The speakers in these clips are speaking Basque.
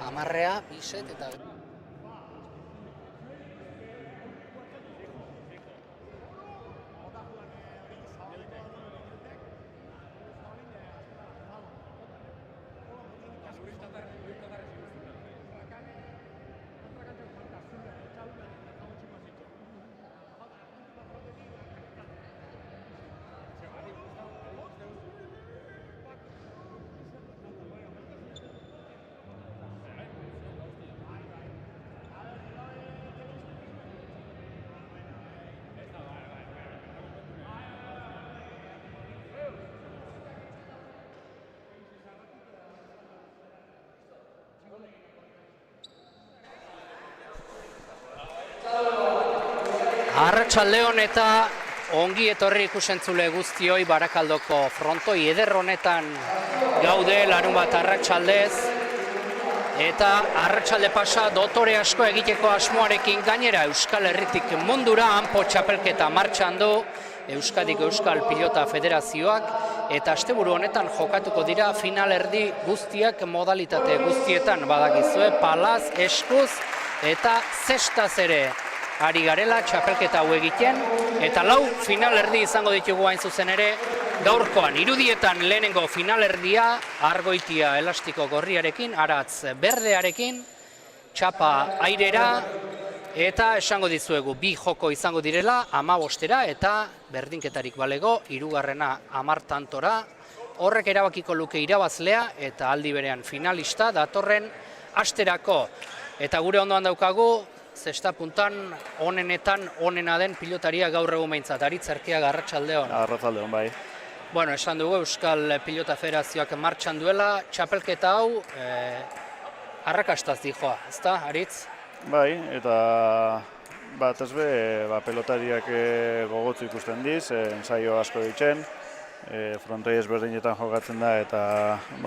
Amarrea, biset eta... Arratsaldeon eta ongi etorri ikusentzule guztioi Barakaldoko frontoi eder honetan gaude larunbat arratsaldez eta arratsalde pasa dotore asko egiteko asmoarekin gainera Euskal Herritik mundura hanpo txapelketa martxan du Euskadiko Euskal Pilota Federazioak eta asteburu honetan jokatuko dira finalerdi guztiak modalitate guztietan badakizue palaz, eskuz eta zestaz ere. Ari garela txapelketa hau egiten, eta lau finalerdi izango ditugu hain zuzen ere, gaurkoan irudietan lehenengo finalerdia, argoitia elastiko gorriarekin, aratz berdearekin, txapa airera, eta esango dizuegu bi joko izango direla, 15 eta berdinketarik balego, hirugarrena 10 tantora, horrek erabakiko luke irabazlea, eta aldi berean finalista, datorren asterako. Eta gure ondoan daukagu, zesta puntan onenetan onena den pilotaria gaur egun behintzat, Aritz Erkiaga, arratsaldeon. Arratsaldeon, bai. Bueno, esan dugu Euskal Pilota Federazioak martxan duela, txapelketa hau arrakastaz dijoa, ezta, Aritz? Bai, eta batez be, pelotariak gogotzu ikusten diz, ensaio asko ditzen, frontoi ezberdinetan jokatzen da, eta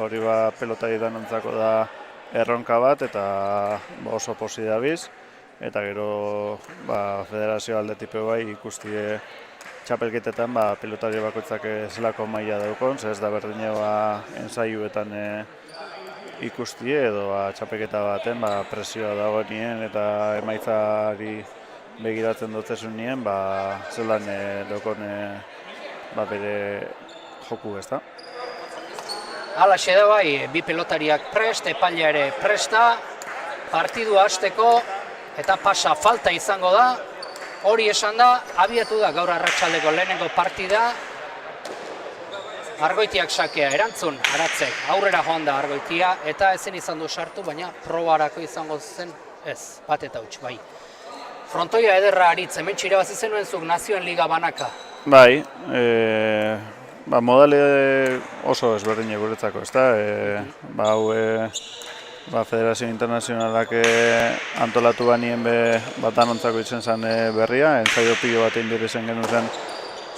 hori pelotari danontzako da erronka bat, eta oso posi dabiz. Eta gero federazio aldetik bai ikustie txapelketetan pilotari bakoitzak zelako maila daukon, ez da berdinea ensaiuetan ikustie edo txapelketa baten presioa dagoenien eta emaitzari begiratzen dutzesun nien, zelan daukon bere joku, ez da. Halaxe da bai, bi pelotariak prest, epailea ere presta, partidua hasteko, eta pasa falta izango da, hori esan da, abiatu da gaur arratsaldeko lehenengo partida, Argoitiak sakea erantzun, Aratzek, aurrera joan da Argoitia, eta ezin izan du sartu, baina probarako izango zen, ez, bat eta huts, bai. Frontoia ederra Aritz, hemen irabazi zenuen zuk Nazioen Liga banaka. Bai, modale oso ezberdin guretzako, ez da, Federazio Internazionalak antolatu banien batanontzako itzen zen berria, ensaio pilo bat egin zen genuen zen,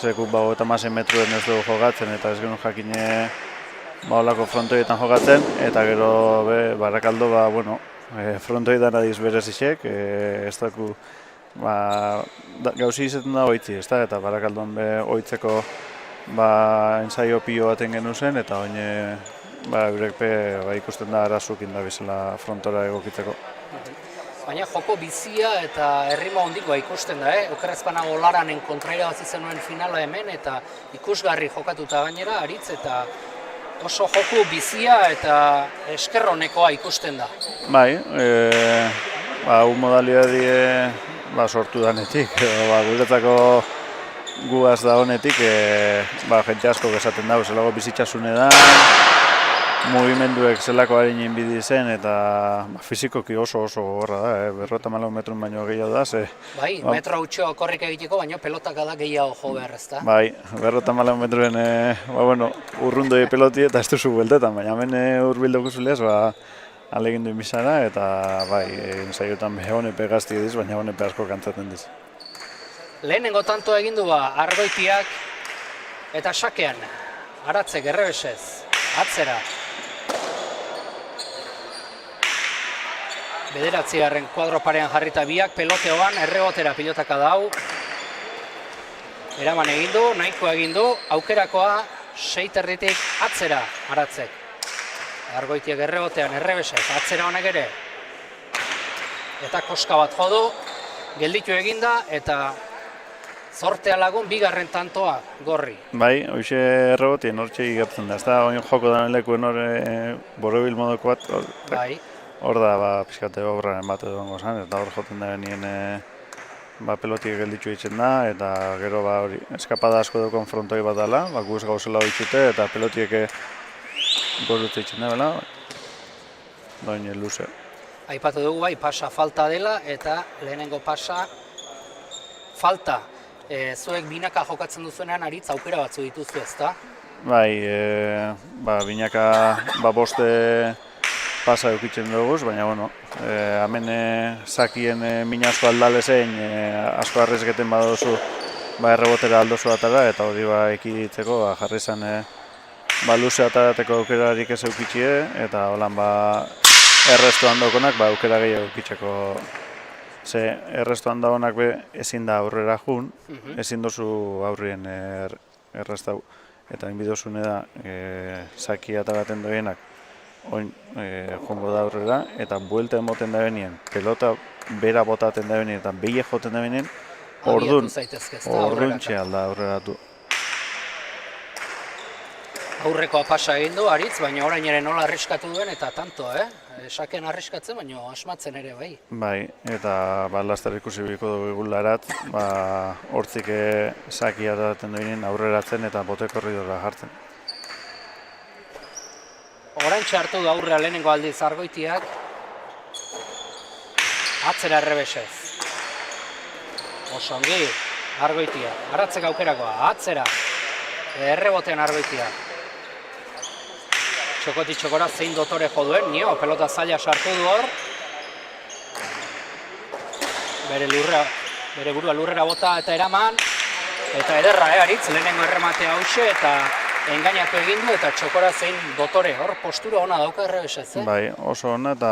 zeku 56 metruen ez dugu jokatzen, eta ez genuen jakine olako frontoietan jokatzen, eta gero Barakaldo frontoietan adiz berezisek, ez daku gauzi izaten da oitzi, ez da, eta Barakaldon oitzeko ensaio pilo baten genuen zen, eta oine eurek ikusten da arazukin da bizela frontora egokitzeko. Baina joko bizia eta errima hondikoa ikusten da, Okerrezpanago Laranen kontra irabazi zenuen finala hemen, eta ikusgarri jokatuta gainera, Aritz, eta oso joku bizia eta eskerronekoa ikusten da. Bai, hau modalidadie sortu danetik, guretzako guaz da honetik, jente asko esaten dago, zelago bizitzasune da, mugimenduek zelako harinen bidi zen eta fizikoki oso gogorra da, 54 metrun baino gehiago da. Bai, metro hautxo korrik egiteko, baino pelotaka da gehiago jo behar, ez da? Bai, 54 metruen urrundoi peloti eta ez duzu bueltetan, baina hemen urbilduko zuleaz, alegindu inbizara eta bai, ensaiotan honepe gazti ediz, baina honepe asko kantzaten diz. Lehenengo tanto egindu Argoitiak eta sakean, Aratzek errebesez, atzera. Bederatzigarren kuadro parean jarrita biak, peloteoan, errebotera pilotaka dau. Eraman egindu, nahikoa egindu, aukerakoa 6 erditik atzera Aratzek. Argoitiak errebotean, errebesa, eta atzera honek ere. Eta koska bat jodu, gelditu eginda, eta zortea lagun bigarren tantoa gorri. Bai, hoxe errebotien hortxe igertzen da. Ez da, oin joko da lekuen hor borobil modoko bat, Bai. hor da, pixkate obraren bat edo gongo zan, eta hor joten da benien pelotik gelditu egiten da, eta gero hori eskapada asko dukon frontoi bat dela, guz gauzela horitzute, eta pelotiek gorutze egiten da, bela, doin luze. Aipatu dugu bai, pasa falta dela, eta lehenengo pasa falta. Zuek binaka jokatzen duzuenean aritz aukera batzu dituzu, ezta? Bai, binaka boste pasa eukitzen dugu, baina, bueno, hemen sakien min asko aldalezein asko arrezketen badozu errebotera aldozu atara, eta hori ekiditzeko jarri zen luze atarateko aukerarik ez eukitxie, eta holan errestu handokonak aukera gehiago eukitzeko. Ze errestu handagonak ezin da aurrera jun, ezin dozu aurrien errestau. Eta inbidozune da, saki atagaten doienak, oin jongo da aurrera, eta buelta emoten da benien, pelota bera botaten da benien, eta behi joten da benien, orduan txealda aurreratu. Aurrekoa pasa egin du, aritz, baina orain ere nola arriskatu duen, eta tanto, Saken arriskatzen, baina asmatzen ere, bai. Bai, eta laster ikusi biko dugu egularat, hortzik saki atagaten doinen aurreratzen eta bote korridora jartzen. Orain txartu da aurrea lehenengo aldiz Argoitiak, atzera errebesez. Osongi, Argoitiak, aratzek aukerakoa, atzera, errebotean Argoitiak. Txokoti txokora zein dotore jo duen, nio, pelota zaila sartu du hor. Bere burua lurrera bota eta eraman. Eta ederra, aritz, lehenengo erremate hause eta engainatu egin du eta txokora zein dotore hor postura ona dauka errebesez, Bai, oso ona eta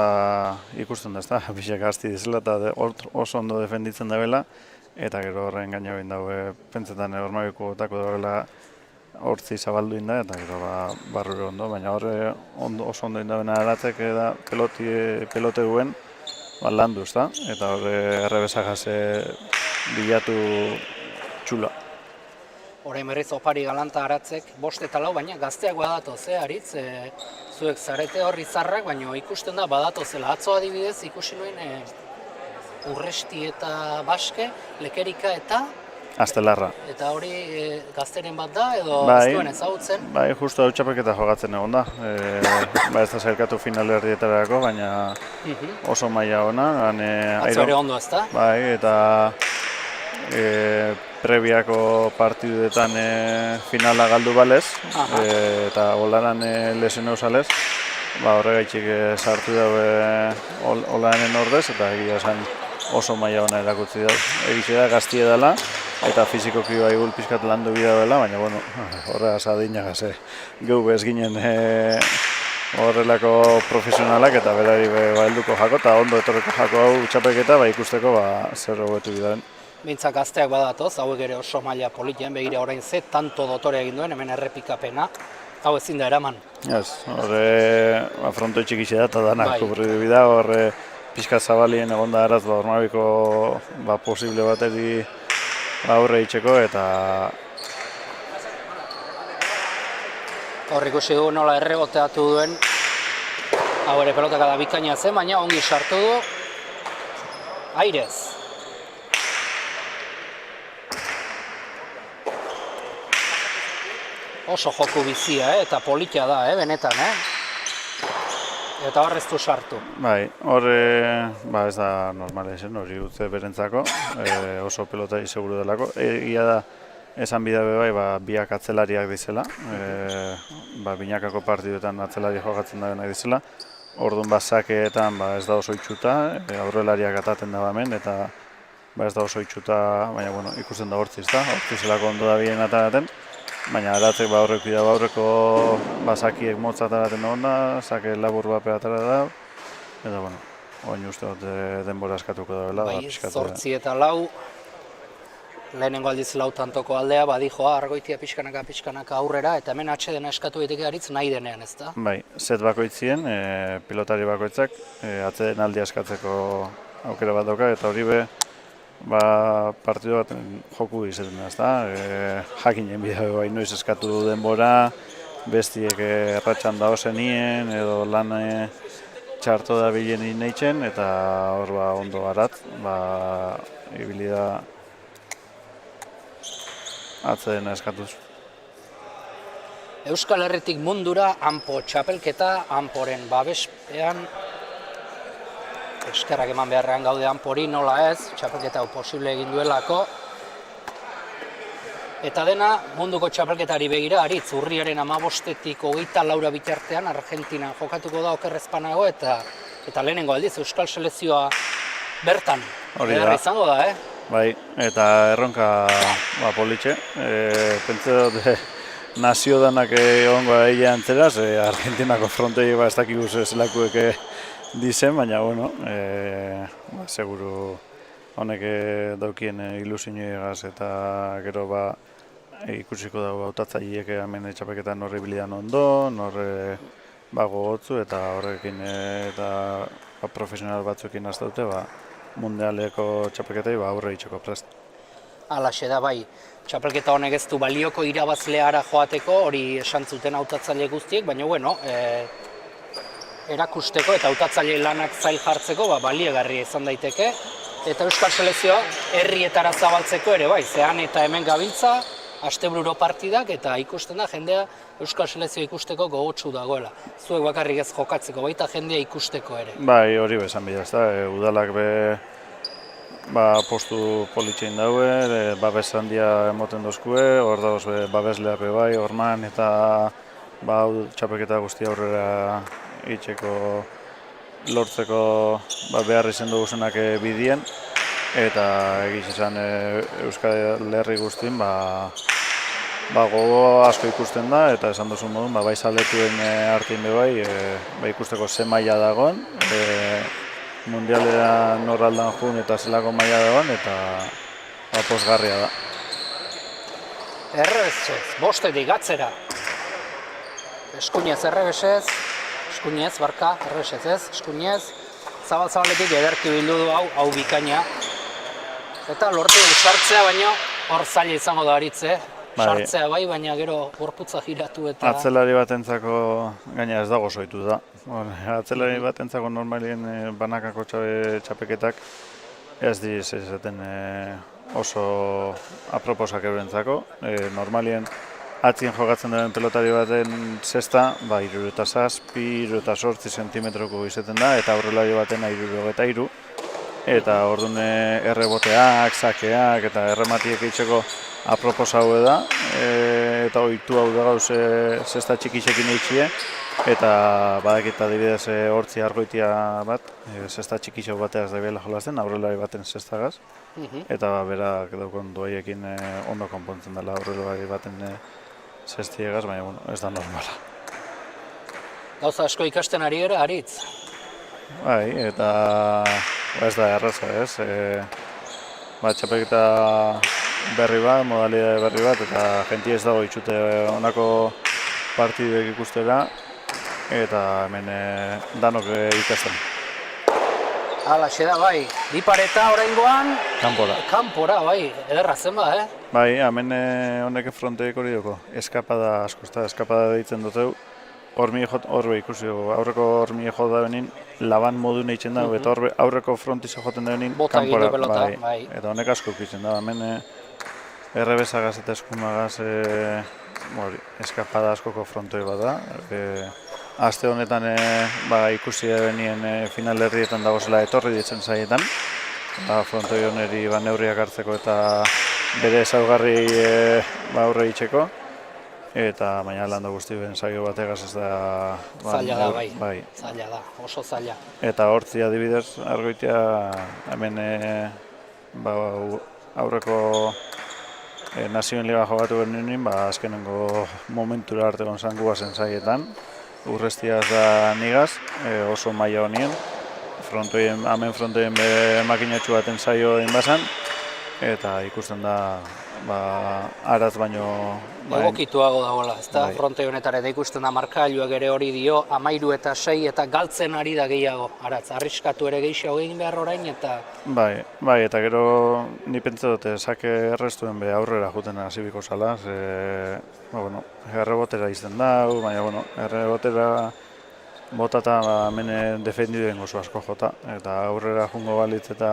ikusten da, ez da, pixak hasti dizela eta oso ondo defenditzen da bela. Eta gero horren engaina behin daue, pentsetan hormabiko gotako dagoela hortzi zabaldu inda eta gero barrure ondo, baina horre oso ondo indabena aratzek da pelote duen landu, ezta? Eta horre errebesagaz bilatu txula. Orain berriz opari galanta aratzek, 5 eta 4, baina gazteak badatoz, aritz, zuek zarete horri zarrak, baina ikusten da badatozela. Atzo adibidez ikusi nuen Urresti eta Baske, Lekerika eta Astelarra. Eta hori gazteren bat da, edo ez duen ezagutzen? Bai, justu hau txapelketa jogatzen egon da. Ez da zerkatu final erdietarako, baina oso maila ona. Atzo ere ondo, ez da? Bai, eta prebiako partiduetan finala galdu balez, eta holaran lesen eusalez, horregaitxik sartu daue holanen ordez, eta egia esan oso maila ona erakutsi da. Egize da gaztie dela, eta fizikoki bai pixkat landu bida dela, baina bueno, horregaz adinagaz, geu bez ginen horrelako profesionalak eta berari helduko jako, eta ondo etorreko jako hau txapelketa ikusteko zer hobetu bidaren. Bintzak gazteak badatoz, hauek ere oso maila politien, begira orain ze tanto dotore egin duen, hemen errepikapena, hau ezin da eraman. Ez, horre frontoi txikixe da eta danak kubridu bida, horre pixka zabalien egon da eraz, hormabiko posible bateri aurre itxeko eta... Hor ikusi dugu nola erreboteatu duen, hau ere pelotaka da bikaina zen, baina ongi sartu du, airez. Oso joku bizia, eta politia da, benetan, Eta horreztu sartu. Bai, horre, ez da normale zen, hori utze berentzako, oso pelota seguru delako. Egia da, esan bidabe biak atzelariak dizela, binakako partiduetan atzelari jokatzen da nahi dizela. Orduan sakeetan ez da oso itxuta, aurrelariak ataten da hemen, eta ez da oso itxuta, baina ikusten da hortziz da, hortzizelako ondo da bien ataraten. Baina aratzek aurreko sakiek motza ataraten egon da, sake labur bape atara da, eta oin uste dut denbora eskatuko da bela. Bai, 8 eta 4, lehenengo aldiz lautantoko aldea, badijoa, argoitia pixkanaka aurrera, eta hemen atsedena eskatu daiteke aritz nahi denean, ez da? Bai, set bakoitzien, pilotari bakoitzak atzeden aldia eskatzeko aukera bat dauka, eta hori be, partidu bat joku izaten da, ezta? Jakinen bidea bai noiz eskatu du denbora, bestiek erratxan da zenien, edo lan txarto da bilen ineitzen, eta hor ondo garat, ibili da atzedena eskatuz. Euskal Herritik mundura Anpo txapelketa, Anporen babespean, eskerrak eman beharrean gaude Anpori, nola ez, txapelketa hau posible egin duelako. Eta dena munduko txapelketari begira, aritz, urriaren 15-tik 24 bitartean Argentinan jokatuko da okerrezpanago, eta lehenengo aldiz Euskal Selekzioa bertan. Hori da. Izango da, Bai, eta erronka politxe. Pentsa dut nazio danak egongo egia antzeraz, Argentinako frontei ez dakigu zelakuek dizen, baina, bueno, seguru honek daukien ilusioegaz eta gero ikusiko dago hautatzaileek hemen txapelketan horri bilidan ondo, horre gogotzu eta horrekin eta profesional batzuekin aztaute, mundialeko txapelketai aurre itxeko prest. Halaxe da, bai. Txapelketa honek ez du balioko irabazleara joateko, hori esan zuten hautatzaile guztiek, baina bueno, erakusteko eta hautatzaile lanak zail jartzeko baliegarria izan daiteke. Eta Euskal Selekzioa herrietara zabaltzeko ere bai, zehan eta hemen gabiltza, astebururo partidak eta ikusten da jendea Euskal Selekzioa ikusteko gogotsu dagoela. Zuek bakarrik ez jokatzeko, baita jendea ikusteko ere. Bai, hori bezan bila, ez da, udalak postu politxein daue, babes handia emoten dozkue, hor dauz babesleak bai, orman eta txapelketa guzti aurrera itxeko lortzeko behar izan duguzenak bidien, eta egiz izan Euskal Herri guztien gogo asko ikusten da, eta esan duzun modun, bai zaletuen artein bai ikusteko ze maila dagoen, mundialera norraldan jun eta zelako maila dagoen, eta pozgarria da. Errebesez, bostetik atzera. Eskuinez errebesez, eskuinez, barka, errebesez ez, eskuinez, zabaletik ederki bildu du hau bikaina. Eta lortu sartzea baino, hor zaila izango da aritze. Sartzea bai, baina gero gorputza giratu eta... Atzelari batentzako gaina ez dago soitu da. Atzelari batentzako normalien banakako txapeketak ez diz ezaten oso aproposak eurentzako. Normalien atzien jokatzen duen pelotari baten zesta, 67, 68 zentimetroko izaten da, eta aurrelari baten 63. Eta orduan erreboteak, sakeak eta errematiek eitzeko apropos hau da, eta ohitu hau da gauz zesta txikixekin eitxie, eta badakit adibidez hortzi argoitia bat, zesta txikixo bateaz da bela jolazten, aurrelari baten zestagaz, eta berak daukon doaiekin ondo konpontzen dela aurrelari baten zestiegaz, baina ez da normala. Gauza asko ikasten ari gara, aritz? Bai, eta ez da erraza ez, txapelketa berri bat, modalidade berri bat, eta jentia ez dago itxute honako partiduek ikustera, eta hemen danok ikasten. Halaxe da, bai, bipareta oraingoan... Kanpora, bai, ederra zen Bai, hemen honek fronteek hori dugu, eskapada asko, eskapada deitzen duteu, horbe ikusi dugu, aurreko hormile jo da benin, laban modu nahitzen da, eta aurreko frontizo joten da benin, kanpora, bai, eta honek asko ikusten da, hemen errebesagaz eta eskumagaz eskapada askoko frontoi bat da. Aste honetan ikusi benien final herrietan dagozela etorri ditzen zaietan, frontoi honeri neurriak hartzeko eta bere ezaugarri aurre itxeko. Eta baina landa guzti ben saio bategaz ez da... Zaila da, bai. Zaila da, oso zaila. Eta hortzi adibidez, argoitea hemen aurreko nazioen liga jogatu behar azkenengo momentura arte gonzan guazen zaietan. Urrestiaz da nigaz, oso maila honien. Hemen frontoien makinatxu baten zaio egin bazan. eta ikusten da aratz baino egokituago dagoela, ezta? Bai. Fronte honetara eta ikusten da markagailuak ere hori dio, 13 eta 6 eta galtzen ari da gehiago, aratz, arriskatu ere gehiago egin behar orain eta Bai, eta gero ni pentsa dute sake errestuen be aurrera juten hasibiko zala, errebotera izten da, baina errebotera botata hemen defendiduen oso asko jota, eta aurrera jungo balitz eta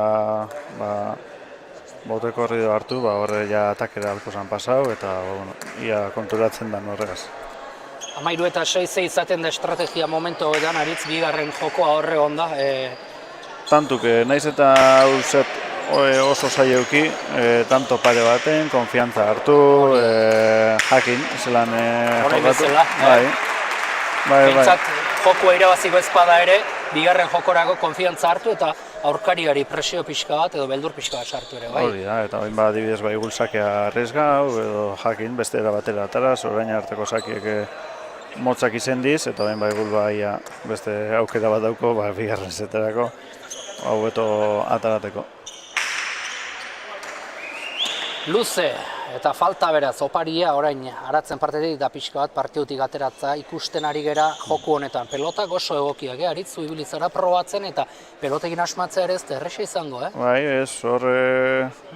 bote korrido hartu, horre ja atakera alko zan pasau, eta ia konturatzen da horregaz. 13 eta 6 izaten da estrategia momentu edan aritz bigarren jokoa horre onda. Tantuk, naiz eta hau oso zaieuki, tanto pare baten, konfiantza hartu, jakin, zelan jokatu. Bentsat, jokoa irabaziko ezpada ere, bigarren jokorako konfiantza hartu eta aurkariari presio pixka bat edo beldur pixka bat sartu ere, bai? Hori da, eta bain adibidez igul sakea arriesgau, edo jakin beste batera ataraz, orain arteko sakiek motzak izendiz, eta bain igul beste aukera bat dauko, bigarren zeterako, hau beto atarateko. Luze eta falta beraz, oparia orain aratzen partetik eta pixka bat partidutik ateratza ikusten ari gera joku honetan. Pelotak oso egokiak, aritzu ibilizara probatzen eta pelotekin asmatzea ere ez da erresa izango, Bai, ez, hor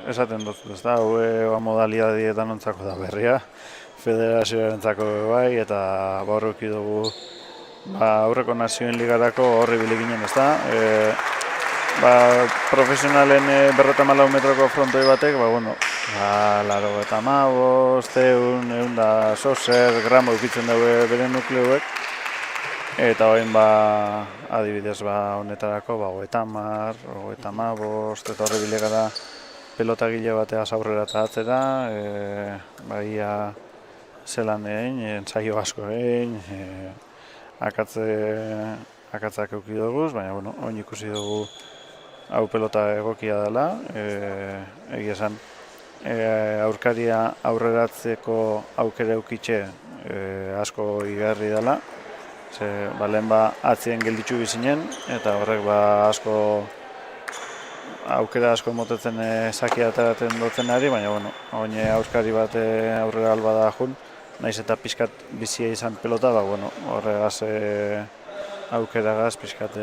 esaten dut, ez da, hau modalidadietan ontzako da berria, federazioarentzako bai, eta horreki dugu aurreko nazioen ligarako horri bileginen, ez da. Profesionalen 54 metroko frontoi batek, 85, 100 da sozer, gramo eukitzen dugu bere nukleuek, eta hoin adibidez honetarako 50, 55, eta horre bilegara pelotagile bateaz aurrera eta atzera, ia zelan egin, ensaio asko egin, akatzak euki dugu, baina oin ikusi dugu hau pelota egokia dela, egia esan aurkaria aurreratzeko aukera eukitxe asko igarri dela, lehen atzien gelditzu bizinen, eta horrek asko aukera asko motetzen sakia ateratzen dutzen ari, baina oin aurkari bat aurrera alba da jun, naiz eta pixkat bizia izan pelota, horregaz aukeragaz pixkat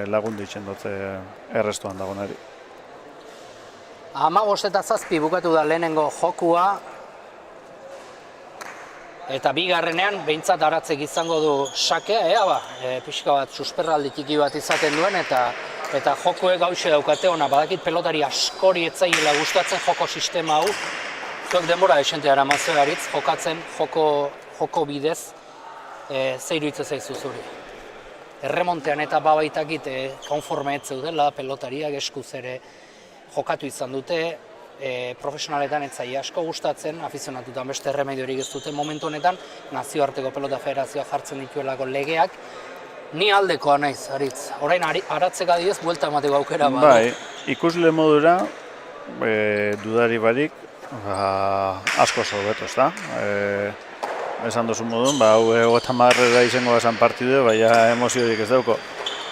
lagundu itxen dute errestuan dagoenari. 15 eta 7 bukatu da lehenengo jokua, eta bigarrenean behintzat aratzek izango du sakea, pixka bat susperraldi tiki bat izaten duen, eta jokuek gauxe daukate ona, badakit pelotari askori etzaiela gustatzen joko sistema hau, zuek denbora esente aramazue aritz, jokatzen joko bidez, zeiru hitz zaizu zuri. Erremontean eta babaitakit konforme ez zeudela, pelotariak eskuz ere jokatu izan dute, profesionaletan etzai asko gustatzen, afizionatutan beste erremediorik ez dute momentu honetan, nazioarteko pelota federazioa jartzen dituelako legeak, ni aldekoa naiz, aritz. Orain aratzeka diez, buelta emateko aukera badu. Bai, ikusle modura, dudari barik, asko hobeto, ezta? Esan duzu modun, hau 50 izango esan partidu, baina emoziorik ez dauko.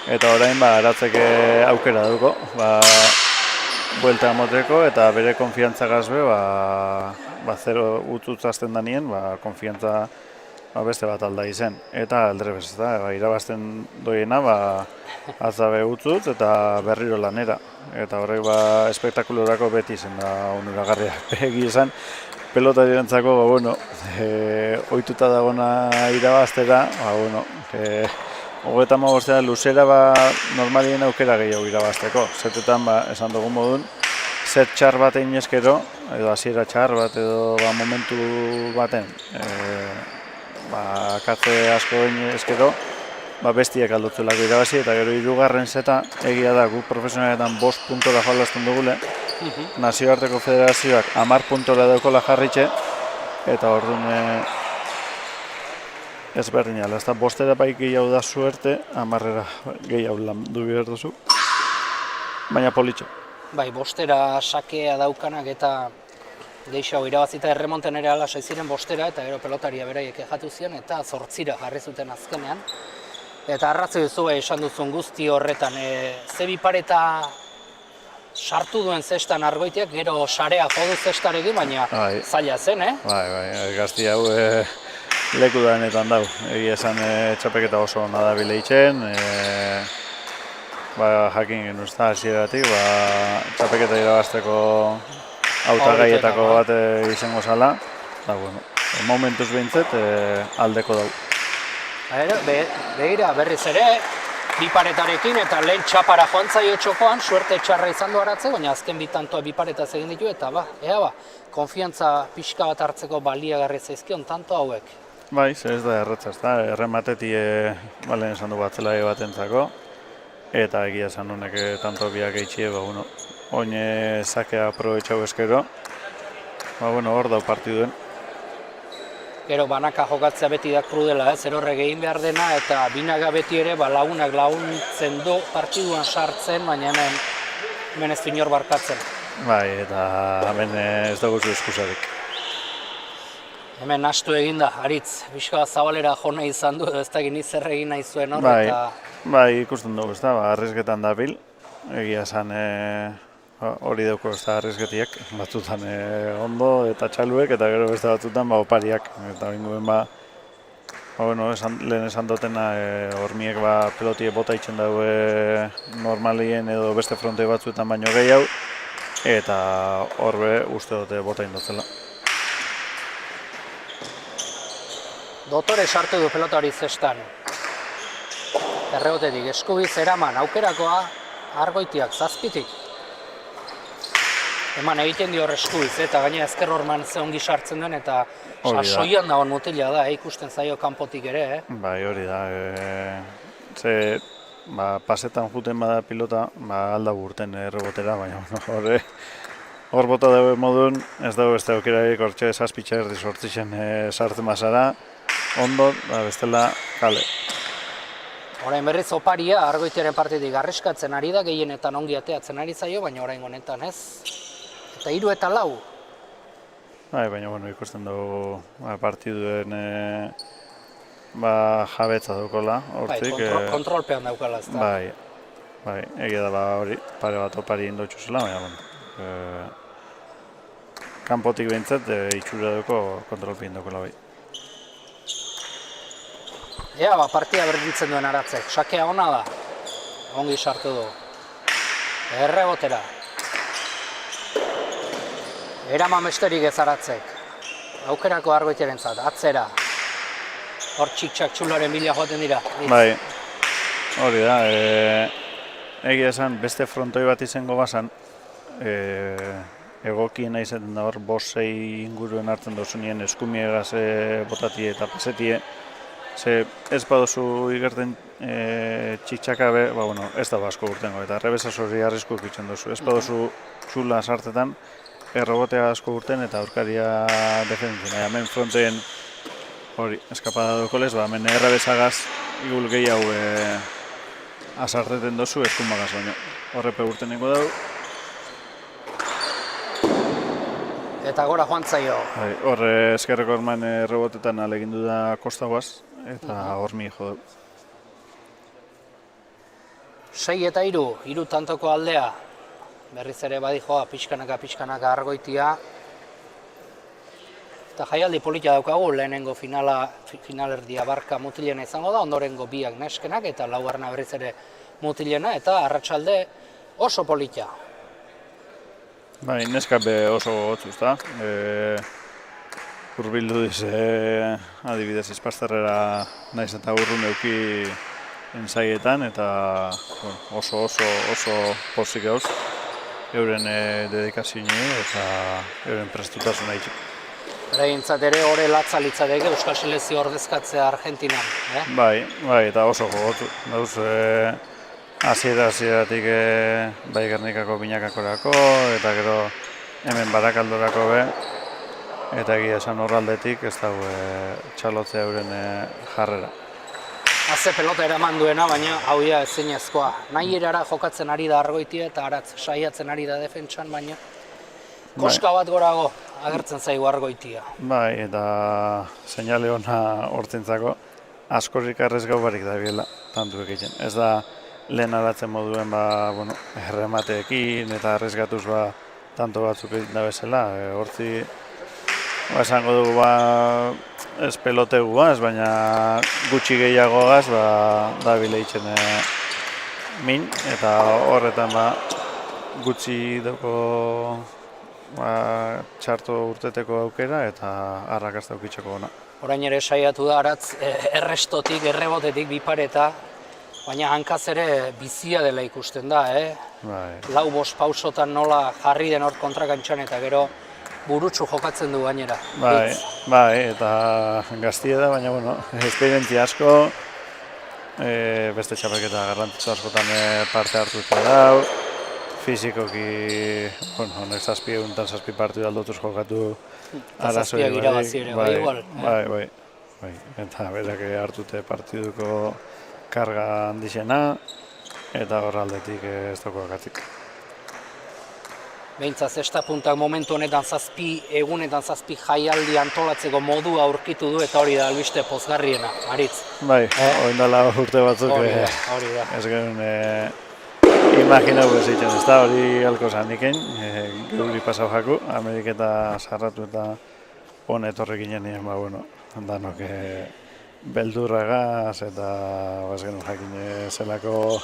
Eta orain aratzeke aukera dauko, buelta emoteko eta bere konfiantza gazbe, zero utzazten danien, konfiantza beste bat alda izen. Eta aldrebez, irabazten doiena, atzabe utzutz eta berriro lanera. Eta horrek espektakulorako beti zen da onuragarriak begi izan. Pelota direntzako, ohituta dagona irabaztera, 35 luzera normalien aukera gehiago irabazteko. Zetetan, esan dugun modun, set txar bat egin eskero, edo hasiera txar bat, edo momentu baten, katze asko egin eskero, bestiak aldotzelako irabazi, eta gero hirugarren zeta egia da, guk profesionaletan 5 puntora jolazten dugule, nazioarteko federazioak 10 puntora daukola jarritxe, eta orduan ezberdin ala, ez da, 5 gehiago da suerte, 10 gehiago landu behar duzu, baina politxo. Bai, 5 sakea daukanak eta gehiago irabazita erremonten ere ala ziren 5 eta gero pelotaria beraiek ejatu zion eta 8 jarri zuten azkenean. Eta arrazoi duzu esan duzun guzti horretan, ze bipareta sartu duen zestan Argoitiak, gero sarea jodu zestarekin, baina zaila zen, Bai, gazti hau leku danetan dau. Egia esan txapeketa oso ona dabile itzen, jakin genuen ez da hasieratik, txapeketa irabazteko hautagaietako bat izango zala, eta bueno, momentuz behintzet aldeko dau. Begira, berriz ere, bi paretarekin eta lehen txapara joan zaio txokoan, suerte txarra izan du aratze, baina azken bi tantoa bi paretaz egin ditu, eta konfiantza pixka bat hartzeko baliagarri zaizkion tanto hauek. Bai, ez da erratza, ez da, errematetik lehen esan du batzela batentzako, eta egia esan honek tanto biak eitxie, oin sakea aprobetxau eskero, hor dau partiduen. Gero banaka jokatzea beti da krudela, erorrek egin behar dena, eta binaga beti ere lagunak laguntzen du partiduan sartzen, baina hemen ez du inor barkatzen. Bai, eta hemen ez dagozu eskusarik. Hemen nahastu egin da, Aritz, pixka zabalera jona izan du, ez da gini zer egin nahi zuen hor, Bai, ikusten dugu, ez da, arrezketan dabil, egia esan hori dauko ez da arrezketiak, batzutan ondo eta txaluek, eta gero beste batzutan opariak, eta binguen lehen esan dutena hormiek pelotie bota itzen daue normalien edo beste fronte batzuetan baino gehiago, eta horbe uste dute bota indotzela. Dotore sartu du pelota hori zestan. Errebotetik, eskubiz eraman, aukerakoa Argoitiak, zazpitik. Eman egiten dio eskubiz, eta gaina ezker horman ze ongi sartzen duen, eta sasoian dagoen mutila da, ikusten zaio kanpotik ere. Bai, hori da. Pasetan juten bada pilota, alda burten errebotera, baina hor bota dago modun, ez dago beste aukerarik hortxe zazpitxa erdi sortzitzen sartzen bazara, ondo, bestela, kale. Orain berriz oparia, Argoitiaren partidik arriskatzen ari da, gehienetan ongi ateatzen ari zaio, baina orain honetan ez. Eta 3 eta 4. Bai, baina ikusten dugu partiduen jabetza dukola, hortzik. Kontrolpean daukala, ez da. Bai, egia da hori, pare bat opari indotxu zela, baina kanpotik behintzat itxura duko kontrolpean dukola bai. Partida berdintzen duen Aratzek, sakea ona da, ongi sartu du. Errebotera. Eraman besterik ez Aratzek. Aukerako Argoitiaren zat, atzera. Hor txik-txak txularen bila joaten dira. Bai, hori da. Egia esan beste frontoi bat izango bazan, egokiena izaten da hor 5-6 inguruen hartzen dozunien eskumiegaz botatie eta pasetie. Ez badozu igerten txitxakabe, ez da asko urtengo, eta errebesaz hori arrisku ikutzen duzu. Ez badozu txula sartetan, errobotea asko urten eta aurkaria defenditzen. Hemen fronteen hori eskapada dukolez, hemen errebesagaz igul gehiago azarteten duzu eskumagaz baino. Horrepe urteneko dugu. Eta gora joan zaio. Horre eskerreko orman errebotetan alegindu da kostagoaz, eta hormi jo dugu. 6 eta 3 tantoko aldea. Berriz ere badijoa pixkanaka Argoitia. Eta jaialdi polita daukagu, lehenengo finalerdia barka mutilena izango da, ondorengo biak neskenak eta laugarna berriz ere mutilena, eta arratsalde oso polita. Bai, neskabe oso gotzu, ezta? Urbildu diz, adibidez, Izpastarrera naiz eta urrun euki ensaietan, eta oso pozik gauz, euren dedikazioa eta euren prestutasuna itxik. Beregintzat ere hori latza litzateke Euskal Selekzio ordezkatzea Argentinan. Bai, eta oso gogotzu. Dauz, hasieratik bai Gernikako binakakorako, eta gero hemen Barakaldorako be, eta egia esan horraldetik ez dago txalotzea euren jarrera. Haze pelota eraman duena, baina hau ja ezinezkoa. Nahi erara jokatzen ari da Argoitia eta Aratz saiatzen ari da defentsan, baina koska bat gorago agertzen zaigu Argoitia. Bai, eta seinale ona hortzentzako askorik arrez gau barik da biela, tantu egiten. Ez da lehen aratzen moduen bueno, erremateekin eta arriskatuz tanto batzuk egin da bezala. Hortzi esango dugu ez peloteguaz, baina gutxi gehiagogaz da bileitzen min, eta horretan gutxi duko txarto urteteko aukera eta arrakasta aukitzeko ona. Orain ere saiatu da Aratz errestotik, errebotetik bipareta, baina hankaz ere bizia dela ikusten da, Bai. 4-5 pausotan nola jarri den hor kontrakantxan eta gero burutsu jokatzen du gainera. Bai, eta gaztia da, baina bueno, esperientzia asko, beste txapelketa garrantzitsu askotan parte hartuta dau, fizikoki, bueno, honek 7 partidu aldotuz jokatu arazoia irabazi ere, bai, igual. Bai, eta berak hartute partiduko karga handixena, eta horraldetik ez doko akatik. Behintzat, zesta puntak momentu honetan 7 egunetan 7 jaialdi antolatzeko modua aurkitu du eta hori da albiste pozgarriena, Aritz. Bai, oindala urte batzuk hori da. Ez genuen imaginau ez egiten, ez da hori halko zandiken, geuri pasau jaku, Ameriketa sarratu eta hone etorri ginen nien, bueno, danok beldurragaz eta ez genuen jakin zelako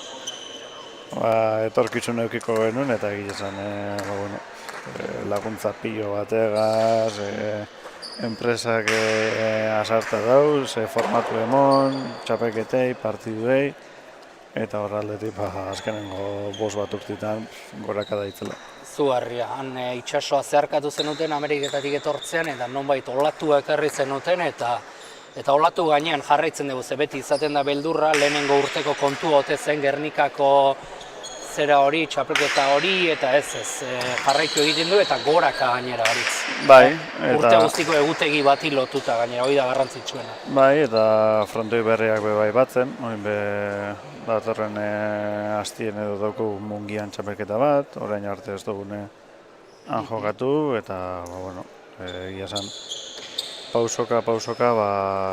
etorkizun eukiko genuen eta egizan laguntza pilo bategaz, enpresak asarta dauz, formatu emon, txapelketei, partiduei, eta horraldetik azkenengo 5 bat urtitan goraka daitzela. Zugarria, han itsasoa zeharkatu zenuten Ameriketatik etortzean eta nonbait olatua ekarri zenuten eta olatu gainean jarraitzen dugu, ze beti izaten da beldurra, lehenengo urteko kontu ote zen Gernikako zera hori, txapelketa hori, eta ez, jarraitu egiten du eta goraka gainera Aritz. Bai, urte guztiko egutegi bati lotuta gainera, hori da garrantzitsuena. Bai, eta frontoi berriak bai batzen, datorren hastien edo dauku mungian txapelketa bat, orain arte ez dugune han jokatu, eta, bueno, egia esan, pausoka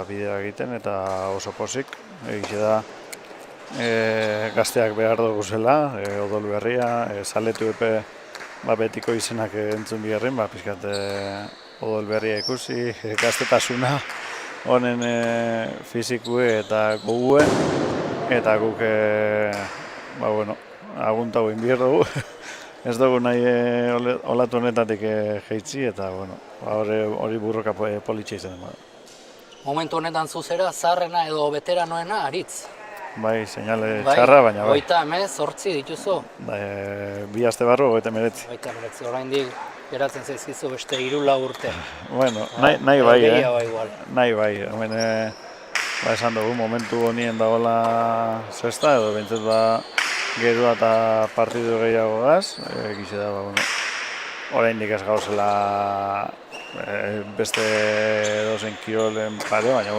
bidea egiten eta oso pozik. Egize da, gazteak behar dugu zela, odol berria, zaletu epe betiko izenak entzun biharrin, pixkat odol berria ikusi, gaztetasuna honen fizikue eta gogue, eta guk aguntau inbier dugu. Ez dugu nahi olatu honetatik jeitzi eta hori burroka politxe izan. Momentu honetan zuzera, zaharrena edo veteranoena, Aritz? Bai, seinale txarra, baina bai. 38 dituzu? 2 aste barru, 39. 39, oraindik geratzen zaizkizu beste 3-4 urte. Bueno, nahi bai, igual. Nahi bai, hemen esan dugu momentu honien dagoela zesta, edo bintzat gerua eta partidu gehiago gaz, egize da, oraindik ez gauzela beste dozen kirolen pare, baina,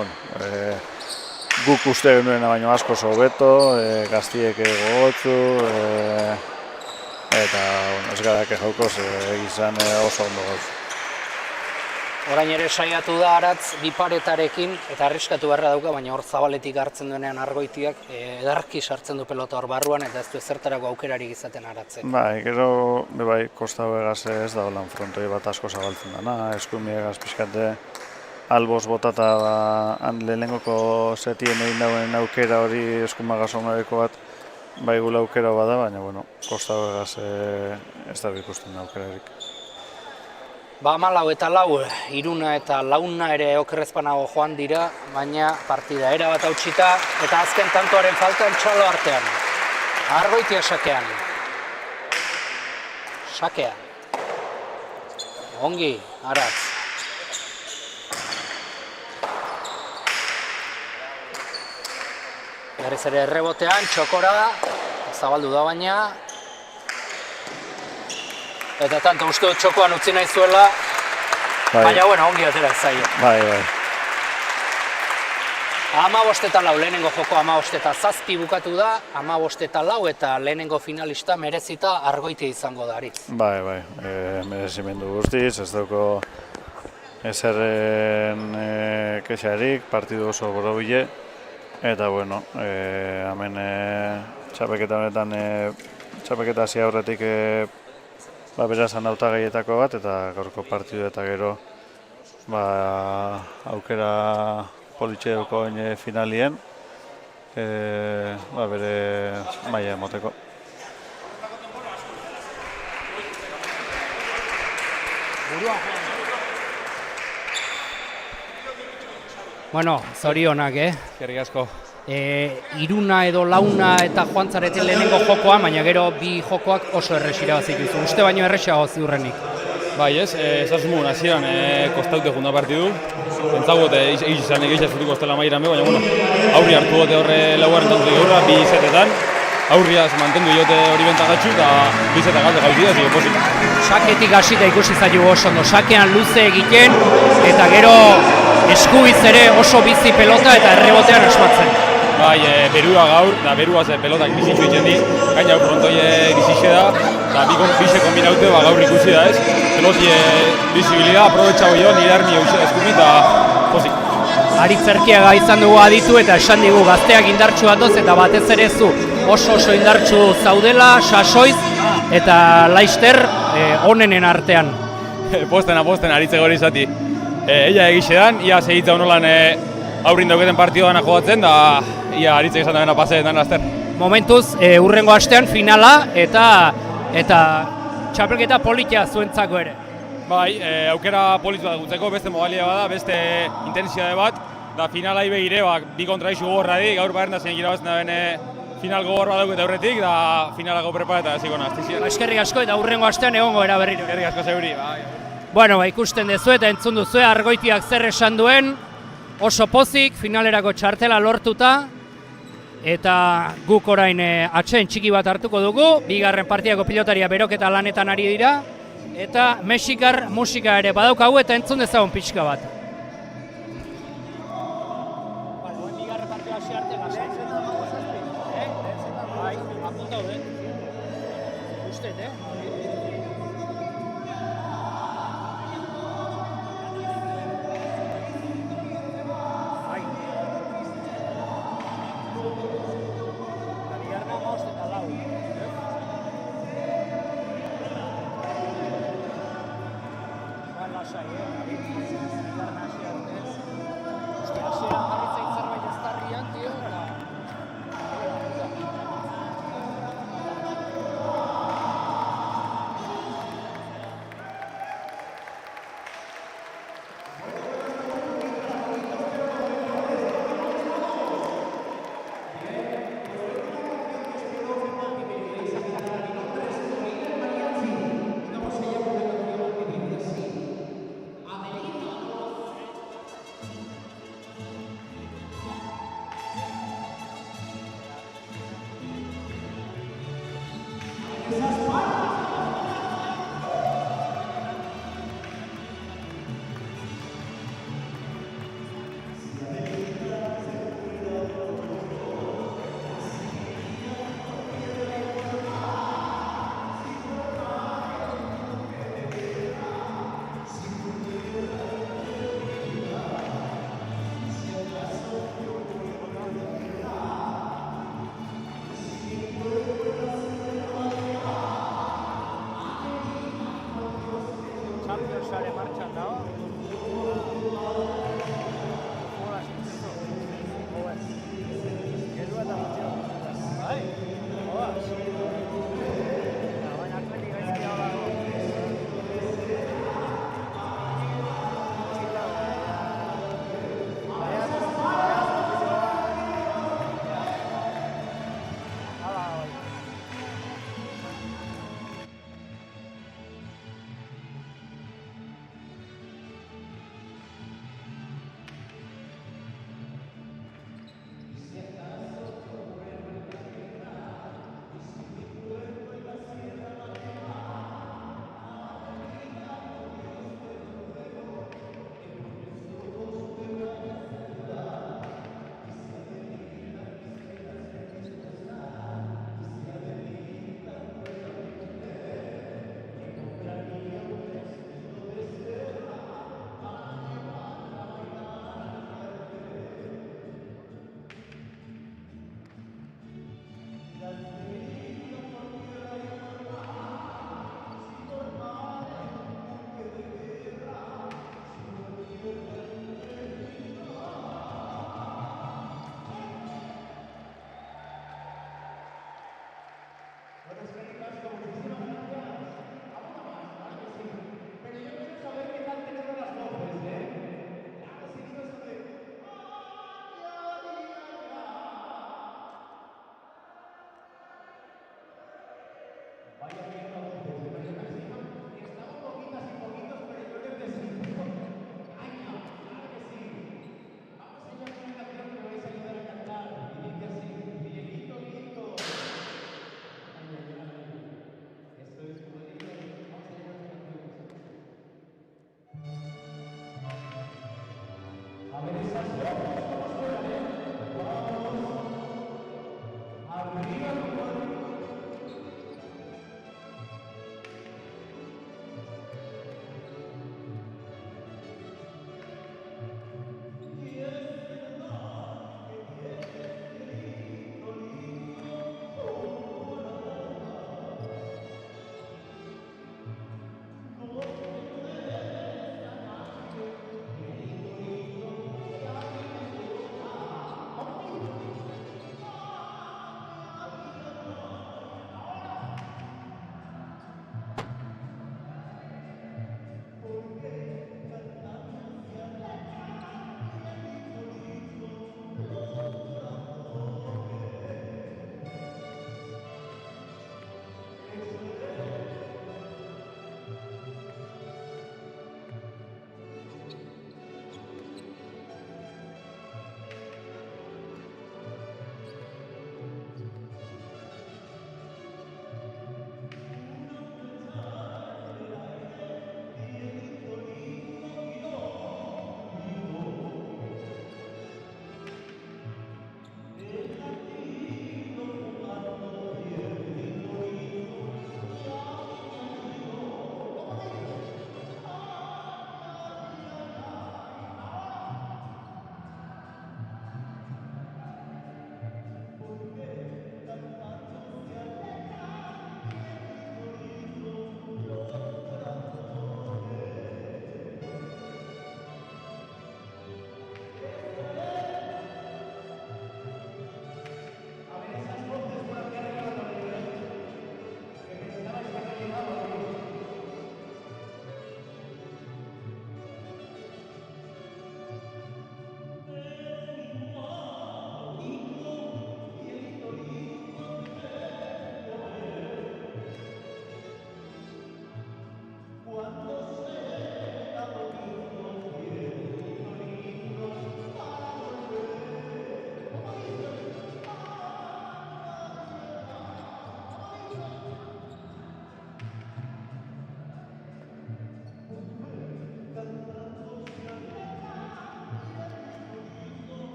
guk uste genuena baino asko hobeto, gaztiek gogotzu, eta ez gara jaukoz egizan oso ondo gauz. Orain ere saiatu da Aratz biparetarekin, eta arriskatu beharra dauka, baina hor zabaletik hartzen duenean Argoitiak edarki sartzen du pelota hor barruan, eta ez du ezertarako aukerarik izaten Aratzen. Bai, gero, kostau egaz ez da holan frontoi bat asko zabaltzen dana, eskumie egaz pixkate alboz botata han lehenengoko setien egin dauen aukera hori eskumagaz onareko bat bai gula aukera bada, baina, kostau egaz ez da ikusten aukerarik. 14 eta 4, 3 eta 4 ere okerrezpanago joan dira, baina partida erabat hautsita, eta azken tantoaren faltan txalo artean. Argoitia sakean. Ongi, Aratz. Berriz ere errebotean, txokora, zabaldu da baina. Eta tanto uste dut txokoan utzi nahi zuela, baina ongi atera ez zaio. Bai. 15 eta 4, lehenengo joko 15 eta 7 bukatu da, 15 eta 4 eta lehenengo finalista merezita Argoitia izango da, Aritz. Bai, merezimendu guztiz, ez dauko ezerren kexarik, partidu oso borobile, eta hemen txapelketa honetan txapelketa hasi aurretik bera zan hautagaietako bat, eta gaurko partidu eta gero aukera politxe duko finalien bere maila emoteko. Bueno, zorionak, Eskerrik asko. Iruna edo launa eta joan zareten lehenengo jokoa, baina gero bi jokoak oso erresira bazituzu. Uste baino erresago ziurrenik. Bai, esasmun, hasieran kostaute junda partidu. Pentsagot izan egitza zutuko estela mairan be, baina bueno, aurri hartu dute horre laugarren tantu gaurra, bi setetan. Aurriaz mantendu diote hori bentagatxu eta bi setak galde gauzida, ziko posik. Saketik hasita ikusi zailu oso ondo, sakean luze egiten, eta gero eskubiz ere oso bizi pelota eta errebotean asmatzen. Bai, berua gaur, da beruaz pelotak bizitzu egiten di, gaina frontoie bizixe da, eta bize kombinaute gaur ikusi da ez. Pelotie bizibilidad, aprobetxago jo, nire armi eskubi eta posik. Aritzerkiaga izan dugu aditu eta esan digu gazteak indartsu datoz eta batez ere zu oso indartsu zaudela, sasoiz eta laister onenen artean. Posten, aritze gori izati. Ella egixean, ia segitza honolan aurrin dauketen partidoan jogatzen, da ia aritzek esan dabena paseetan azter. Momentuz, hurrengo astean finala eta txapelketa politia zuentzako ere. Bai, aukera polit bat gutzeko, beste modalia bada, beste intensiade bat, da finala ibe ire, bi kontraixu gogorra di, gaur barren da zein irabazten da bene final gogor bat dauketa aurretik, da finalako prepara eta ziko naztizian. Eskerrik asko eta hurrengo astean egongo era berriro. Eskerrik asko zeuri, bai. Bueno, ikusten duzu eta entzun duzu Argoitiak zer esan duen, oso pozik, finalerako txartela lortuta, eta guk orain atxeen txiki bat hartuko dugu, bigarren partidako pilotaria beroketa lanetan ari dira, eta mexikar musika ere badaukagu eta entzun dezagun pixka bat.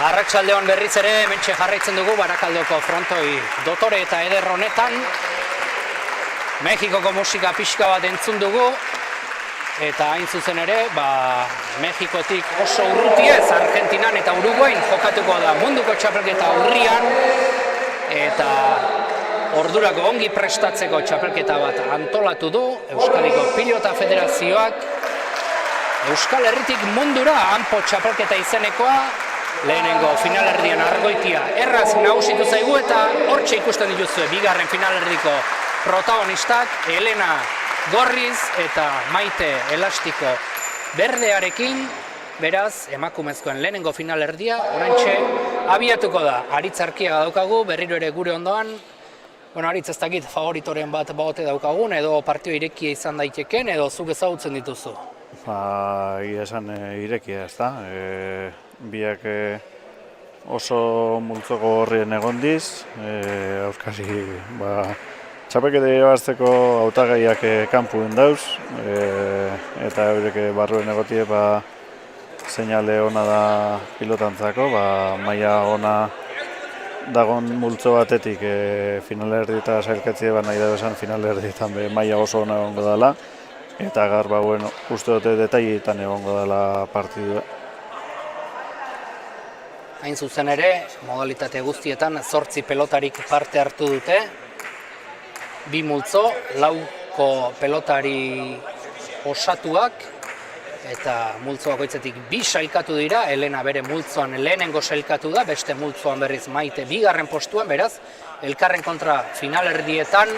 Arratsaldeon berriz ere hementxe jarraitzen dugu Barakaldoko frontoi dotore eta eder honetan. Mexikoko musika pixka bat entzun dugu, eta hain zuzen ere, Mexikotik oso urrutiez, Argentinan eta Uruguain jokatuko da munduko txapelketa urrian, eta ordurako ongi prestatzeko txapelketa bat antolatu du Euskadiko Pilota Federazioak. Euskal Herritik mundura hanpo txapelketa izenekoa, lehenengo finalerdian Argoitia erraz nagusitu zaigu eta hortxe ikusten dituzue bigarren finalerdiko protagonistak, Elena gorriz eta Maite elastiko berdearekin, beraz emakumezkoen lehenengo finalerdia oraintxe abiatuko da. Aritz Arkiaga daukagu, berriro ere gure ondoan. Bueno, Aritz, ez dakit favoritoren bat baote daukagun, edo partio irekia izan daiteken, edo zuk ezagutzen dituzu? Egia esan irekia ez da. Biak oso multzoko horrien egondiz, aurkari txapelketa irabazteko hautagaiak kanpuen dauz, eta eurek barruen egotie seinale ona da pilotantzako, maila ona dagon multzo batetik finalerdi eta sailkatzie nahi da esan finalerdietan maila oso ona egongo dela, eta gaur uste dute detaileetan egongo dela partidua. Hain zuzen ere, modalitate guztietan 8 pelotarik parte hartu dute, 2 multzo, 4 pelotari osatuak, eta multzo bakoitzetik 2 sailkatu dira, Elena bere multzoan lehenengo sailkatu da, beste multzoan berriz Maite bigarren postuan, beraz, elkarren kontra finalerdietan,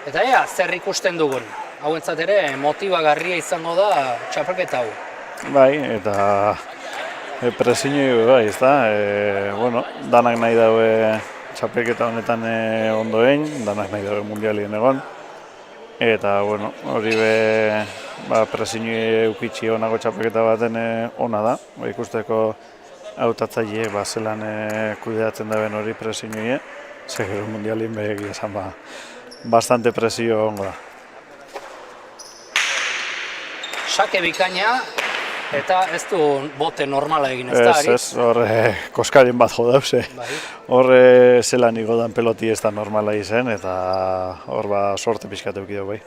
eta zer ikusten dugun. Hauentzat ere, motibagarria izango da txapelketa hau. Bai, eta presiño bai, ez da, danak nahi daue txapelketa honetan ondoen, danak nahi daue mundialien egon, eta, hori presiño eukitxi honako txapelketa baten ona da, ikusteko hautatzaileek zelan kudeatzen daben hori presiñoie, gero mundialien behegia esan bastante presio ongo da. Sake bikaina, eta ez du bote normala egin, ez da, Aritz? Ez, hor koskarin bat jo dauz, hor zelan igodan peloti ez da normala izen, eta hor sorte pixkat euki dugu bai.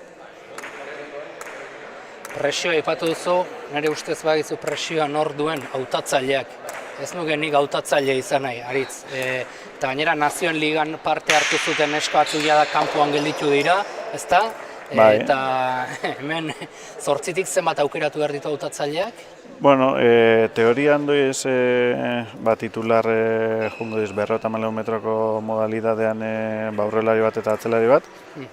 Presioa ipatu duzu, nire ustez bagizu presioa nor duen hautatzaileak. Ez nuke nik hautatzaile izan nahi, Aritz. Eta gainera Nazioen Ligan parte hartu zuten neska batzuk da kanpoan gelditu dira, ezta? Bai. Eta hemen 8tik zenbat aukeratu behar ditu hautatzaileak? Bueno, teorian doiz titular jungo diz 54 metroko modalidadean aurrelari bat eta atzelari bat,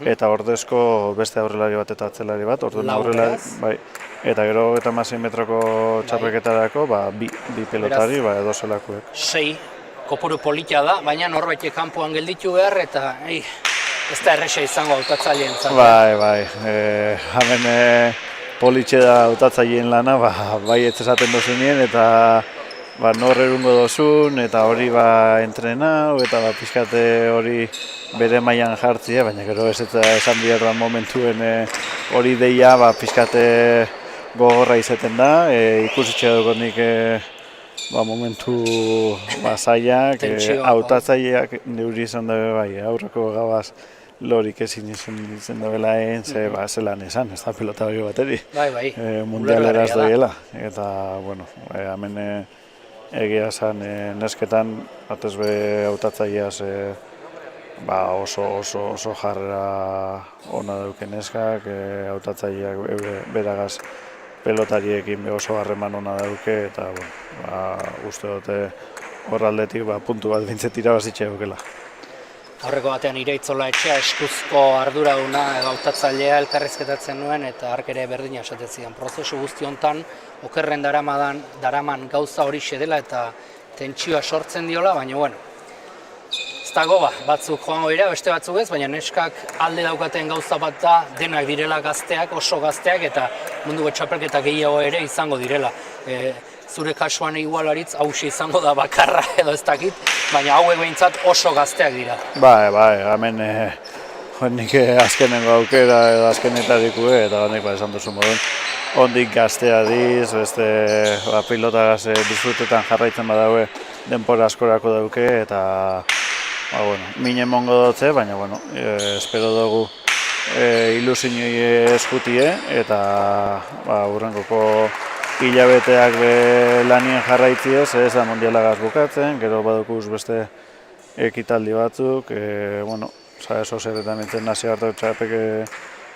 eta ordezko beste aurrelari bat eta atzelari bat, orduan aurrelari, bai, eta gero 56 metroko txapelketarako bi pelotari edo zelakuek. 6 kopuru polita da, baina norbaitek kanpoan gelditu behar eta ez da erresa izango hautatzaileen. Bai, hemen politxe da hautatzaileen lana, bai ez esaten dozunien, eta nor erungo dozun, eta hori entrenau, eta pixkate hori bere mailan jartzia, baina gero ez esan behar momentuen hori deia pixkate gogorra izaten da, ikusitxe dugu nik momentu zailak, hautatzaileak neuri izan dabe bai, aurreko gabaz lorik ezin izan dabela zelan esan, ez da pelota hori bateri. Bai. Mundialeraz doiela, eta, hemen egia esan nesketan, batez be hautatzaileaz oso jarrera ona dauken neskak, hautatzaileak beragaz pelotariekin oso harreman ona dauke, eta uste dute horraldetik puntu bat bintzet irabazitxe dukela. Aurreko batean Iraitzola Etxea eskuzko arduraduna hautatzailea elkarrizketatzen nuen eta hark ere berdina esaten zidan. Prozesu guzti hontan okerren daraman gauza hori dela eta tentsioa sortzen diola, baina ez dago batzuk joango dira, beste batzuk ez, baina neskak alde daukaten gauza bat da denak direla gazteak, oso gazteak eta munduko txapelketa gehiago ere izango direla. Zure kasuan igual Aritz, hauxe izango da bakarra edo ez dakit, baina hauek behintzat oso gazteak dira. Bai, hemen nik azkenengo aukera edo azkenetariko eta honek esan duzu moduen. Ondik gaztea diz, beste pilotagaz disfrutetan jarraitzen badaue denpora askorako dauke eta minen mongo dutze, baina espero dugu ilusinoi eskutie eta hurrengoko hilabeteak lanien jarraitziez, ez da mundialagaz bukatzen, gero badukuz beste ekitaldi batzuk, Soseretan nazioarteko txapelketa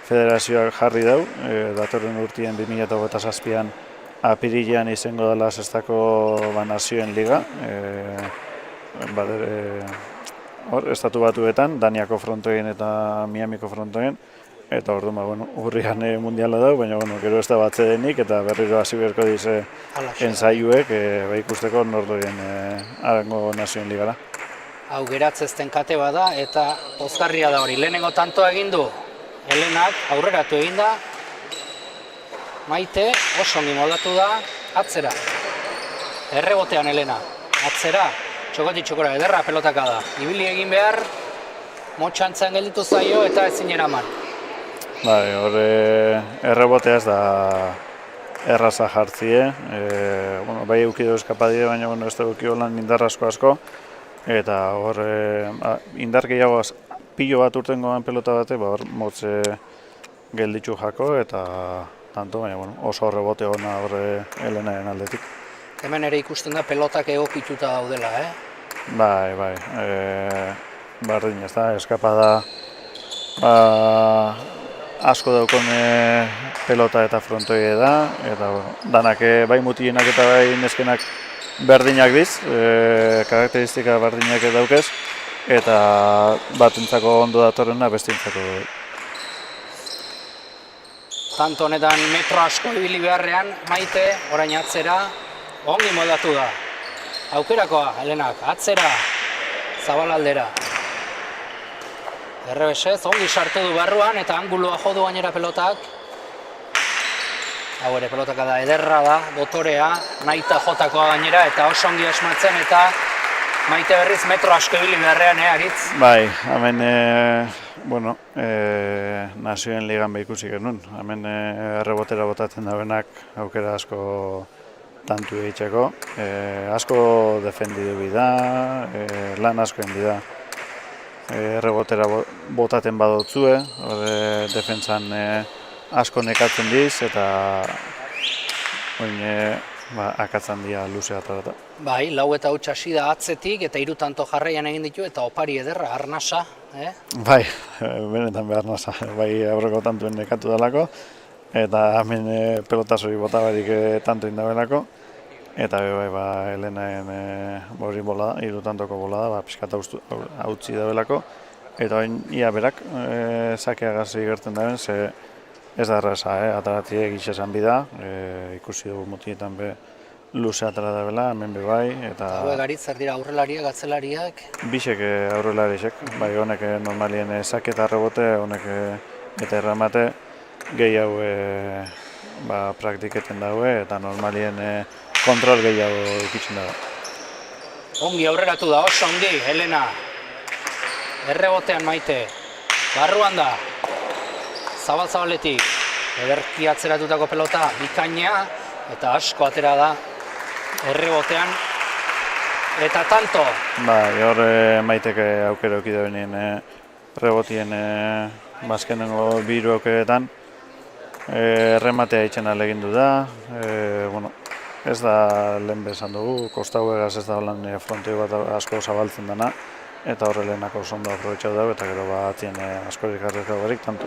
federazioak jarri dau, datorren urtien 2027an apirilean izango dela sextako nazioen liga, estatu batuetan, Daniako frontoien eta Miamiko frontoien, eta orduan, urrian mundiala da, baina gero ez da batze denik, eta berriro hasi beharko dize ensaiuek ikusteko nordoien arango nazioen ligara. Hau geratzezten kate bada, eta pozgarria da hori. Lehenengo tantoa egin du, Helenak aurreratu egin da, Maite oso ongi moldatu da, atzera. Errebotean Helena, atzera, txokotik txokora, ederra pelotaka da. Ibili egin behar, motxantzan gelditu zaio eta ezin eraman. Bai, horre errebotea ez da erraza jartzie. Bai eukidu eskapadie, baina ez da eukidu lan indar asko. Eta horre indar gehiago pilo bat urtengoan pelota bate, hor motze gelditzu jako eta tanto, baina oso errebote hona horre Helenaren aldetik. Hemen ere ikusten da pelotak egokituta daudela, Bai. Bardin ez da, eskapada asko daukon pelota eta frontoie da, eta danak bai mutilienak eta bai neskenak berdinak diz, karakteristika berdinak daukez, eta batentzako ondo datorrena bestintzako. Tanto honetan metro asko ibili beharrean, Maite, orain atzera, ongi moldatu da. Aukerakoa, Helenak, atzera, zabalaldera. Errebesez, ongi sartu du barruan eta anguloa jodu gainera pelotak. Hau ere pelotaka da, ederra da, dotorea, nahita jotakoa gainera eta oso ongi asmatzen eta Maite berriz metro asko ibili beharrean, Aritz? Bai, hemen, nazioen ligan ikusi genuen. Hemen errebotera botatzen dauenak aukera asko tantu egiteko. Asko defendidu bida, lan asko egin bida. Errebotera botaten badotzue, defentsan asko nekatzen diz eta akatzen dira luze atarata. Bai, lau eta huts hasi da atzetik eta 3 tanto jarraian egin ditu eta opari ederra, arnasa. Bai, benetan behar nasa, bai aurreko tantuen nekatu dalako eta hemen pelotazori botabarik tanto indabelako. Eta bai, Helenaen hori bola, 3 tantoko bola da, pixkat hautzi dabelako. Eta hain ia berak, sakeagazi gertzen daben, ze ez da erraza, ataratie egitxe esan bida, ikusi dugu motietan be luze atara dabela, hemen be bai. Hauek Aritz, zer dira aurrelariak, atzelariak? Bisek aurrelarisek, bai honek normalien sake eta rebote, honek eta erramate gehiago praktiketen daue eta normalien kontrol gehiago ikitzen dago. Ongi aurreratu da, oso ongi, Helena. Errebotean Maite, barruan da. Zabal-zabaletik, ederki atzeratutako pelota, bikaina, eta asko atera da errebotean. Eta tanto. Bai, hor Maiteke aukera eukide benien rebotien bazkenengo 2 aukeretan. Errematea itxen alegindu da. Ez da lehen bezan dugu, kostauegaz ez da holan frontoi bat asko zabaltzen dena. Eta horre lehenako ondo aprobetxau dago eta gero batien askorik harrezko barik, tanto.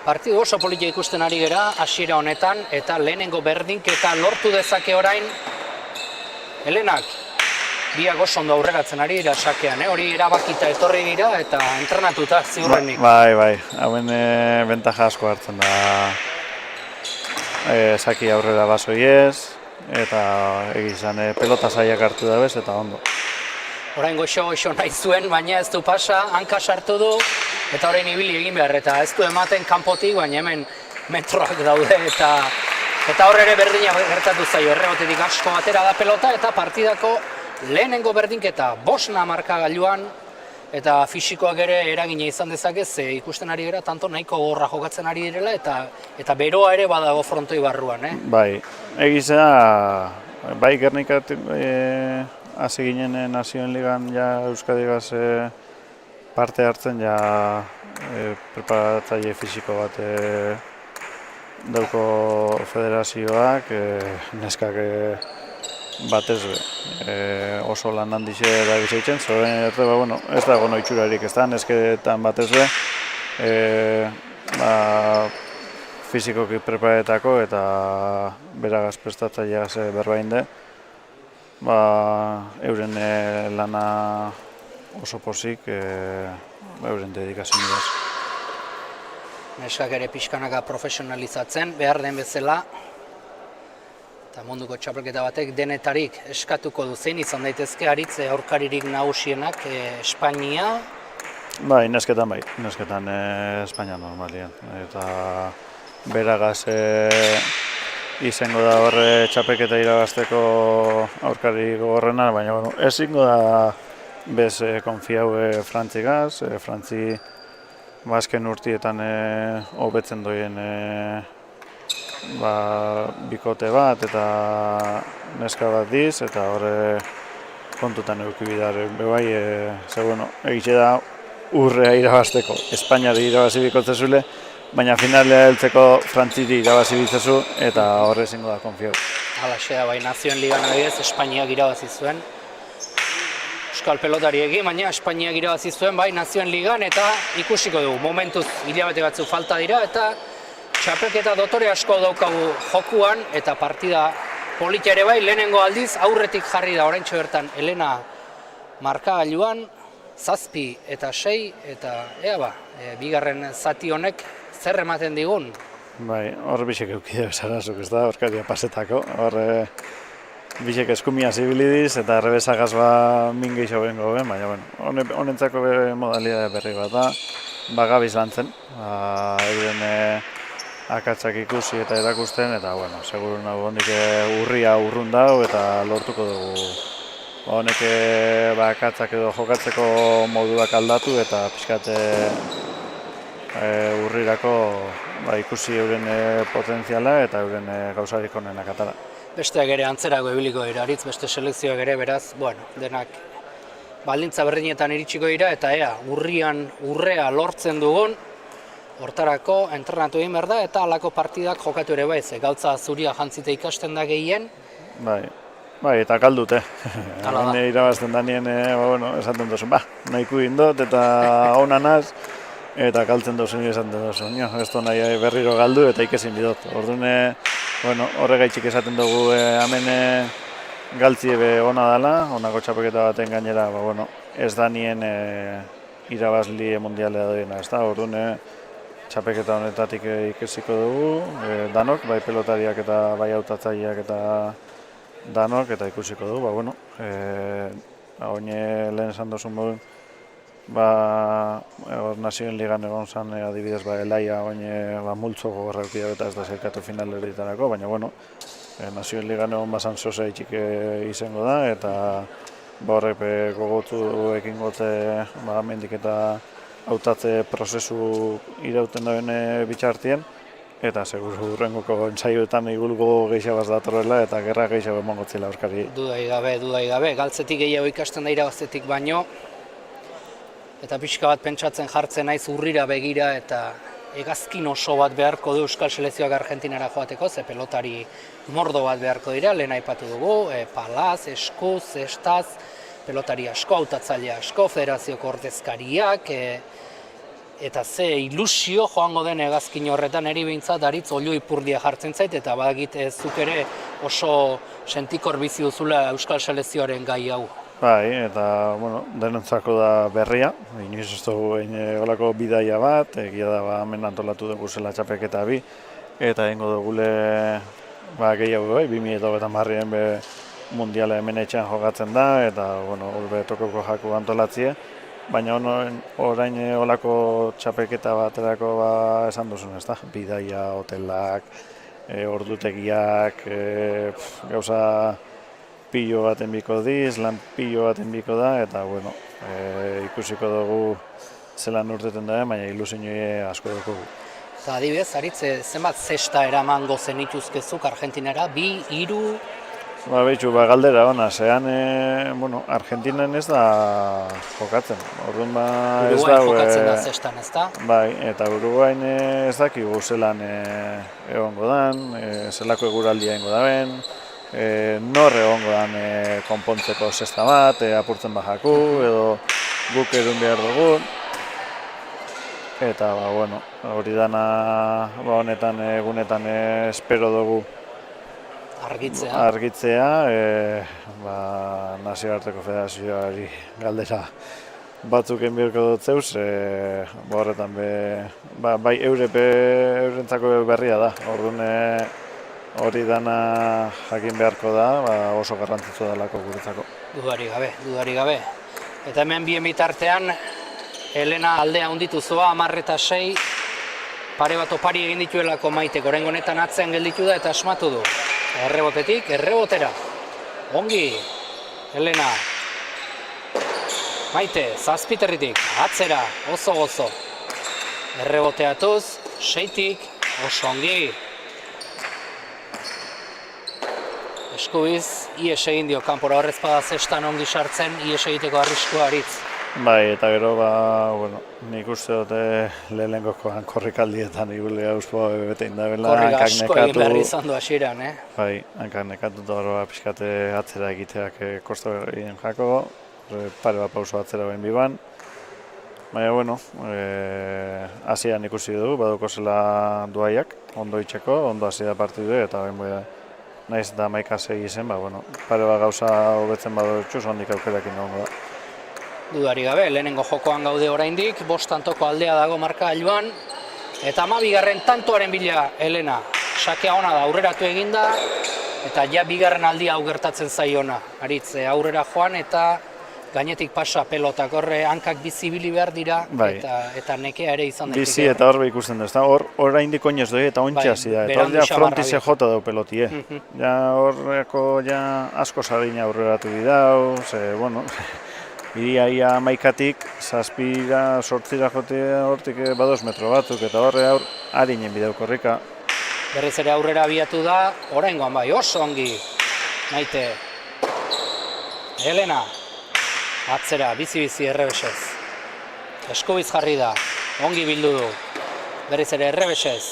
Partidu oso politia ikusten ari gera, hasiera honetan, eta lehenengo berdinketa lortu dezake orain Helenak. Biak oso ondo aurreratzen ari dira sakean, hori erabakita etorri dira eta entrenatuta ziurrenik. Bai, hauen bentaja asko hartzen da saki aurrera basoiez, eta egizan pelota zaiak hartu da bez, eta ondo. Orain goxo nahi zuen, baina ez du pasa, hanka sartu du, eta orain ibili egin behar, eta ez du ematen kanpotik, baina hemen metroak daude, eta hor ere berdina gertatu zaio, errebotetik asko batera da pelota, eta partidako lehenengo berdinketa, 5 markagailuan, eta fisikoak ere eragina izan dezake, ze ikusten ari gara, tanto nahiko gorra jokatzen ari direla, eta beroa ere badago frontoi barruan. Bai, egizea, bai Gernikat hasi ginen nazioen ligan ja Euskadigaz parte hartzen, ja preparatzaile fisiko bat dauko federazioak, neskak batez oso lan handixe da bizaitzen, zoren ez dago noitxurarik ez da, nesketan batez fizikoki preparetako eta beragaz prestatzaileaz berbainde, euren lana oso pozik, euren dedikazioaz. Neskak ere pixkanaka profesionalizatzen, behar den bezala, eta munduko txapelketa batek denetarik eskatuko du zein izan daitezke aritze aurkaririk nagusienak Espainia. Bai, nesketan Espainia normalian. Eta beragaz izango da horre txapelketa irabazteko aurkari gogorrena, baina ezingo da bez konfiau Frantzigaz, Frantzi azken urtietan hobetzen doien bikote bat eta neska bat diz, eta horre kontutan eukibidar bebai, egitxe da urrea irabazteko, Espainiari irabazi bikotzezule, baina finalea heltzeko Frantziri irabazi bitzezu eta horre ezingo da konfiau. Halaxe da, bai, Nazioen Ligan adibidez, Espainiak irabazi zuen. Euskal pelotariekin, baina Espainiak irabazi zuen, bai, Nazioen Ligan, eta ikusiko dugu, momentuz hilabete batzu falta dira, eta txapelketa dotore asko daukagu jokuan, eta partida politia ere bai, lehenengo aldiz, aurretik jarri da oraintxe bertan Elena markagailuan, 7 eta 6, eta bigarren zati honek zer ematen digun? Bai, hor bisek eukide besarazuk, ez da, aurkaria pasetako, hor bisek eskumia zibilidiz eta errebesagaz min gehiago bengo ben, baina honentzako modalidade berri bat da, gabiz lantzen, euren akatzak ikusi eta erakusten, eta seguru nago hondik urria urrun dau eta lortuko dugu. Honek akatzak edo jokatzeko moduak aldatu eta pixkat urrirako ikusi euren potentziala eta euren gauzarik onenak atara. Besteak ere antzerako ebiliko dira, aritz beste selekzioak ere beraz, denak baldintza berdinetan iritsiko dira eta urrea lortzen dugun, hortarako entrenatu egin behar da eta halako partidak jokatu ere bai, gautza zuria jantzite ikasten da gehien. Bai, eta kaldute. Hene irabazten da nien, esaten duzu, nahiko indot eta honanaz, eta kaltzen duzu esaten duzu. Ez du nahi berriro galdu eta ikesin bidot. Orduan, horregaitxik esaten dugu hemen galtzi ebe ona dela, honako txapelketa baten gainera, ez da nien irabazli mundialea doiena, ez da. Orduan, txapelketa honetatik ikesiko dugu, danok, bai pelotariak eta bai hautatzaileak eta danok, eta ikusiko dugu, oine lehen esan duzun modun, Nazioen Ligan egon zan adibidez Elaia oine multzo gogorraukia eta ez da zerkatu final erditarako, baina Nazioen Ligan egon bazan zoza itxik izango da, eta horrek gogotu ekin gote mendik eta hautatze prozesu irauten dauen bitxartien, eta seguru hurrengoko entsaioetan igulgo gehiago datorrela eta gerra gehiago emongotzila aurkari. Dudai gabe, galtzetik gehiago ikasten da irabaztetik baino, eta pixka bat pentsatzen jartzen naiz urrira begira eta hegazkin oso bat beharko du Euskal Selekzioak Argentinara joateko, ze pelotari mordo bat beharko dira, lehen aipatu dugu, Palaz, Eskuz, Estaz, pelotari asko, hautatzaile asko, federazioko ordezkariak, eta ze ilusio joango den hegazkin horretan eri behintzat aritz olio ipurdia jartzen zait, eta badakit zuk ere oso sentikor bizi duzula Euskal Selekzioaren gai hau. Bai, eta denontzako da berria, inoiz ez dugu olako bidaia bat, egia da hemen antolatu dugu zela txapelketa bi, eta egingo dugule gehiago 2020 mundiala hemen etxean jokatzen da, eta horbe tokoko jaku antolatzie, baina orain olako txapelketa baterako esan duzun, ez da, bidaia, hotelak, ordutegiak, gauza pilo baten biko diz, lan pilo baten biko da, eta ikusiko dugu zelan urteten da, baina ilusioa asko dugu. Eta adibidez, aritz, zenbat zesta eramango zenituzkezuk Argentinara, 2, 3? Galdera ona, zean, Argentinan ez da jokatzen. Uruguain jokatzen da zestan, ez da? Bai, eta Uruguain ez dakigu zelan egongo dan, zelako eguraldia egongo daben, nor egongo dan konpontzeko zesta bat, apurtzen bajaku, edo guk edun behar dugun. eta bueno, hori dana honetan egunetan espero dugu argitzea, Nazioarteko Federazioari galdera batzuk enbiorko dut zeuz, horretan bai eurentzako berria da, orduan hori dana jakin beharko da, oso garrantzitsua delako guretzako. Dudarik gabe. Eta hemen bien bitartean, Elena aldea hunditu zoa, 10-6, pare bat opari egin dituelako Maitek, oraingo honetan atzean gelditu da eta asmatu du. Errebotetik, errebotera. Ongi, Elena. Maite, zazpiterritik, atzera, oso gozo. Erreboteatuz, 6-tik, oso ongi. Eskubiz, ies egin dio kanpora, horrez bada zestan ongi sartzen, ies egiteko arriskua aritz. Bai, eta gero, nik uste dute lehenengokoan korrikaldietan igule hauspo bete indabela. Korrika asko egin behar izan du hasieran, Bai, hankak nekatu da pixkate atzera egiteak kosto egin jako, pare bat pauso atzera behin biban. Baina, bueno, hasian ikusi dugu, baduko zela duaiak, ondo itxeko, ondo hasi da partidu eta nahiz eta 11-6 izen, pare bat gauza hobetzen badutxuz, ondik aukerakin egongo da. Dudarik gabe, lehenengo jokoan gaude oraindik, 5 tantoko aldea dago markagailuan, eta 12. tantoaren bila Elena. Sakea ona da, aurreratu eginda, eta ja 2. aldia hau gertatzen zaiona. Aritz, aurrera joan eta gainetik pasa pelotak, horre hankak bizi ibili behar dira, eta nekea ere izan daiteke. Bizi eta horbe ikusten da, oraindik oinez doi eta ontsi hasi da, eta hor ja frontize jota dau pelotie. Ja horreko asko sardina aurreratu didau, bueno, Iria maikatik, 7-8 jotea hortik 2 metro batzuk, eta horre harinen bideu korrika. Berriz ere aurrera abiatu da, oraingoan bai, oso ongi, Maite. Elena, atzera, bizi-bizi errebesez. Eskubiz jarri da, ongi bildu du. Berriz ere errebesez.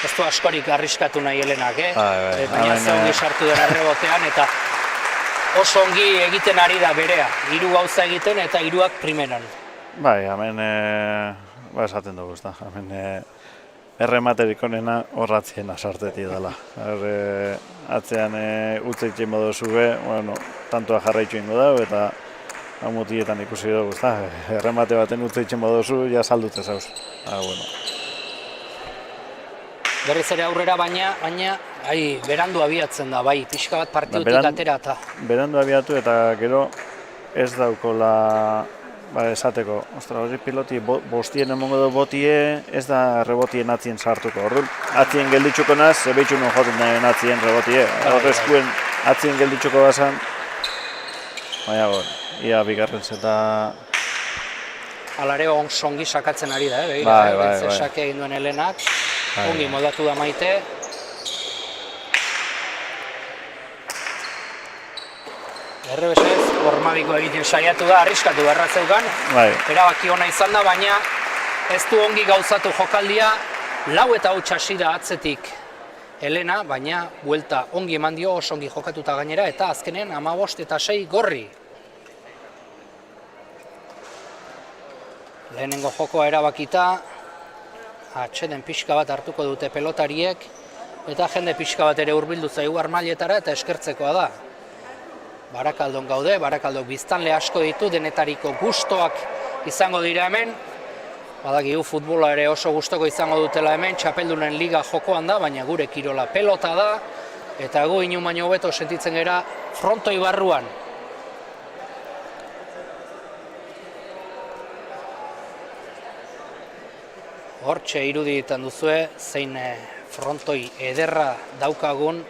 Ez du askorik arriskatu nahi Elenak, baina ze ongi sartu den errebotean, eta oso ongi egiten ari da berea, 3 gauza egiten eta 3ak primeran. Bai, hemen esaten dugu, hemen errematerik onena horratziena sartetik dela. Atzean utzeitxen badozu tantoa jarraitu ingo dago eta mutietan ikusi dugu, erremate baten utzeitxen badozu, ja saldute zauz. Berriz ere aurrera baina berandu abiatzen da, bai, pixka bat partidutik atera eta. Berandu abiatu eta gero ez daukola esateko. Hori piloti bostien emongo du botie, ez da rebotien atzien sartuko. Orduan, atzien gelditzuko naz, zebeitxu non joten daien atzien rebotie. Horrezkuen atzien gelditzuko bazan, baina ia bigarren zeta. Alare ongi sakatzen ari da, begira, sake egin duen Elenak. Ongi moldatu da Maite. Errebesez, hormabiko egiten saiatu da, arriskatu beharra zeukan. Erabaki ona izan da, baina ez du ongi gauzatu jokaldia. 4 eta 8 hasi da atzetik Elena, baina buelta ongi eman dio, oso ongi jokatuta gainera, eta azkenean 15 eta 6 gorri. Lehenengo jokoa erabakita, atxeden pixka bat hartuko dute pelotariek, eta jende pixka bat ere hurbildu zaigu armailetara eta eskertzekoa da. Barakaldon gaude, Barakaldok biztanle asko ditu, denetariko gustoak izango dira hemen. Badakigu futbola ere oso gustoko izango dutela hemen, txapeldunen liga jokoan da, baina gure kirola pelota da, eta gu inun baino hobeto sentitzen gera frontoi barruan. Hortxe iruditan duzue, zein frontoi ederra daukagun,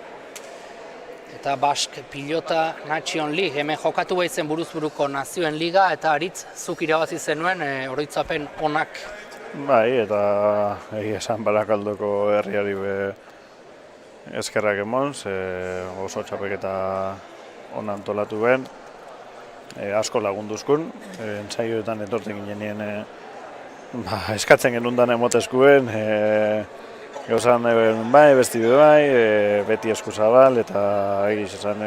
eta Bask Pilota Nation League, hemen jokatu baitzen buruzburuko nazioen liga, eta Aritz zuk irabazi zenuen oroitzapen onak. Bai, eta egia esan Barakaldoko herriari eskerrak emon, oso txapeketa ona antolatu ben, asko lagunduzkun, entzaioetan etorten ginean eskatzen genundan emotezkuen, gauzan bai, besti beti esku zabal, eta egiz esan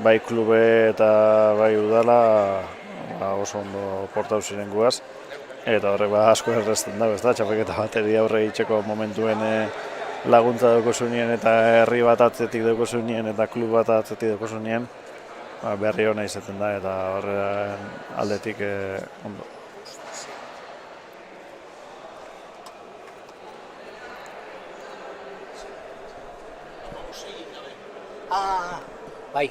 bai klube eta bai udala oso ondo portau ziren guaz. eta horrek asko errezten dago, ez da, txapelketa bateri aurre itxeko momentuen laguntza daukozunien eta herri bat atzetik daukozunien eta klub bat atzetik daukozunien, berri hona izaten da eta horren aldetik ondo. Bai.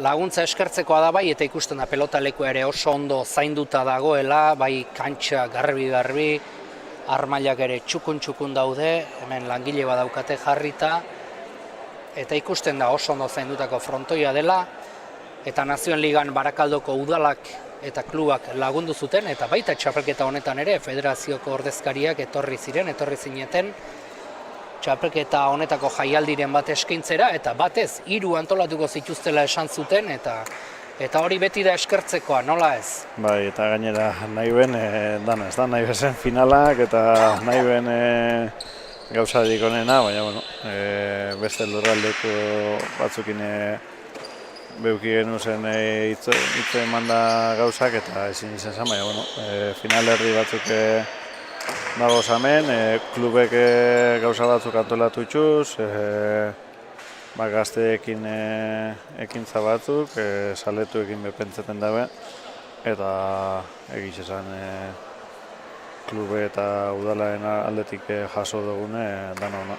Laguntza eskertzekoa da bai, eta ikusten da pelotalekua ere oso ondo zainduta dagoela, bai kantxa garbi, armailak ere txukun daude, hemen langile badaukate jarrita, eta ikusten da oso ondo zaindutako frontoia dela, eta Nazioen Ligan Barakaldoko udalak eta klubak lagundu zuten, eta baita txapelketa honetan ere federazioko ordezkariak etorri zineten, txapelketa honetako jaialdiren bat eskaintzera, eta batez 3 antolatuko zituztela esan zuten, eta hori beti da eskertzekoa, nola ez? Bai, eta gainera nahi ben, dana ez da, nahi bezen finalak, eta nahi ben gauzadik onena, baina, bueno, beste lurraldeko batzukin beuki genu zen hitze emanda gauzak, eta ezin izan zen, baina, bueno, final herri batzuk dagoz hemen, klubek gauza batzuk antolatu itxuz, gazteekin ekintza batzuk, saletuekin bepentzeten dabe, eta egiz esan klube eta udalaren aldetik jaso dugune dana ona.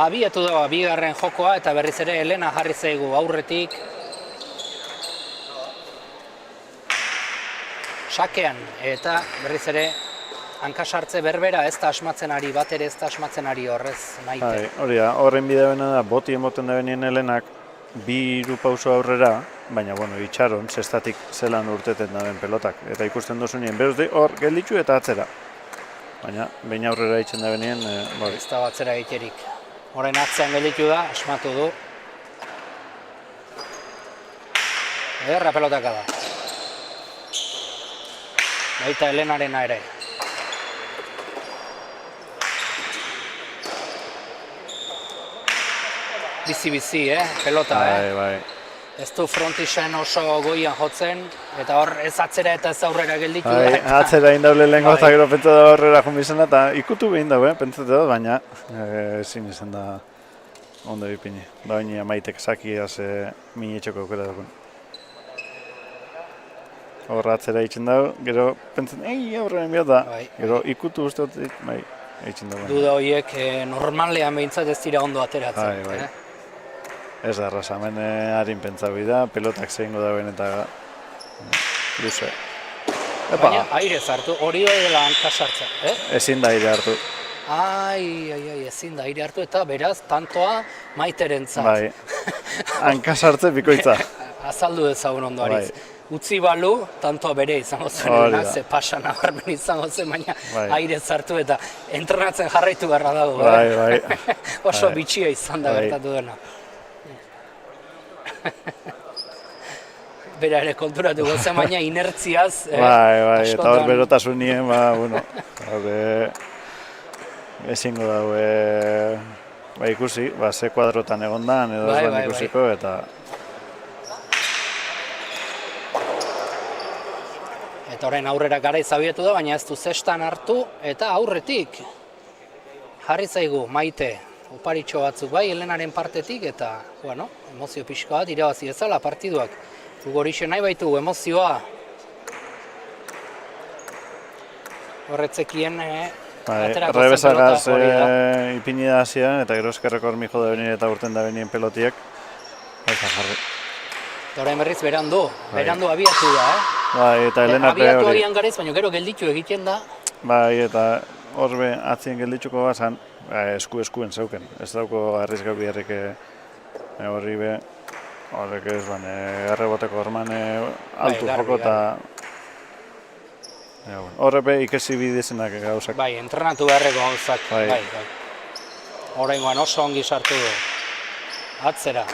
Abiatu dago, bigarren jokoa, eta berriz ere Elena jarri zaigu aurretik. Sakean, eta berriz ere hankasartze berbera ez da asmatzen ari, bat ere ez da asmatzen ari horrez Maite. Hori da, horren bidea bena da, boti emoten da benien Helenak, 2 pauso aurrera, baina, bueno, itxaron, zestatik zelan urteten da ben pelotak. Eta ikusten dozunien, beruz de hor gelditzu eta atzera. Baina, behin aurrera itzen da benien, hori. Ez da atzera egiterik. Horren atzean gelditu da, asmatu du. Ederra pelotaka da. Baita Helenarena ere. Bizi, pelota, Bai. Ez du frontixen oso goian jotzen, eta hor ez atzera eta ez aurrera gelditu da. Atzera indaule lehenko eta gero pentsa da horrera jombizena, eta ikutu behin dago, pentsatu da, baina ezin izan da ondo bipini. Da baina Maitek sakiaz minetxoko aukera dugun. Horra atzera eitzen dago, gero pentsatzen, aurrean behar da, gero ikutu usteotik, eitzen dago. Duda horiek normalean behintzat ez dira ondo ateratzen. Bai. Ez da, arrasa, hemen harin pentsabi da, pelotak zehingo dagoen eta luze. Baina aire zartu, hori dela hankasartza, Ezin da aire hartu. Ezin da aire hartu eta beraz, tantoa Maiterentzat. Bai, hankasartze bikoitza. Azaldu dezagun ondo ariz. Utzi balu, tantoa bere izango zen, ze pasa nabarmen izango zen, baina aire zartu eta entrenatzen jarraitu beharra dago. Bai. Oso bitxia izan da gertatu dena. Bera ere konturatu gozen, baina inertziaz. Bai, eta hor berotasunien, ezingo dago ikusi, ze kuadrotan egondan edo ez ban ikusiko, eta... Eta horren aurrera garaiz abietu da, baina ez du zestan hartu, eta aurretik jarri zaigu Maite oparitxo batzuk bai Helenaren partetik, eta emozio pixka bat irabazi ezala partiduak. Horixe nahi baitugu emozioa. Horretzekien aterako zen Rebesagaz ipini da hasia, eta gero eskerreko hormijo da benien eta urten da benien pelotiek. Eta jarri. Eta horrein berriz berandu abiatu da, Bai, eta Helena abiatu agian garaiz, baina gero gelditu egiten da. Bai, eta horbe atzien gelditzuko bazan, eskuen zeuken. Ez dauko arrizgau biharrik horri be, horrek ez, erreboteko horman altu joko eta... Horrepe ikesi bidezenak gauzak. Bai, entrenatu beharreko gauzak. Bai. Horrengoan oso ongi sartu du. Atzera.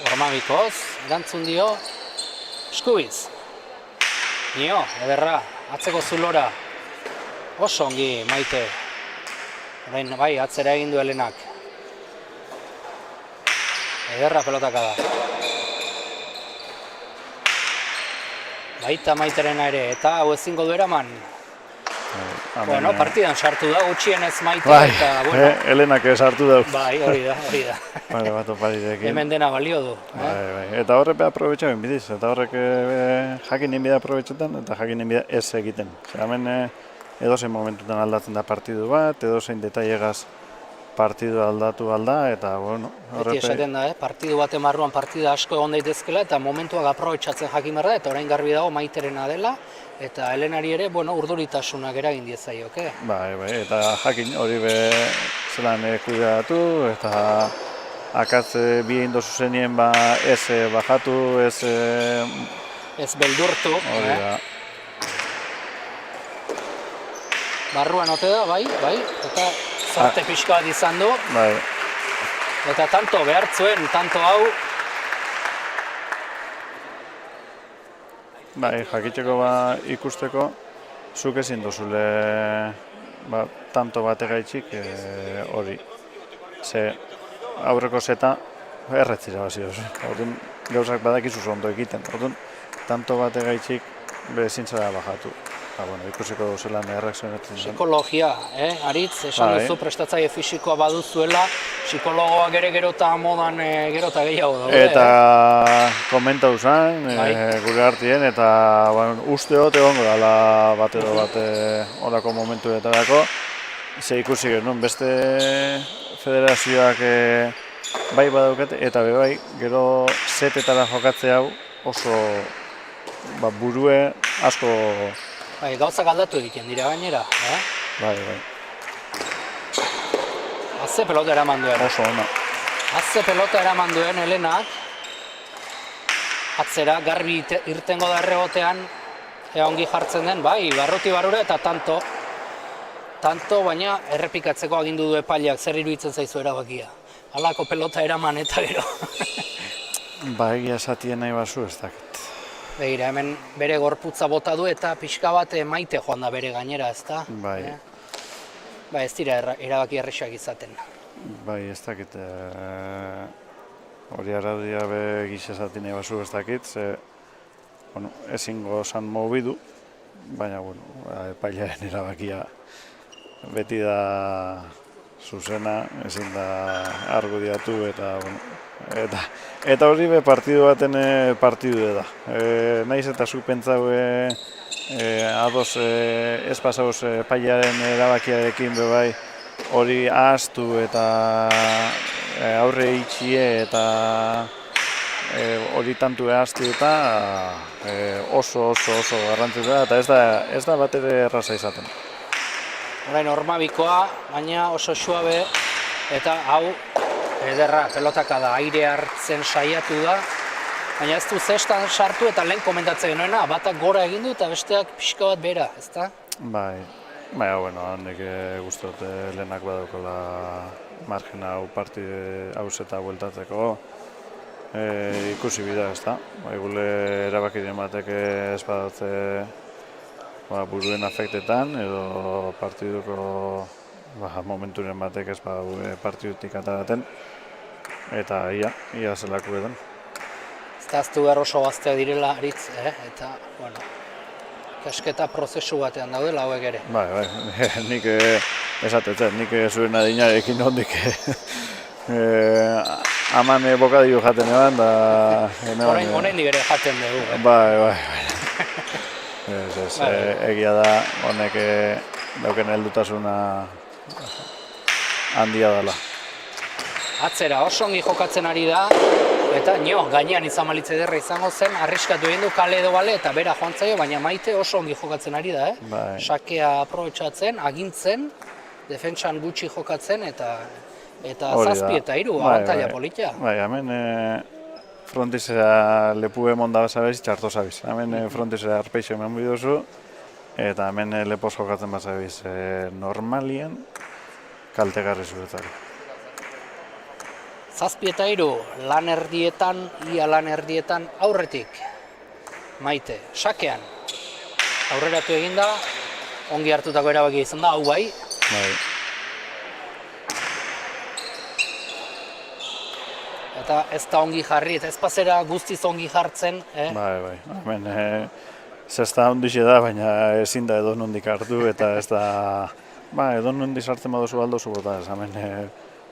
Hormabikoz, erantzun dio, eskubiz. Nio, ederra, atzeko zulora. Oso ongi, Maite. Bai, atzera egin du Helenak. Ederra pelotaka da. Baita Maiterena ere, eta hau ezingo du eraman. Bueno, partidan sartu da, gutxienez Maite, eta, bueno. Helenak sartu da. Bai, hori da. Bale, bat oparirekin. Hemen dena balio du. Bai. Eta horrek beha aprobetxaben bidiz, eta horrek jakin bida aprobetxetan, eta jakin bida ez egiten. Hemen edozein momentutan aldatzen da partidu bat, edozein detailegaz partidu aldatu alda, eta, bueno... Beti esaten da, partidu baten barruan partida asko egon daitezkela, eta momentuak aprobetxatzen jakin behar da, eta orain garbi dago Maiterena dela, eta Helenari ere, bueno, urduritasunak eragin diezaioke. Bai, eta jakin hori zelan kudeatu, eta akatz bi egin dozu zenien ez bajatu, ez... Ez beldurtu. Hori da. Barruan ote da, bai, eta zarte pixka bat izan du. Bai. Eta tanto behar zuen, tanto hau. Bai, jakitzeko ikusteko, zuk ezin duzule tanto bat egaitxik hori. Ze aurreko zeta erretzira bazi duzu. Orduan gauzak badakizu ondo egiten. Orduan tanto bat egaitxik bezintzara bajatu. Bueno, ikusiko duzelan erreakzionetzen zen. Psikologia, Aritz, esan duzu prestatzaile fisikoa baduzuela, psikologoak ere gero eta modan gero eta gehiago daude. Eta komentau zen, gure artien, eta usteot egongo dela bat edo bat horako momentuetarako. Ze ikusi genuen, beste federazioak bai badaukate, eta bai, gero zetetara jokatze hau oso burue asko... Bai, gauzak aldatu egiten dira gainera, Bai. Azze pelota eraman duen. Oso ona. Azze pelota eraman duen Helenak. Atzera, garbi irtengo da erregotean, ongi jartzen den, bai, barruti barrura eta tanto. Tanto, baina errepikatzeko agindu du epaileak, zer iruditzen zaizu erabakia. Halako pelota eraman eta gero. Ba, egia esatien nahi bazu ez dakit. Begira, hemen bere gorputza bota du eta pixka bat Maite joan da bere gainera, ezta? Bai. Ba, ez dira erabaki erresak izaten. Bai, ez dakit. Hori araudia giz esatin nahi bazu ez dakit, ze ezingo zan mobidu, baina, epailearen erabakia beti da zuzena, ezin da argudiatu eta hori partidu baten partidu da. Naiz eta zuk pentsau ados ez pasauz epailearen erabakiarekin bai hori ahaztu eta aurre itxie eta hori tantu ahaztu eta oso garrantzitsua da eta ez da bat ere erraza izaten. Orain Ormabikoa, baina oso suabe eta hau ederra pelotaka da, aire hartzen saiatu da, baina ez du zestan sartu eta lehen komentatzen genuena, batak gora egin du eta besteak pixka bat bera, ezta? Bai, handik guztot lehenak badaukola margen hau hau zeta bueltatzeko ikusi bida, ezta? Gule erabakiren batek ez badatze buruen afektetan edo partiduko momenturen batek ez partidutik ataraten eta ia zelako edan. Ez da aztu behar oso gaztea direla Aritz, eta, kasketa prozesu batean daudela hauek ere. Bai, nik esatetzen, nik zuen adinarekin hondik haman bokadillo jaten eban da... Horein digere jaten dugu. Bai. Egia da, honek dauken heldutasuna handia dela. Atzera, oso ongi jokatzen ari da, eta gainean izan malitze derra izango zen, arriskatu egin du kale edo bale eta bera joan zaio, baina Maite oso ongi jokatzen ari da, Bai. Sakea aprobetxatzen, agintzen, defentsan gutxi jokatzen eta 7 eta 3 abantaila polita. Bai, hemen frontizera lepu emon da bazabiz, txarto zabiz. Hemen frontizera arpeixo eman biduzu, eta hemen lepoz jokatzen bazabiz. Normalien kaltegarri zuretzak. 7 eta 3 lan erdietan aurretik. Maite, sakean. Aurreratu eginda, ongi hartutako erabakia izan da, hau bai. eta ez da ongi jarri, eta ez pasera guztiz ongi jartzen. Bai, hemen zesta ondixe da, baina ezin da edo nondik hartu, eta ez da, edo nondik sartzen baduzu aldozu bota, hemen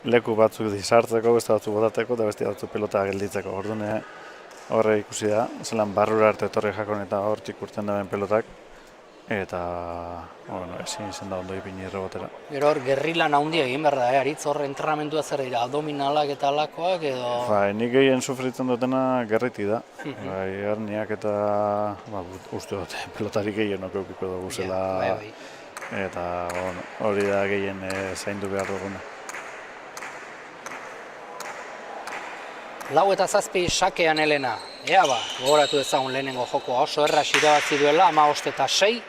leku batzuk dizartzeko, beste batzuk botateko, eta beste batzuk pelota gelditzeko. Orduan horre ikusi da, zelan barrura arte etorri jakon eta hortzik urten daben pelotak, eta ezin izan da ondo ipini errebotera. Gero hor, gerrilan handia egin behar da, aritz hor entrenamendua zer dira, abdominalak eta alakoak edo... Nik gehien sufritzen dutena gerriti da. Herniak eta uste dut pelotarik gehien okupiko dugu zela. Eta hori da gehien zaindu behar duguna. 4 eta 7 sakean Elena. Ea gogoratu ezagun lehenengo jokoa oso erraz irabazi duela, 15 eta 6.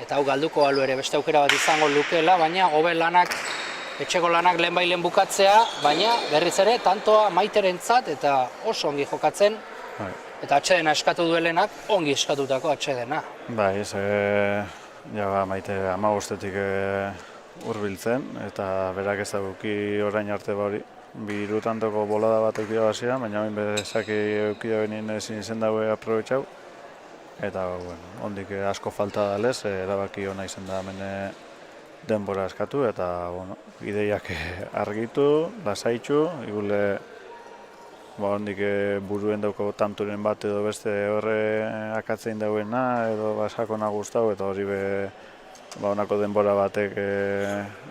Eta hau galduko balu ere beste aukera bat izango lukeela, baina hobe lanak, etxeko lanak lehenbailen bukatzea, baina berriz ere tantoa Maiterentzat eta oso ongi jokatzen. Eta atsedena eskatu duelenak, ongi eskatutako atsedena. Bai, Maite 15-etik hurbiltzen, eta berak ez dauki orain arte hori. 2 irutantoko bolada bat eukida bazia, baina hain bezaki eukida benin ezin izen daue aprobetxau. Eta, ondik asko falta dalez, erabaki hona izen da hemen denbora eskatu, eta, ideiak argitu, lasaitxu, igule, ondik buruen dauko tanturen bat edo beste horre akatzein dauena, edo sakona guztau, eta hori honako denbora batek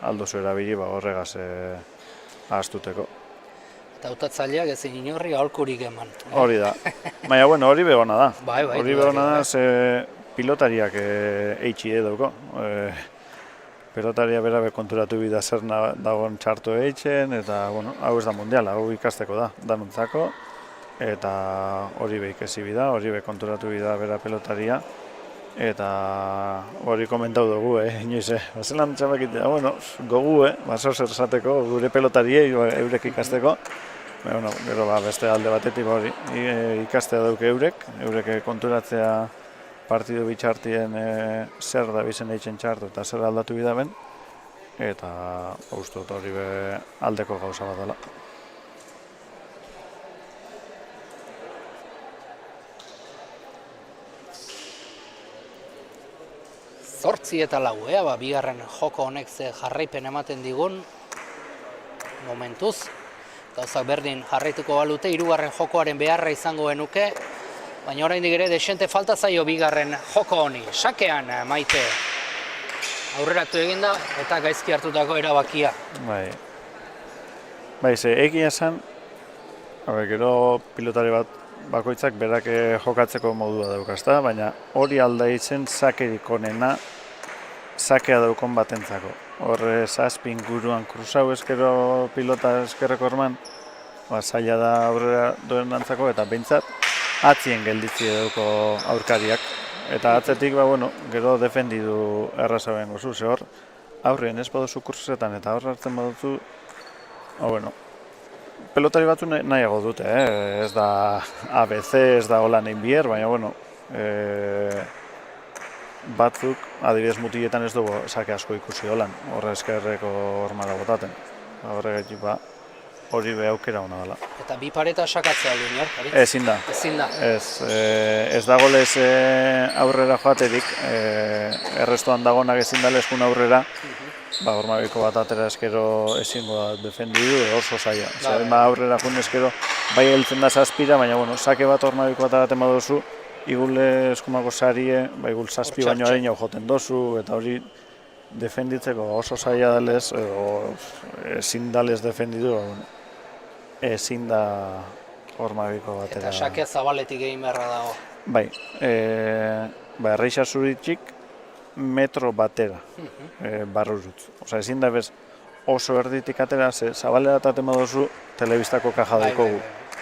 aldozu erabili, horregaz ahaztuteko. Eta hautatzaileak ezin inorri aholkurik eman. Hori da. Baina, hori behona da. Hori behona da, ze pilotariak eitxi eduko. Pilotaria bera konturatu bida zer dagoen txartu eitzen, eta, hau ez da mundiala, hau ikasteko da, danuntzako. Eta hori ikesi bida, hori konturatu bida bera pilotaria. Eta hori komentau dugu, inoiz, zelan txabakitea, gogu, baso zer esateko, gure pelotariei, eurek ikasteko. Gero beste alde batetik hori ikastea dauke eurek konturatzea partidu bitxartien zer da bizen eitzen txartu eta zer aldatu bidaben, eta uste dut hori aldeko gauza bat dela. Zortzi eta lau, bigarren joko honek ze jarraipen ematen digun momentuz. Gauzak berdin jarraituko balute, 3. jokoaren beharra izango genuke, baina oraindik ere desente falta zaio bigarren joko honi. Sakean, Maite, aurreratu eginda eta gaizki hartutako erabakia. Ze egia esan, gero pilotari bat bakoitzak berak jokatzeko modua daukazta, baina hori aldaitzen sakerik onena sakea daukon batentzako. Horre zazpin guruan kruzau eskero pilota eskerreko orman, zaila da aurrera duen dantzako, eta behintzat atzien gelditzi eduko aurkariak. Eta atzetik, gero defendidu errazaben gozu, ze hor, aurrien ez baduzu kursetan eta aurra hartzen baduzu, pelotari batzu nahiago dute, ez da ABC, ez da hola nein bier, baina, batzuk, adibidez mutiletan ez dugu sake asko ikusi holan, horre eskerreko hormara botaten. Horregatik hori aukera hona dela. Eta bi pareta sakatzea aldun, Aritz? Ezin da. Ez dago lez aurrera joaterik, errestoan dagonak ezin da lezkun aurrera, hormabiko bat atera eskero ezingo da defendidu, oso zaila. Aurrera jun eskero bai heltzen da zazpira, baina sake bat hormabiko bat ataten baduzu, igule eskumako sarie, igul zazpi baino harin jau joten dozu, eta hori defenditzeko oso zaila dalez, ezin dalez defendidu, ezin da hormabiko batera. Eta sake zabaletik egin beharra dago. Bai, erreixa zuritxik metro batera barrurutz. Ezin da bez oso erditik atera, zabalera ataten baduzu telebistako kaja daukogu.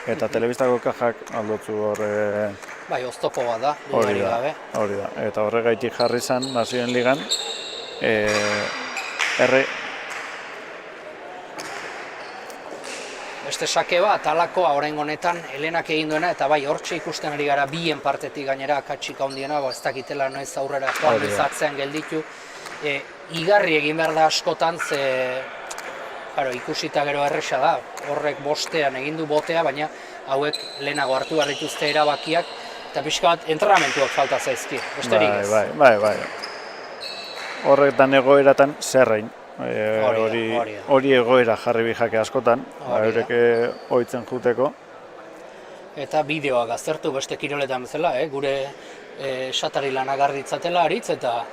Eta telebistako kajak aldotzu horre... Bai, oztopo bat da, dudari gabe. Hori da, eta horregaitik jarri zan Nazioen Ligan, Beste sake bat, alakoa orain honetan, Helenak egin duena, eta bai, hortxe ikusten ari gara bien partetik gainera, katxika handiena, ez dakitela noiz aurrera joan, ez atzean gelditu. Igarri egin behar da askotan, ze Claro, ikusita gero erresa da, horrek bostean egin du botea, baina hauek lehenago hartu behar dituzte erabakiak, eta pixka bat entrenamentuak falta zaizki, besterik ez. Bai. Horrek dan egoeratan zerrein. Hori egoera jarri bijake askotan, eurek ohitzen juteko. Eta bideoak aztertu beste kiroletan bezala, gure esatari lanak garditzatela aritz, eta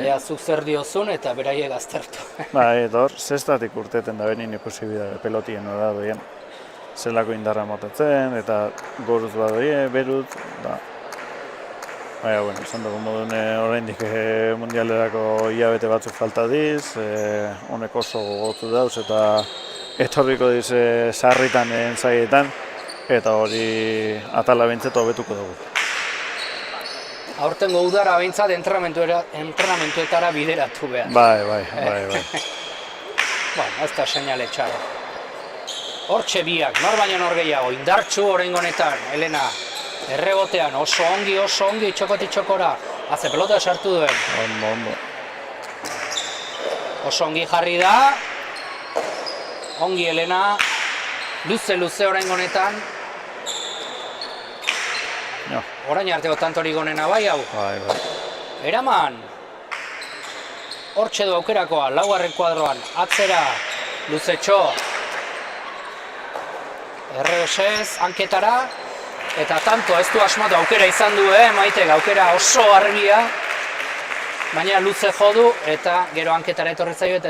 ea zuk zer diozun eta beraiek aztertu. Eta hor, zestatik urteten da benin ikusi bida pelotien hori doien. Zelako indarra motatzen, eta goruz badoie, berut, da. Baina, bueno, esan dugu modun oraindik mundialerako hilabete batzuk falta diz, honek oso gogotu dauz, eta etorriko diz sarritan zaietan, eta hori atala bintzetu hobetuko dugu. Aurtengo udara behintzat entrenamentuetara bideratu behar. Bai. Ez da seinale txarra. Hortxe biak, nor baino nor gehiago, indartxu oraingo honetan, Elena. Errebotean, oso ongi, txokora. Haze pelota sartu duen. Ondo. Oso ongi jarri da. Ongi Elena. Luze oraingo honetan. Orain arteko tantorik onena bai hau. Bai. Eraman. Hortxe du aukerakoa, laugarren kuadroan. Atzera, luzetxo. Errebesez, hanketara. Eta tanto, ez du asmatu aukera izan du, Maitek, aukera oso argia. Baina luze jodu eta gero hanketara etorri zaio eta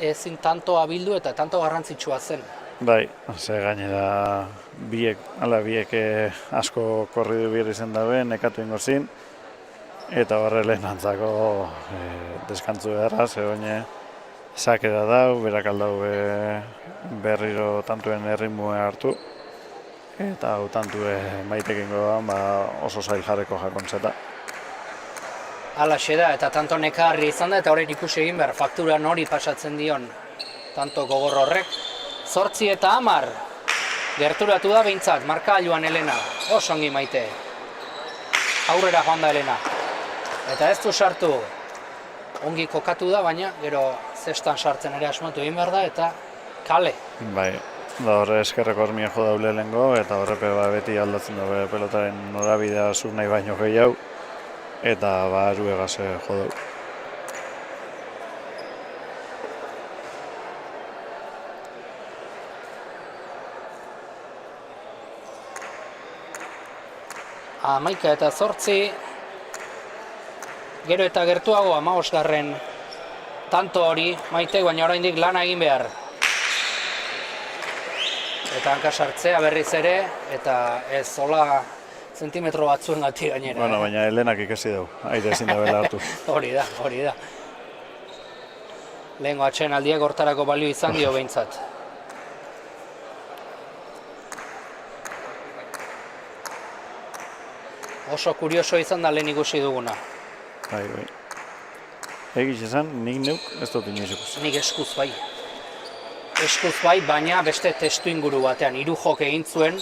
ezin tanto abildu eta tanto garrantzitsua zen. Bai, ze gainera biek asko korridu bihar izan dabe, nekatu ingo zin. Eta horre lehen antzako deskantzu beharra, ze baina sakera dau, berak aldau berriro tantuen erritmua hartu. Eta hau tantue Maitekin godan oso zail jarreko jakontzeta. Halaxe da, eta tanto nekarri izan da, eta horrein ikusi egin behar, faktura nori pasatzen dion tanto gogor horrek. 8 eta 10, gerturatu da behintzat, markailuan Elena, oso ongi Maite. Aurrera joan da Elena. Eta ez du sartu, ongi kokatu da, baina gero zestan sartzen ere asmatu egin behar da, eta kale. Bai, da horre eskerreko hormien jo daule lehengo, eta horrepe beti aldatzen dabe pelotaren norabidea zuk nahi baino gehiago, eta aruegaz jo dau. Hamaika eta 8, gero eta gertuago 15garren tanto hori Maitek, baina oraindik lana egin behar. Eta hanka sartzea berriz ere, eta ez hola zentimetro batzuen gati gainera. Bueno, baina Helenak ikasi dugu, aire ezin da bela hartu. Hori da. Lehengo atsedenaldiak hortarako balio izan dio behintzat. Oso kurioso izan da lehen ikusi duguna. Bai. Egiz esan, nik neuk ez dut inoiz ikusi. Nik eskuz bai, baina beste testu inguru batean. 3 jok egin zuen,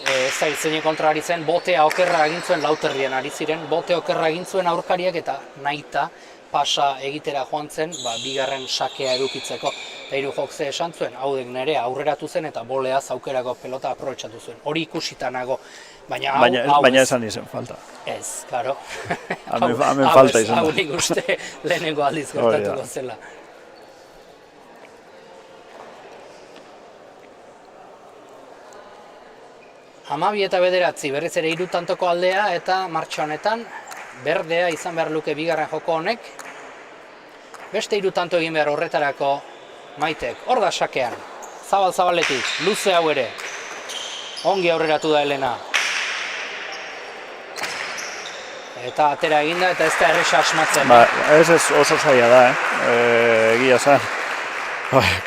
ez zeine kontra ari zen, botea okerra egin zuen, Lauterrien ari ziren, bote okerra egin zuen aurkariak eta nahita pasa egitera joan zen, bigarren sakea edukitzeko. Eta 3 jok ze esan zuen, haudek nere aurreratu zen eta boleaz aukerako pelota aprobetxatu zuen. Hori ikusita nago. Baina esan izen falta. Ez, karo. Hemen falta izan da. Hau nik uste lehenengo aldiz gertatuko zela. Hamabi eta 9, berriz ere 3 tantoko aldea eta martxa honetan berdea izan behar luke bigarren joko honek. Beste 3 tanto egin behar horretarako Maitek. Hor da sakean. Zabaletik, luze hau ere. Ongi aurreratu da Elena. Eta atera eginda eta ez da erresa asmatzen. Ez oso zaila da, egia zan.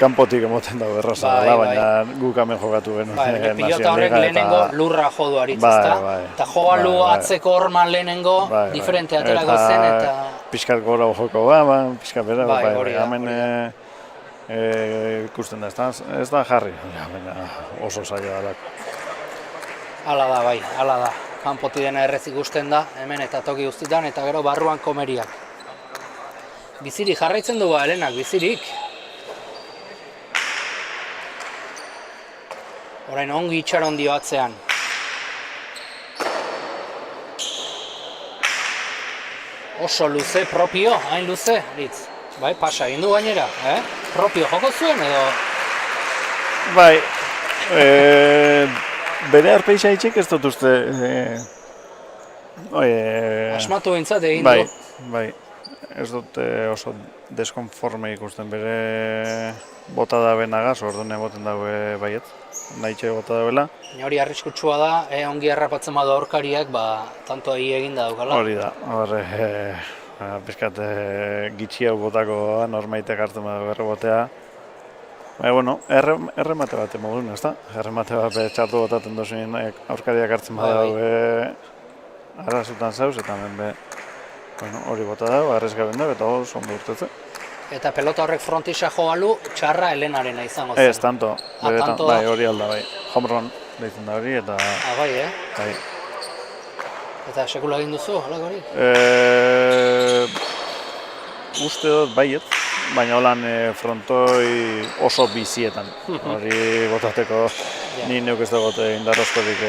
Kanpotik emoten dago erraza dela, baina guk hemen jokatu genuen. Pilota horrek lehenengo lurra jodu aritz, ezta? Eta joalu atzeko horman lehenengo diferente aterako zen eta... Piskat gora joko piskat bera, hemen ikusten da, ez da jarri, oso zaila dalako. Hala da, hala da. Kanpoti dena errez ikusten da, hemen eta toki guztietan, eta gero barruan komeriak. Bizirik jarraitzen dugu Helenak, bizirik. Orain ongi itxaron dio atzean. Oso luze, propio, hain luze, Litz. Bai, pasa egin du gainera, Propio joko zuen edo... Bai, bere arpeixa itxik ez dut uste... Asmatu bintzat egin du. Bai, bai. Ez dut oso deskonforme ikusten bere bota da benagaz, orduan egoten daue baiet. Nahitxe bota da bela. Hori arriskutsua da, ongi harrapatzen badu aurkariak, tanto egin da daukala. Hori da, pizkat gitxi hau botako normaitek hartzen badu errebotea. Bueno, erremate bat emodun, ez da? Erremate bat txartu botaten duzuen aurkariak hartzen badu arazutan zauz, eta hori bota da, arrezgaben da, eta oso ondo urtetze. Eta pelota horrek frontisa joalu, txarra Helenarena izango zen. Ez, tanto. Bai, hori alda, bai. Home run deitzen da hori, eta... Bai, Bai. Eta sekula egin duzu, halak hori? Uste dut baiet, baina holan frontoi oso bizietan. Hori botateko, ni neuk ez dagoet indarrozkorik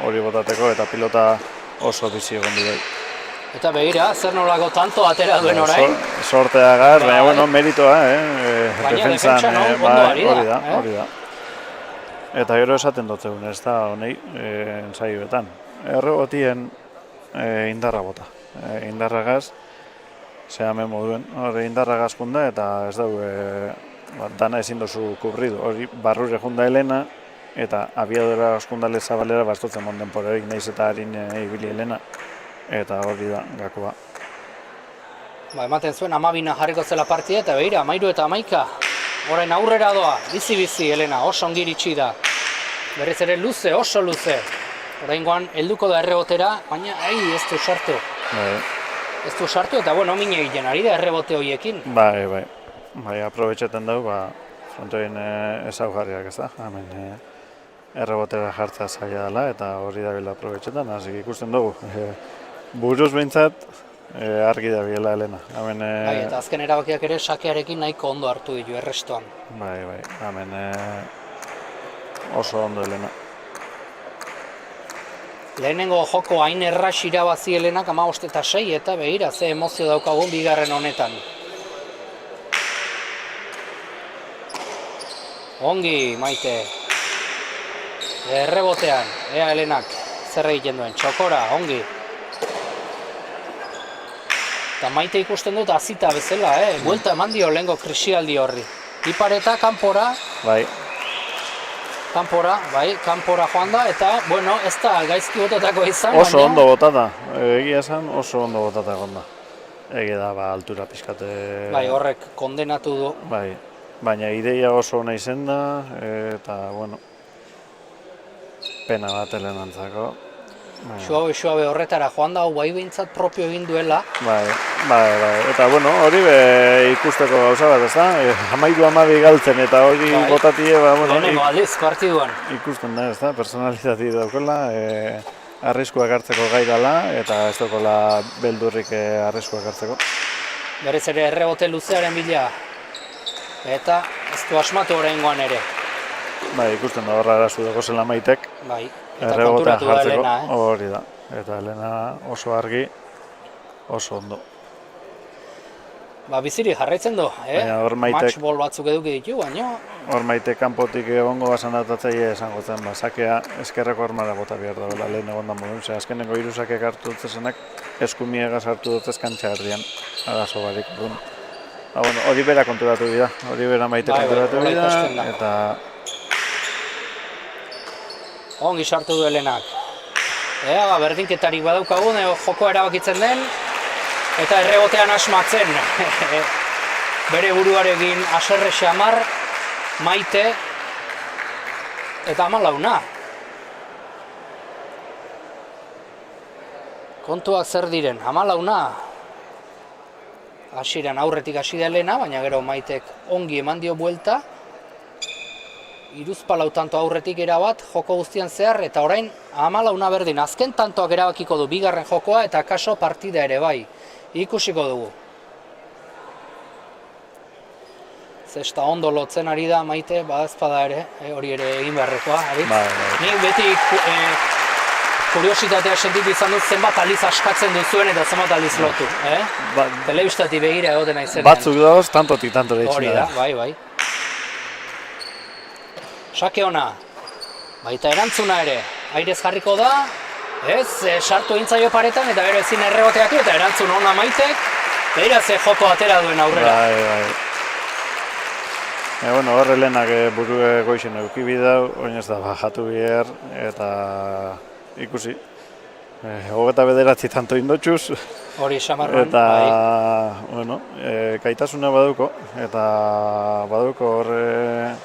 hori botateko, eta pilota oso bizi egon bai. Eta begira, zer nolako tanto atera duen orain? Sorteagar, baina meritoa, baina defentsa ondo ari da. Hori da. Eta gero esaten dut egun, ez da, honei, ensaioetan. Errebotien indarra bota. Indarragaz, zehamen moduen, hori indarragaz junda, eta ez dugu, dana ezin dozu kubridu. Hori barrure junda Helena, eta abiadora oskundale zabalera bastotzen monden porerik, nahiz eta harin ibili Helena. Eta hori da, gakoa. Ematen zuen 12 jarriko zela partia, eta behira, 13 eta 11. Orain aurrera doa, bizi-bizi, Helena, oso ongi iritsi da. Berriz ere luze, oso luze. Oraingoan helduko da errebotera, baina ez du sartu. Ez du sartu, eta mine egiten ari da errebote horiekin. Bai, aprobetxeten dugu, frontoin ezaugarriak ez da. Hemen errebotera jartza zaila dela, eta hori da bila aprobetxetan, hasi ikusten dugu. Buruz behintzat, argi da biela Helena. Bai, eta azken erabakiak ere sakearekin nahiko ondo hartu ditu, errestoan. Bai, hemen oso ondo Helena. Lehenengo joko hain erras irabazi Helenak 15 eta 6, eta behira, ze emozio daukagun bigarren honetan. Ongi, Maite. Errebotean, ea Helenak zer egiten duen, txokora, ongi. Eta Maite ikusten dut azita bezala, buelta eman dio lehengo krisialdi horri. Ipareta, kanpora. Bai. Kanpora joan da, eta, ez da gaizki botatako izan, oso ondo botata, egia esan oso ondo botata egon da. Egia da, altura pixkate... Bai, horrek kondenatu du. Bai, baina ideia oso ona izen da, eta, pena bat Helenantzako. Suabe horretara joan da, bai behintzat propio egin duela. Bai, eta hori ikusteko gauza bat, ez da? 13-12 galtzen eta hori botatie, lehenengo aldiz, partiduan. Ikusten da, ez da? Personalizati daukela, arriskuak hartzeko gai dela, eta ez daukela beldurrik arriskuak hartzeko. Berez ere errebote luzearen bila, eta ez du asmatu oraingoan ere. Bai, ikusten da horra arazu dago zela Maitek. Bai, eta konturatu da Helena, Hori da, eta Helena oso argi, oso ondo. Biziri jarraitzen du, matchball batzuk eduki ditu, baina... Hor Maitek kanpotik egongo basanatzaile esango zen, sakea eskerreko armara bota behar da lehen egon da modun, azkeneko 3 sakeak hartu dutzesenak eskumiegaz hartu dutez kantxa herrian, arazo barik. Hori bera konturatu dira, hori bera Maite konturatu dira, eta... Ongi sartu du Helenak. Berdinketarik badaukagun, joko erabakitzen den, eta errebotean asmatzen. Bere buruarekin haserre xamar, Maite, eta 14. Kontuak zer diren, 14. Hasieran aurretik hasi da Helena, baina gero Maitek ongi eman dio buelta. 3 tanto aurretik erabat, joko guztian zehar, eta orain 14 berdin. Azken tantoak erabakiko du bigarren jokoa, eta kaso partida ere bai. Ikusiko dugu. Zesta ondo lotzen ari da Maite, badazpada ere, hori ere egin beharrekoa. Bai. Nik beti kuriositatea sentitu izan dut zenbat aliz askatzen duzuen eta zenbat aliz lotu. Telebistatik begira egoten aizenean. Batzuk dauz, tantotik tanto da Hori da, bai. Sake ona, baita erantzuna ere, airez jarriko da, ez, sartu egintzaio paretan eta gero ezin erreboteak eta erantzun ona Maitek, behira ze joko atera duen aurrera. Bai. Bueno, horre lehenak buru goixen eukibidau, oin ez da bajatu behar, eta ikusi. 29 tanto indotxuz. Hori xamarran, eta, bueno, gaitasuna baduko, eta baduko horre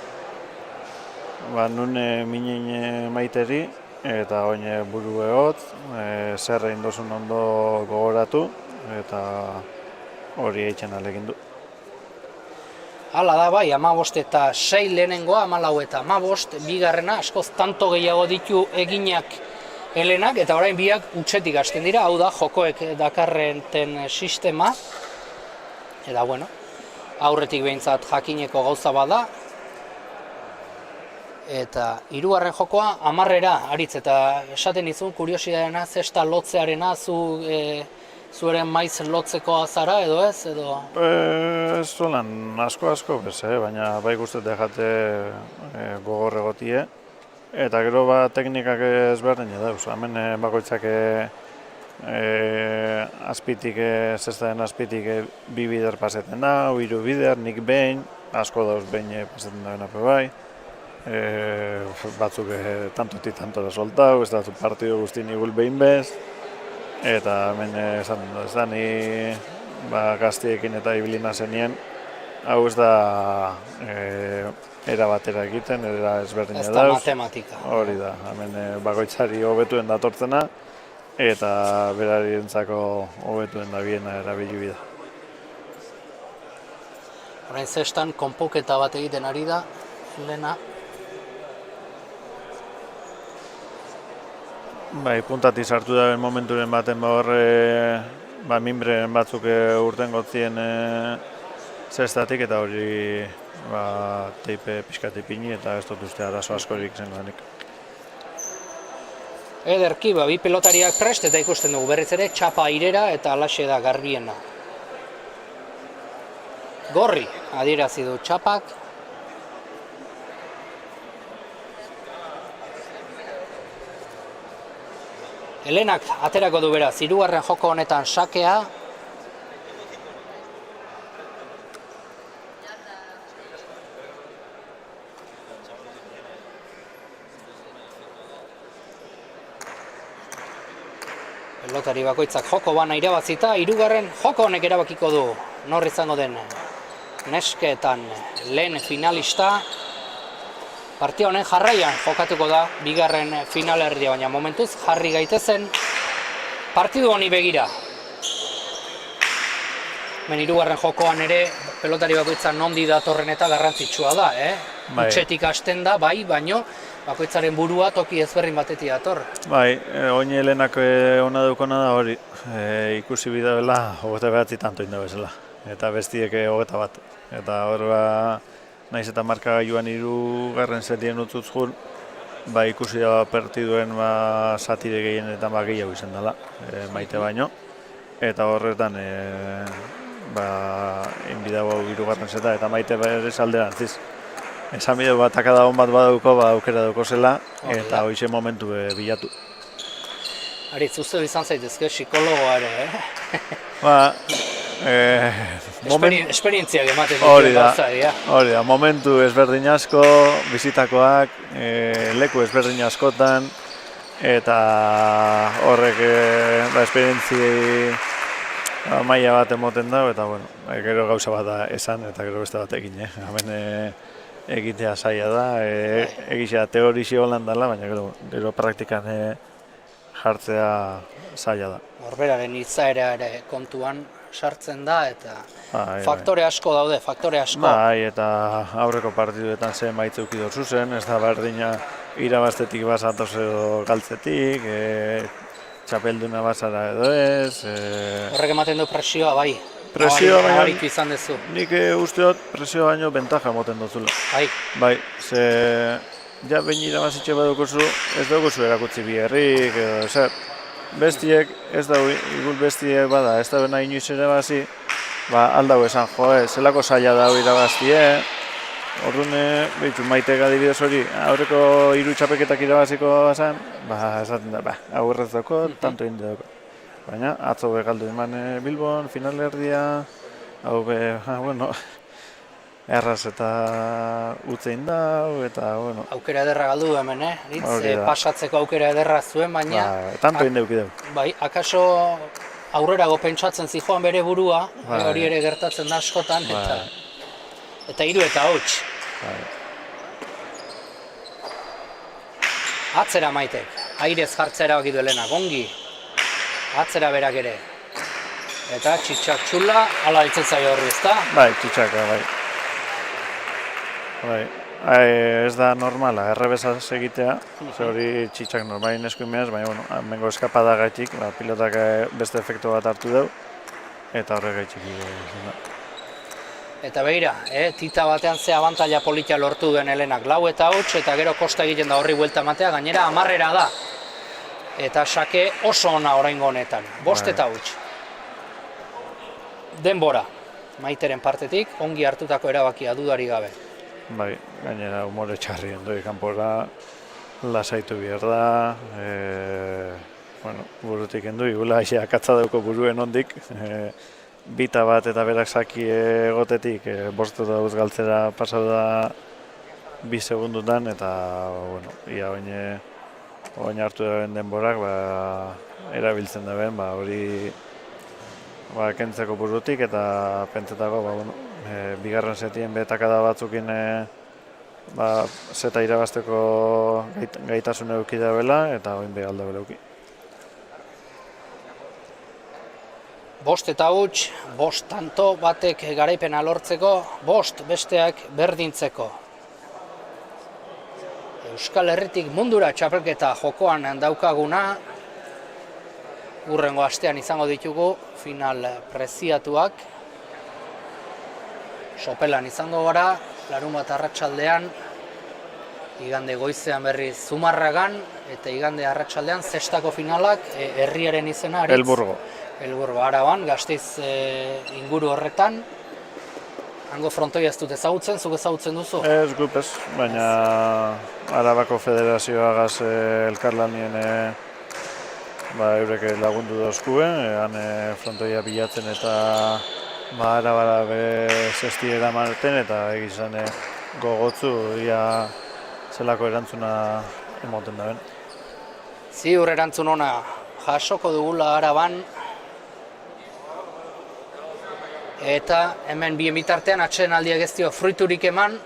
nun minen Maiteri, eta oin buru egot, zer egin dozun ondo gogoratu, eta hori eitzen alegin du. Hala da bai, 15 eta 6 lehenengoa, 14 eta 15, bigarrena, askoz tanto gehiago ditu eginak helenak, eta orain biak utxetik hasten dira, hau da, jokoek dakarrenten sistema. Eta bueno, aurretik behintzat jakineko gauza bada. Eta hirugarren jokoa 10-era aritz, eta esaten dizun kuriosidadeena, zesta lotzearena, zueren maiz lotzeko azara edo ez, edo? Ez zolan asko bez, baina bai guztet dejate gogor egotie. Eta gero teknikak ezberdin dauz, hemen bakoitzak azpitik, zestaren azpitik bi bider paseten da, 3 bider, nik behin, asko dauz behin paseten da benape bai. Batzuk tantotik tantora soltau, ez da partido guzti nigul behin bez. Eta hemen esan dut, ez da ni gaztiekin eta ibilina zenien, hau ez da era batera egiten, era ezberdina dauz. Ez da matematika. Hori da, hemen bakoitzari hobetuen datortzena, eta berarientzako hobetuen da biena erabili bida. Orain zestan konpoketa bat egiten ari da, Lena. Bai, puntatik sartu da momenturen baten horre minbreen batzuk urten gotzien zestatik eta hori teipe pixkat ipini eta ez dut uste arazo askorik zen lanik. Ederki, bi pelotariak prest eta ikusten dugu berriz ere txapa airera eta alaxe da garbiena. Gorri adierazi du txapak. Helenak aterako du beraz, hirugarren joko honetan sakea. Pelotari bakoitzak joko bana irabazita, hirugarren joko honek erabakiko du nor izango den neskeetan lehen finalista. Partia honen jarraian jokatuko da bigarren finalerdia, baina momentuz jarri gaitezen partidu honi begira. Hirugarren jokoan ere pelotari bakoitza nondi datorren eta garrantzitsua da, Utxetik hasten da, bai, baino bakoitzaren burua toki ezberdin batetik dator. Bai, oin helenak ona daukona da hori, ikusi bidabela 29 tanto inda bezala, eta bestiek 21. Eta hor naiz eta markagailuan 3. setien utzutz jun, ikusi da partiduen satire gehienetan gehiago izan dela, Maite baino. Eta horretan inbidago 3. seta eta Maite berez alderantziz. Esan bideo batakada hon bat badauko, aukera dauko zela, eta hoxe momentu bilatu. Aritz, uste izan zaitezke psikologoa ere, esperientziak ematen ditu gauzaria. Hori da, momentu ezberdin asko, bizitakoak, leku ezberdin askotan, eta horrek esperientziei maila bat emoten dago, eta gero gauza bat esan, eta gero beste bat egin. Hemen egitea zaila da, egitea teorizio holan dela, baina gero praktikan jartzea zaila da. Norberaren izaera ere kontuan sartzen da eta faktore asko daude, faktore asko. Bai, eta aurreko partiduetan zen maitzeuki dozu zen, ez da berdina irabaztetik basatoz edo galtzetik, txapelduna basara edo ez. Horrek ematen du presioa, bai. presioa baino, nabaritu izan duzu. nik uste dut presioa baino bentaja moten duzula. Bai, Bai, ze ja behin irabazitxe badukozu, ez daukozu erakutzi biherrik, edo zer. Bestiek, ez da, igul bestiek bada, ez da nahi inoiz irabazi, ba, aldau esan, zelako saia da irabaztie, orduan, behitu, Maitek adibidez hori, aurreko 3 txapeketak irabaziko zen, ba, esaten da, ba, aurrez dauko, tanto indi dauko. Baina, atzo begaldu eman Bilbon, finalerdia, hau be, bueno, erraz eta utzein dau, eta, bueno. aukera ederra galdu hemen, Hitz, Hori da. pasatzeko aukera ederra zuen, baina... Ba, tanto indi dauki dau. Bai, akaso aurrerago pentsatzen zijoan bere burua, Bai. hori ere gertatzen da askotan, Bai. eta 3 eta hots. Bai. Atzera Maitek, airez jartzera baki duelena, gongi. Atzera berak ere. Eta txitxak txula, ala ditzen zaio horri, ezta? Bai, txitxaka, bai. Bai. Ez da normala, errebesaz egitea, ze hori txitxak normalin eskuimeaz, baina, bueno, hemengo eskapadagatik, ba, pilotak beste efektu bat hartu dau, eta horregaitik izan da. Eta begira, tita batean ze abantaila politia lortu duen Helenak, 4 eta hots, eta gero kosta egiten da horri buelta ematea, gainera 10 da. Eta sake oso ona oraingo honetan, 5 eta hots. Denbora, Maiteren partetik, ongi hartutako erabakia dudari gabe. Bai, gainera umore txarri endoi kanpora, lasaitu behar da, bueno, burutik endu, igula akatza dauko buruen ondik, bita bat eta berak saki egotetik, 5 dauz galtzera pasau da 2 segundutan, eta, bueno, ia oin hartu dauen denborak, ba, erabiltzen dauen, ba, hori ba, kentzeko burutik, eta pentsetako, ba, bueno, bigarren setien betakada batzukin ba, zeta irabazteko gaitasun eduki dauela, eta oin behar aldabela eduki. 5 eta hots, 5 tanto batek garaipena lortzeko, 5 besteak berdintzeko. Euskal Herritik mundura txapelketa jokoan daukaguna, hurrengo astean izango ditugu final preziatuak. Sopelan izango gara, larunbat arratsaldean, igande goizean berriz Zumarragan, eta igande arratsaldean zestako finalak herriaren izena Aritz. Elburgo, Araban, Gasteiz inguru horretan. Hango frontoia ez dut ezagutzen, zuk ezagutzen duzu? Ez gupez, baina Arabako Federazioagaz elkarlanien ba, eurek lagundu dozkuen, han frontoia bilatzen eta ba, Arabara bere zesti eramaten, eta egizan gogotzu ia zelako erantzuna emoten daben. Ziur erantzun ona jasoko dugula Araban, eta hemen bien bitartean atsedenaldiak ez dio fruiturik eman.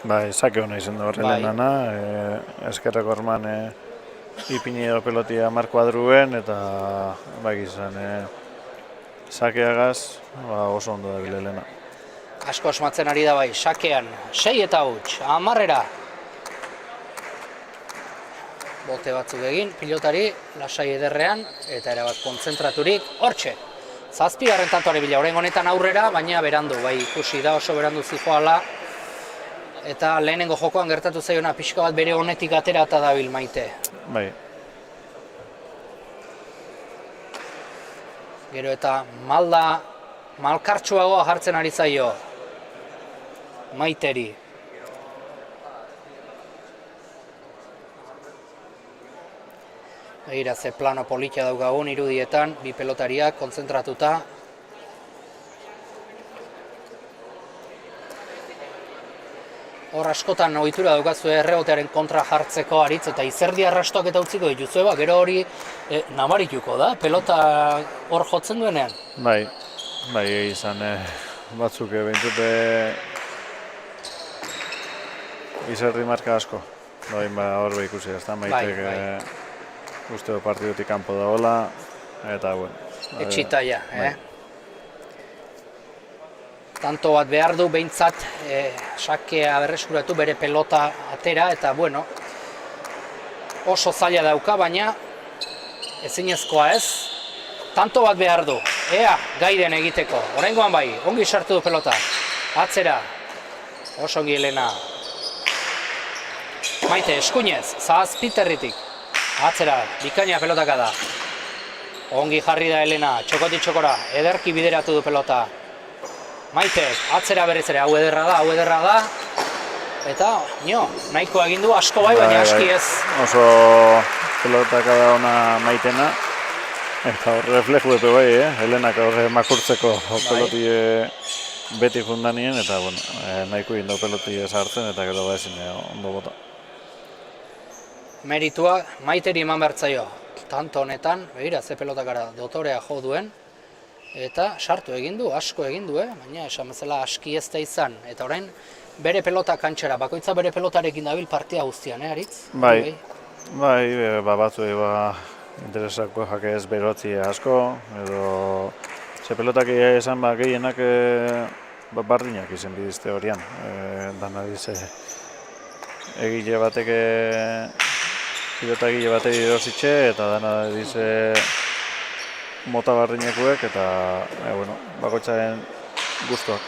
Bai, sake hona izan da horrelen nana, eskerreko orman ipini edo pelotia Mar Kuadruen, eta bai izan sakeagaz oso ondo da bilelena. Asko asmatzen ari da bai, sakean, 6 eta hots, 10. Bote batzuk egin, pilotari, lasai ederrean, eta erabat kontzentraturik, hortxe. 7. tantoari bila, orain honetan aurrera, baina berandu, bai ikusi da oso berandu zijoala, eta lehenengo jokoan gertatu zaiona pixka bat bere honetik atera eta dabil Maite. Bai. Gero eta malkartsuagoa jartzen ari zaio Maiteri. Begira ze plano politia daukagun irudietan, bi pelotariak kontzentratuta. Hor askotan ohitura daukazu errebotearen kontra jartzeko Aritz, eta izerdi arrastoak eta utziko dituzue, gero hori nabarituko da, pelota hor jotzen duenean. Bai, izan batzuk behintzute izerdi marka asko. Bai, hor ikusi ez da, Maitek uste partidutik kanpo dagoela, eta bueno. Etxitaia, Tanto bat behar du behintzat sakea berreskuratu bere pelota atera, eta bueno, oso zaila dauka, baina ezinezkoa ez. Tanto bat behar du, ea gai den egiteko. Oraingoan bai, ongi sartu du pelota. Atzera, oso ongi Elena. Maite, eskuinez, Zazpiterritik. Atzera, bikaina pelotaka da. Ongi jarri da Elena, txokotik txokora, ederki bideratu du pelota. Maite, atzera berriz ere, hau ederra da. Eta, nahiko egin du asko bai, baina aski ez. Oso pelotaka da ona Maitena. Eta hor refleju epe bai, Helenak horre makurtzeko peloti beti fundanien, eta nahiko egin du peloti sartzen, eta gero da ezin ondo bota. Meritua Maiteri eman bertzaio. Tanto honetan, begira, ze pelotakara dotorea jo duen, eta sartu egin du, asko egin du, baina esan bezala aski ez da izan. Eta orain, bere pelota kantxera, bakoitza bere pelotarekin dabil partia guztian, Aritz? Bai, batzu interesako jake ez berotzi asko, edo ze pelotak esan gehienak bardinak izen bidizte horian. Dana dize egile batek pilota egile batek erositxe eta dana dize mota bardinekuek eta bakoitzaren gustuak.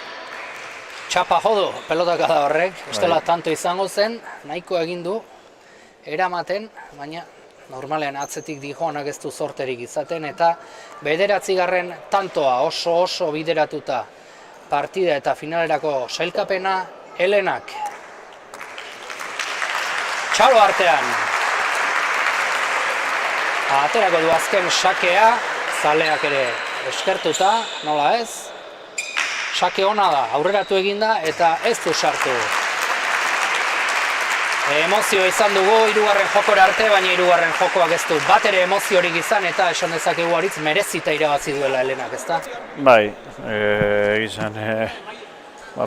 Txapa jodu pelotaka da horrek, estela tanto izango zen, nahiko egin du eramaten, baina normalean atzetik dijoanak ez du zorterik izaten, eta 9. tantoa oso bideratuta partida eta finalerako sailkapena Helenak. Txalo artean. Aterako du azken sakea, zaleak ere eskertuta, nola ez? Sake ona da, aurreratu eginda eta ez du sartu. Emozioa izan dugu 3. jokora arte, baina 3. jokoak ez du bat ere emoziorik izan eta esan dezakegu Aritz merezita irabazi duela Helenak, ezta? Bai, egizan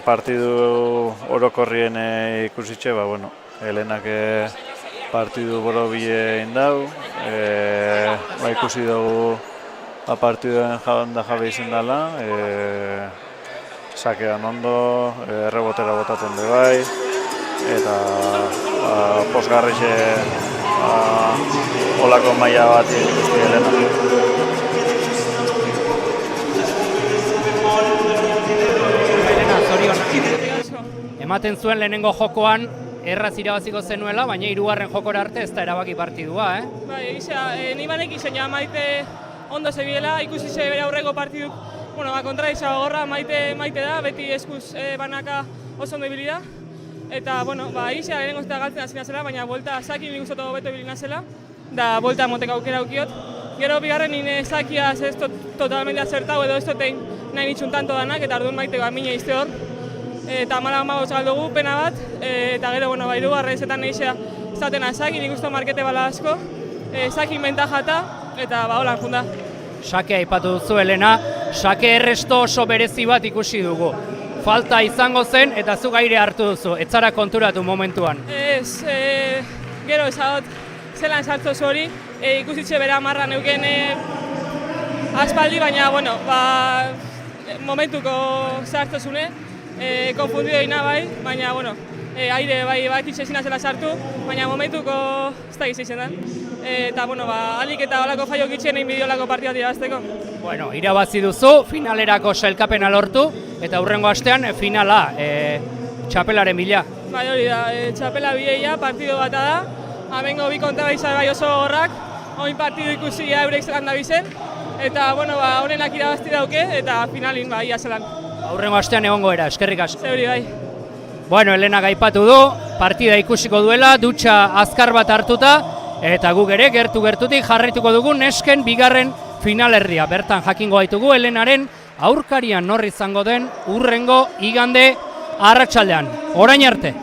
partidu orokorrien ikusitxe, Helenak partidu borobile indau, ikusi dugu partiduen jabe izan dela, sakean ondo, errebotera botatzen du bai, eta posgarrixe olako maila bat ikusti Helenak. Helena, zorion. Ematen zuen lehenengo jokoan, erraz irabaziko zenuela, baina 3. jokora arte ez da erabaki partidua, Bai, egizia, ni banek izena Maite ondo zebiela, ikusi ze bere aurreko partiduk, kontradizia gogorra Maite da, beti eskuz banaka oso ondo ibili da. Eta, egizia lehenengo ez da galtzen hazina zela, baina bolta Zaki nik ustoto beto ibilina zela, da bolta moteka aukera aukiot. Gero bigarren nire Zakia ez totalmente acertau edo ez dotein nahi nitxun tanto danak, eta orduan Maite mine izte hor. Eta 15 galdugu, pena bat, eta gero, 3. egizia zatena Zaki, nik usto markete bala asko, Zaki mentajata, eta holan junda. Sake aipatu duzu Helena, sake erresto oso berezi bat ikusi dugu. Falta izango zen eta zu gaire hartu duzu, ez zara konturatu momentuan. Ez, gero ezagot zelan sartzu hori, ikusitxe bera marra neuken aspaldi, baina, momentuko sartzuzune, konfundido ina bai, baina, aire bai bakitxe zina zela sartu, baina momentuko ez da gizitzen da. Eta, alik eta olako faiok itxien egin bideolako partida irabazteko. Irabazi duzu, finalerako sailkapena lortu, eta hurrengo astean finala, txapelaren bila. Bai, hori da, txapela bileia, partido bata da, amengo bi kontra bai oso gorrak, oin partidu ikusi eurek zelan da bizen, eta, honenak irabazti dauke, eta finalin ia zelan. Hurrengo astean egongo era, eskerrik asko. Zeuri bai. Helenak aipatu du, partida ikusiko duela, dutxa azkar bat hartuta, eta guk ere gertutik jarraituko dugu nesken bigarren finalerdia. Bertan jakingo gaitugu Helenaren aurkarian nor izango den hurrengo igande arratsaldean. Orain arte.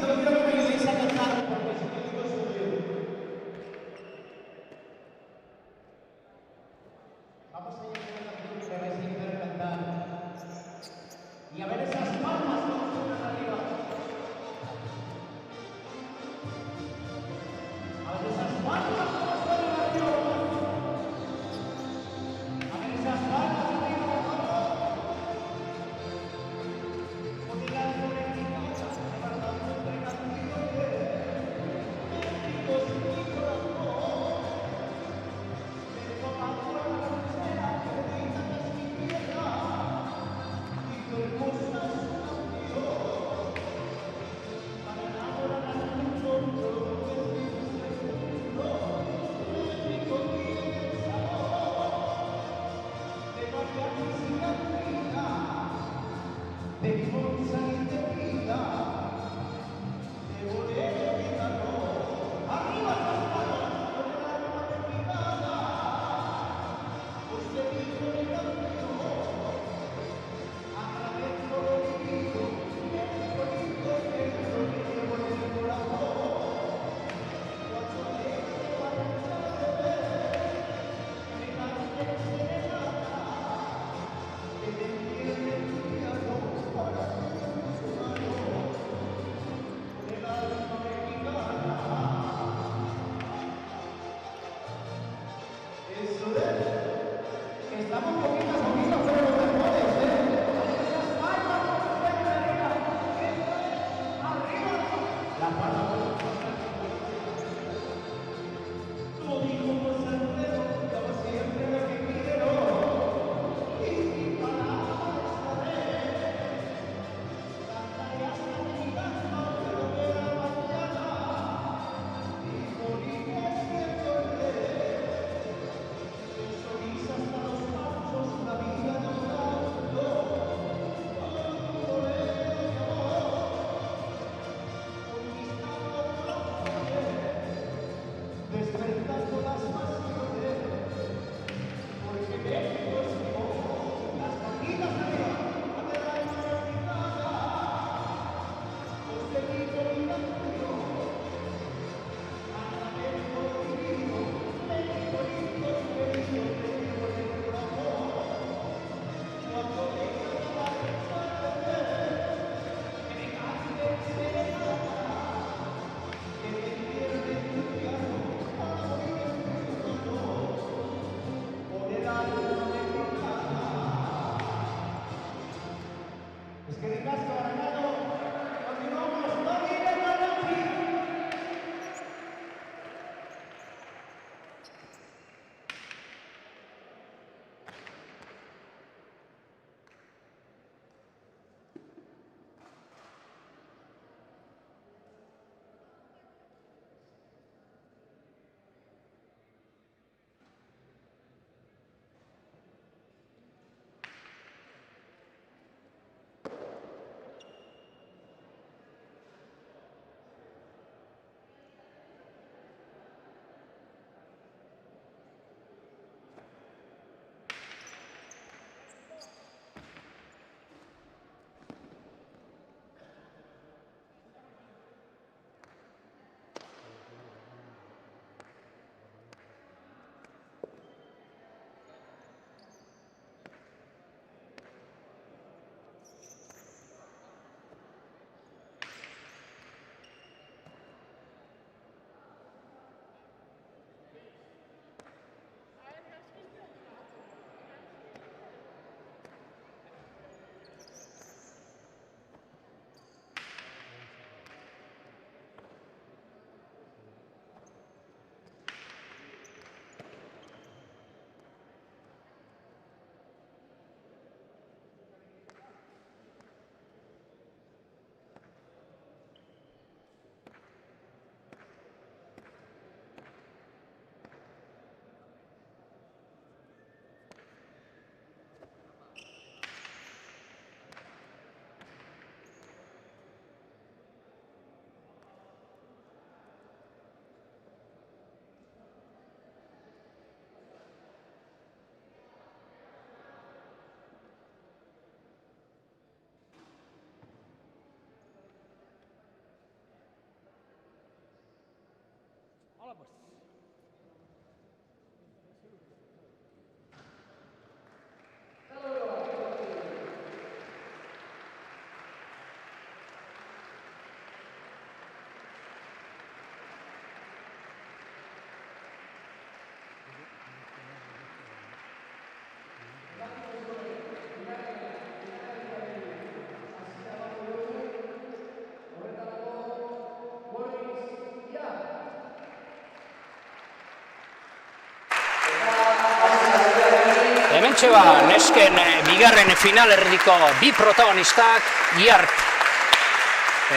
Hementxe nesken bigarren finalerdiko bi protagonistak, Iart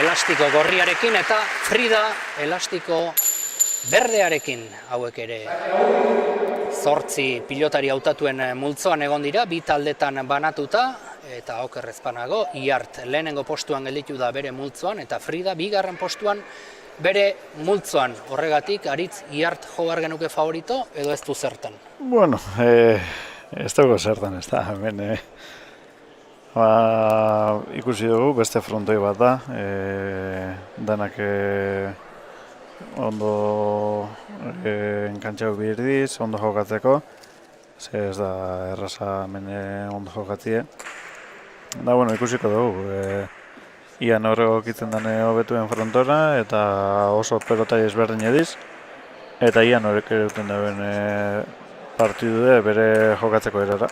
elastiko gorriarekin eta Frida elastiko berdearekin, hauek ere 8 pilotari hautatuen multzoan egon dira, bi taldetan banatuta, eta oker ezpanago, Iart lehenengo postuan gelditu da bere multzoan, eta Frida bigarren postuan bere multzoan. Horregatik, Aritz, Iart jo behar genuke favorito, edo ez du zertan? Bueno, ez dago zertan, ez da, hemen ikusi dugu, beste frontoi bat da, danak ondo enkantxau birdiz, ondo jokatzeko, ez da erraza hemen ondo jokatzie. Da, bueno, ikusiko dugu, ian horrego kitzen dane hobetuen frontora, eta oso pelotai ezberdin ediz, eta ian horrek ere duten dauen partidu bere jokatzeko erara.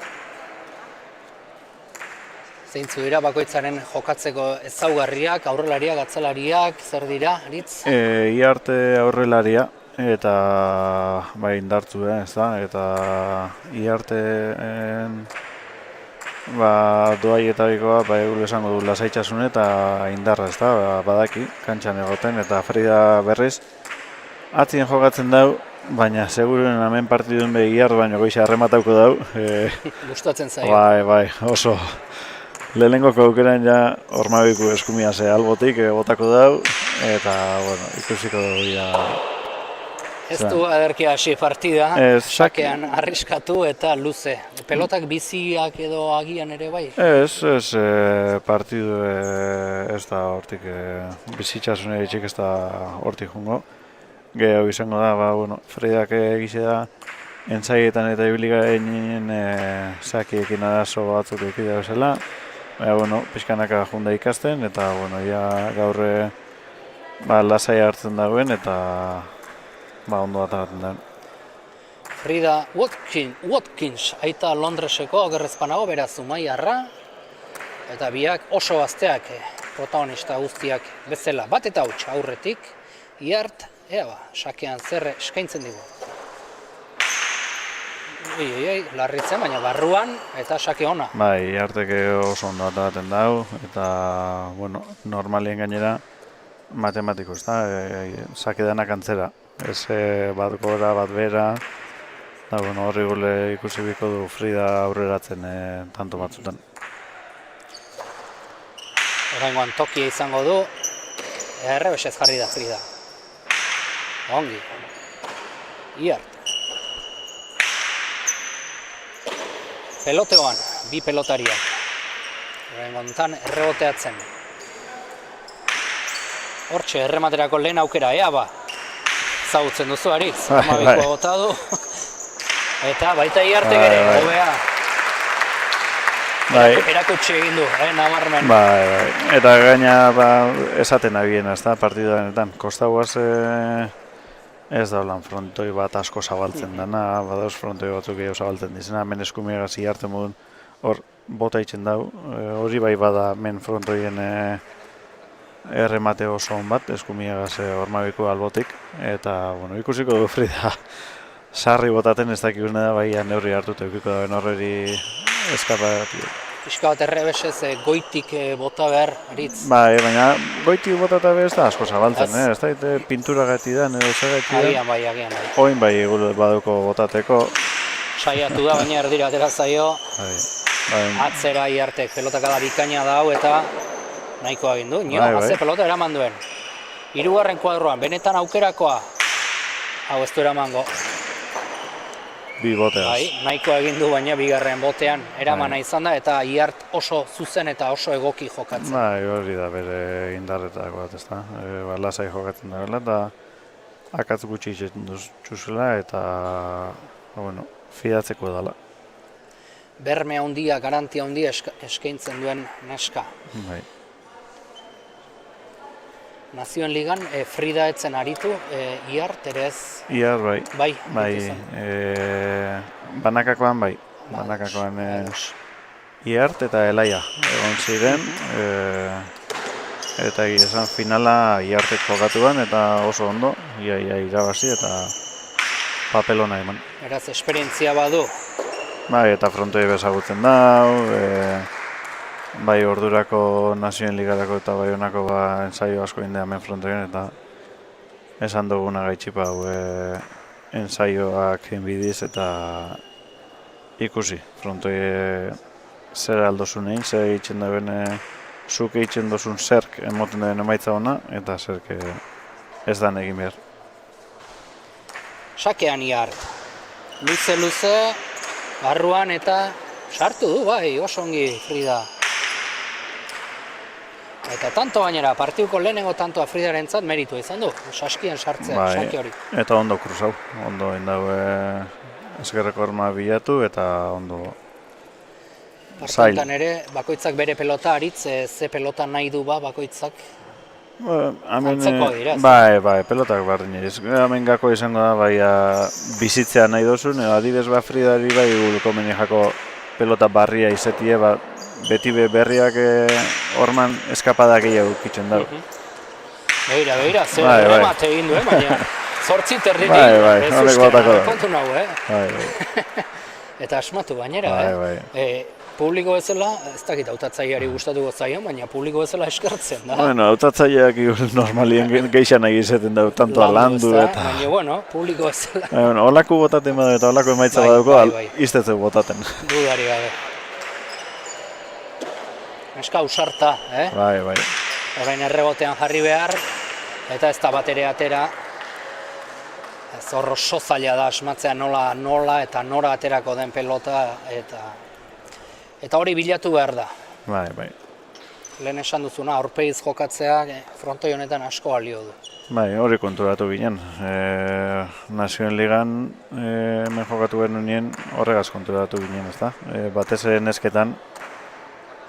Zeintzu dira bakoitzaren jokatzeko ezaugarriak, aurrelariak, atzelariak, zer dira, Aritz? Iarte aurrelaria eta bai indartzu, ez da? Eta Iarteen doaietarikoa egun esango du lasaitasun eta indarra, ez da? Badaki, kantxan egoten eta Frida berriz atzien jokatzen dau, baina seguren hemen partidun Iart baino goixa arrematauko dau. Gustatzen zaio. Bai, oso. Lehenengoko aukeren ja Ormabiku eskumia albotik botako dau, eta, bueno, ikusiko dugu Ez du aderki hasi partida, sakean arriskatu eta luze. Pelotak biziak edo agian ere bai? Ez, partidu ez da hortik, bizitxasune itxik ez da hortik jungo. Gehiago izango da, Fridak egize da, entzaietan eta ibiligainen sakiekin arazo batzuk ekidea bezala. Baina, pixkanaka junda ikasten, eta, gaur lasai hartzen dagoen, eta ondo bat agaten dagoen. Frida Watkins, aita Londreseko ogerrezpanago, beraz Zumaiarra, eta biak oso gazteak, protagonista guztiak bezala. Bat eta huts aurretik, Iart, sakean zer eskaintzen digu. Larritzen, baina barruan eta sake ona. Bai, Iartek oso ondo bat agaten dago, eta, normalien gainera matematiko, ez da, sake denak antzera. Ez bat gora, bat bera, eta horri gule ikusi biko du Frida aurreratzen tanto batzutan. Oraingoan tokia izango du, errebesez jarri da Frida. Ongi. Iart. Peloteoan, bi pelotariak. Oraingoan erreboteatzen. Hortxe, errematerako lehen aukera, Zautzen duzu, Aritz, Ormabikoa bota du. Eta baita Iartek ere, hobea. Erakutsi egin du, nabarmen. Eta gaina esaten abien, ez da, partidanetan. Kostaguaz ez da holan frontoi bat asko zabaltzen dena, badauz frontoi batzuk gehiago zabaltzen dizena, hemen eskumiagaz Iarte modun hor bota itzen dau, hori bai bada men frontoien erremate oso on bat, eskumiagaz Ormabiko albotik, eta, ikusiko du Frida sarri botaten ez dakikune da, bai neurri hartuta eukiko da, horreri eskapagatik. Pixka bat errebesez goitik bota behar, Aritz. Baina goitik botata behar ez da asko zabaltzen, ez da, pintura gati da, edo segati da. Agian bai. Oin bai baduko botateko. Saiatu da, baina erdira atera zaio. Atzera Iartek pelotakada bikaina dau eta nahikoa egin du. Haze pelota eraman duen. 3. kuadroan, benetan aukerakoa. Hau ez du eramango. Bi boteaz. Nahikoa egin du, baina 2. botean eramana izan da, eta Iart oso zuzen eta oso egoki jokatzen. Hori da bere indarretako bat, ez da. Lasai jokatzen da, eta akatz gutxi itxetzen duzula, eta fidatzeko edala. Berme handia, garantia handia eskaintzen duen neska. Nazioen ligan, Frida etzen aritu, Iart ere ez? Iart bai. Banakakoan bai. Banakakoan Iart eta Elaia egon ziren, eta esan finala Iartek jokatuan eta oso ondo, ia irabazi eta papelona eman. Eraz, esperientzia badu? Bai, eta frontoi bezagutzen dau, bai ordurako Nazioen Ligarako eta bai honako ensaio asko indea hemen frontoien, eta esan duguna gaitxipa ensaioak enbidiz eta ikusi. Frontoi zer aldozun egin, zer egiten duen, zuk egiten dozun zerk emoten duen emaitza ona, eta zerk ez dan egin behar. Sakean Iart. Luze, barruan eta sartu du, bai, oso ongi Frida. Eta tanto gainera, partiduko lehenengo tantoa Fridarentzat meritu izan du, saskian sartzea, sake hori. Eta ondo kruzau, ondo indau eskerreko horma bilatu eta ondo zail. Partidutan ere, bakoitzak bere pelota Aritz, ze pelota nahi du bakoitzak? Antzeko dira. Bai, pelotak bardin eriz. Hemen gako izango da, bai, bizitzea nahi dozun, adibes Fridari bai gulko meni jako pelota barria izetie, beti berriak horman eskapada gehiago ukitzen dago. Begira, zer Bai, bai. emate egin du, baina 8 terdik Bai, egin bai, ez horrek ustean, botako da. kontu nahu, Bai. Eta asmatu gainera, Bai. Publiko bezala, ez dakit hautatzaileari gustatuko zaion, baina publiko bezala eskertzen da. Bueno, hautatzaileak normalien geixan egizeten dago, tanto landu ezta? eta... Baina, bueno, publiko bezala, Bueno, olako botaten badu eta olako emaitza Bai, baduko, bai. iztetzeu botaten. dudari gabe. Eska ausarta, Bai, bai. Orain errebotean jarri behar, eta ez da bat ere atera. Ez hor oso zaila da asmatzea nola eta nora aterako den pelota, eta hori bilatu behar da. Bai, bai. Lehen esan duzuna, aurpegiz jokatzea frontoi honetan asko balio du. Bai, hori konturatu ginen. Nazioen ligan hemen jokatu genuen horregaz konturatu ginen, ezta? Batez ere nesketan,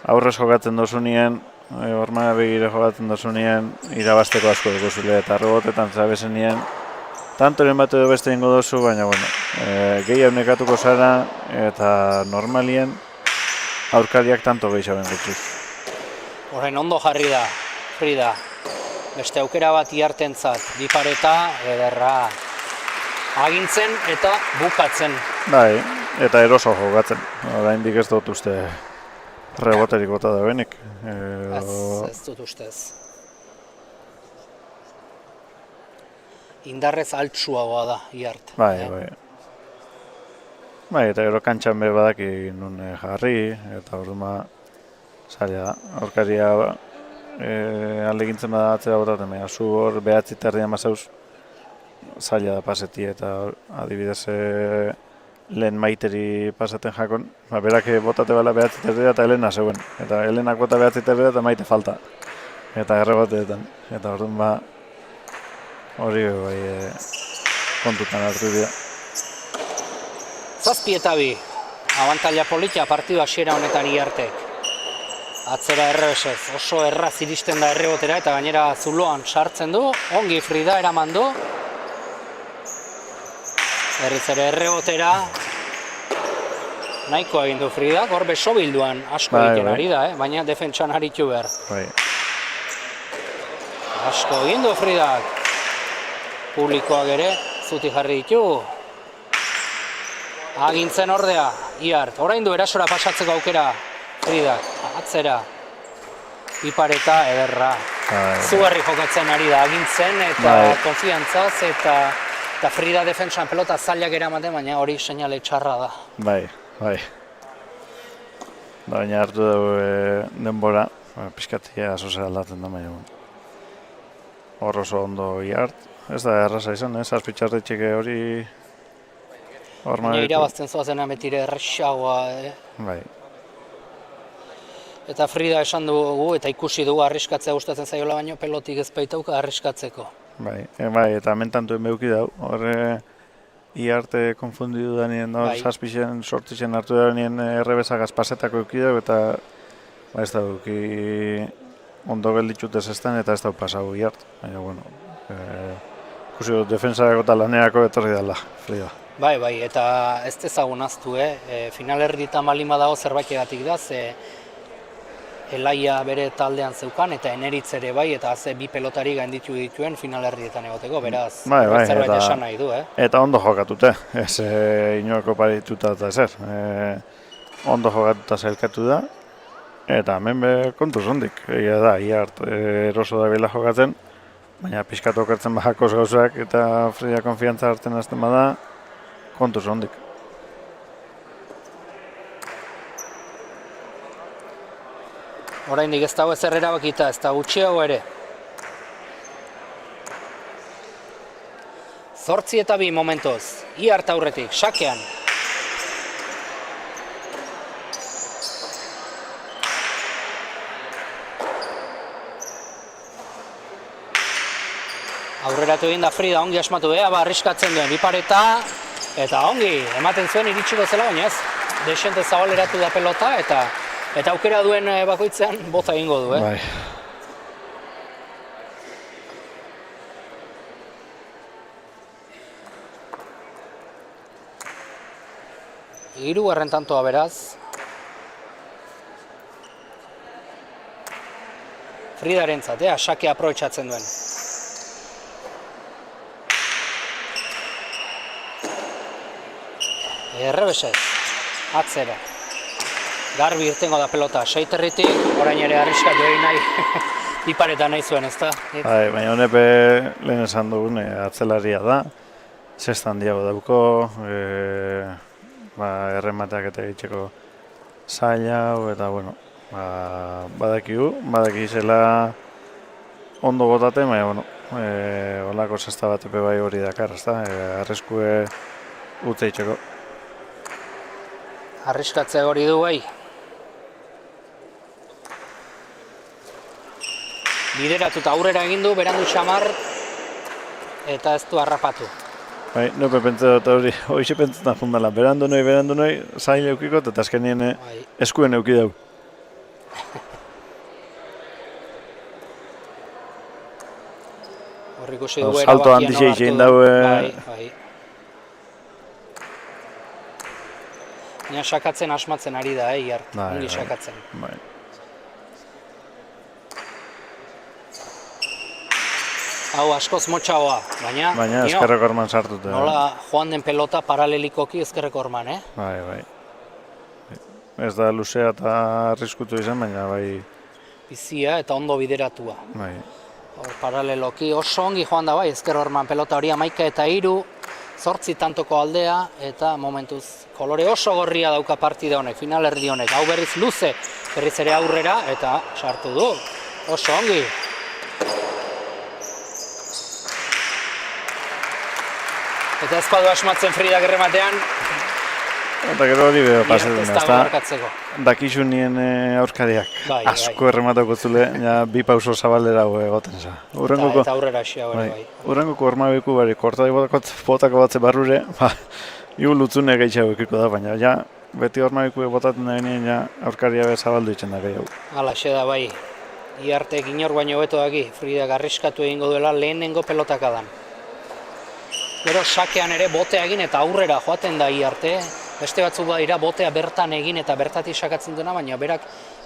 aurrez jokatzen dozunien, horma begire jokatzen dozunien, irabazteko asko dugu zule, eta rebotetan zabezenien, tantoren bat edo beste ingo dozu, baina, bueno, gehiago nekatuko zara, eta normalien aurkariak tanto gehiago bengotzuz. Horrein ondo jarri da, Frida. Beste aukera bat iartentzat, bipareta, ederra. Agintzen eta bukatzen. Bai, eta eroso jokatzen. Oraindik ez dut uste reboterik bota da benik. Ez dut ustez. Indarrez altsuagoa da, iart. Bai, bai. Bai, eta gero kantxan be badaki nun jarri, eta orduan zaila da. Aurkaria aldegintzen bada atzera botaten, baina zu hor behatzi terdian mazauz zaila da paseti, eta adibidez lehen maiteri pasaten jakon, berak botate bala behatzi terdia eta Elena zeuen, eta Elenak bota behatzi terdia eta maite falta, eta erreboteetan, eta orduan hori bai kontutan hartu dira. 7-2, abantaila politia partidu hasiera honetan iartek. Atzera errebesez, oso erraz iristen da errebotera eta gainera zuloan sartzen du, ongi Frida eraman du. Berriz ere errebotera, nahiko egin du Frida, hor beso bilduan asko egiten ari da, baina defentsan aritu behar. Bai. Asko egin du Fridak. Publikoak ere, zuti jarri ditu. Agintzen ordea, iart, orain du erasora pasatzeko aukera Fridak, atzera, ipareta ederra. Zugarri jokatzen ari da, agintzen eta konfiantzaz eta Frida defentsan pelota zailak eramaten, baina hori seinale txarra da. Bai, bai. Baina hartu dugu denbora, pixkatia asozea aldatzen da, baina hor oso ondo iart. Ez da erraza izan, azpitxartetxik hori hor baina irabazten zoazena betire errexagoa. Bai. Eta Frida esan dugu eta ikusi dugu arriskatzea gustatzen zaiola, baino pelotik ez baitauka arriskatzeko. Bai, eta hemen beuki dau, hor iarte konfundidu da nien, zazpixen, sortixen hartu da nien errebezagaz pasetako euki dau, eta ez da euki ondo gelditxutez ezten eta ez da pasau iart. Baina, bueno, ikusi dut defensarako eta lanerako etorri dela, Frida. Bai, eta ez dezagun aztu, finalerditan malima dago zerbait egatik da, ze Elaia bere taldean zeukan eta Eneritz ere bai, eta ze bi pelotari gainditu dituen finalerdietan egoteko, beraz, zerbait esan nahi du, Eta ondo jokatute, ez inorko parituta eta ezer. Ondo jokatuta zailkatu da, eta hemen kontuz hondik. Egia da, iart eroso da bila jokatzen, baina pixkatu okertzen bajakoz gauzak eta Frida konfiantza hartzen hasten bada, kontuz hondik. Oraindik ez dago ezer erabakita, ez da gutxiago ere. 8-2 momentoz, iart aurretik, sakean. Aurreratu egin da Frida, ongi asmatu arriskatzen duen, bipareta, eta ongi, ematen zuen iritsiko zela, baina ez, desente zabaleratu da pelota, eta aukera duen bakoitzean bota egingo du, Bai. Hirugarren tantoa beraz. Fridarentzat, Asake aprobetxatzen duen. Errebesez, atzera. Garbi irtengo da pelota seiterritik, orain ere arriskatu egin nahi, iparetan nahi zuen, ezta? Bai, baina honepe lehen esan dugun atzelaria da, zestan diago dauko, erremateak eta egiteko zaila, eta bueno, badakizela ondo botaten, baina bueno, olako zesta bat epe bai hori dakar, ezta? Arriskue utze itxeko. Arriskatze hori du bai. Bideratuta aurrera egin du, berandu xamar, eta ez du harrapatu. Bai, nope pentsatu hori, hoxe pentsatzen fundala, berandu noi, zaila eukiko, eta azkenien eskuen euki dau. Horrik usi du salto handixe itxein daue. Bai. Nia sakatzen asmatzen ari da, Iart, ongi sakatzen. Bai. Hau askoz motxagoa, baina ezkerreko orman sartuta. Nola joan den pelota paralelikoki ezkerreko orman, Bai. Ez da luzea eta arriskutu izan, baina bai... Bizia eta ondo bideratua. Bai. Paraleloki oso ongi joan da bai, ezker orman pelota hori 11 eta 3, 8 tantoko aldea, eta momentuz kolore oso gorria dauka partida honek, finalerdi honek. Hau berriz luze, berriz ere aurrera, eta sartu du. Oso ongi. Eta ezpadu asmatzen Fridak errematean. Eta gero hori beho pasetan, ezta? Dakizu nien aurkariak. Asko errematako zule, bi pauso zabalera egoten za. Eta aurrera xia hori bai. Urrengoko ormabeku bari, kortari botako batze barrure, igu lutzune gehiago ekiko da, baina ja, beti ormabeku botaten da genien, aurkaria be zabaldu itzen da gehiago. Hala, xe da bai. Iartek inor baino beto daki, Fridak arriskatu egingo duela lehenengo pelotakadan. Gero sakean ere botea egin eta aurrera joaten da Iarte. Beste batzuk badira botea bertan egin eta bertatik sakatzen duena, baina berak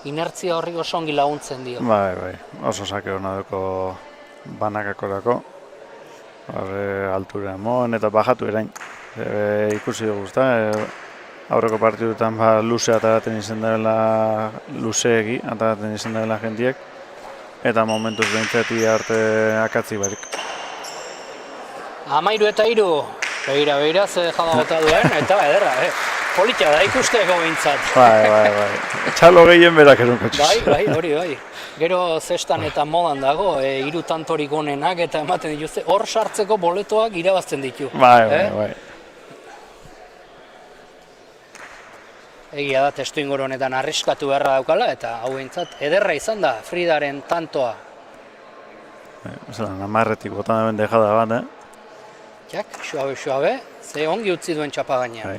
inertzia horri oso ongi laguntzen dio. Bai, oso sake hona duko banakakorako. Altura emon eta bajatu erain. Ikusi dugu, aurreko partidutan luze ataraten izan dela, luzeegi ataraten izan dela jentiek. Eta momentuz behintzati arte akatzi barik. 13 eta 3, begira, ze jala bota duen, eta ederra, polita da ikusteko behintzat. Bai, txalo gehien berak erunko txuz. Bai, hori bai. Gero zestan eta modan dago, 3 tantorik onenak eta ematen dituzte, hor sartzeko boletoak irabazten ditu. Bai. Egia da, testu inguru honetan arriskatu beharra daukala, eta hau behintzat, ederra izan da, Fridaren tantoa. Zeran, amarretik botan eben dejada bat, Jak, suabe, ze ongi utzi duen txapa gainean.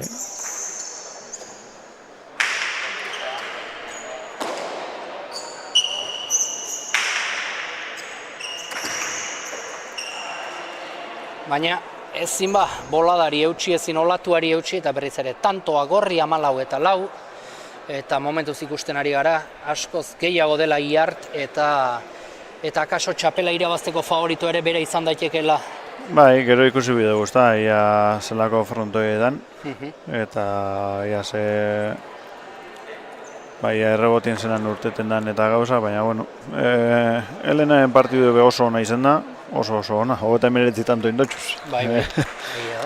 Baina ezin boladari eutxi, ezin olatuari eutxi, eta berriz ere tantoa gorri 14 eta 4, eta momentuz ikusten ari gara, askoz gehiago dela Iart, eta akaso txapela irabazteko favorito ere bere izan daitekeela. Bai, gero ikusi bide guzta, ia zelako frontoi edan, eta ia ze... Bai, errebotien zenan urteten dan eta gauza, baina, bueno, Helenaren partidu oso ona izan da, oso ona, 39 tanto indotxuz. Bai,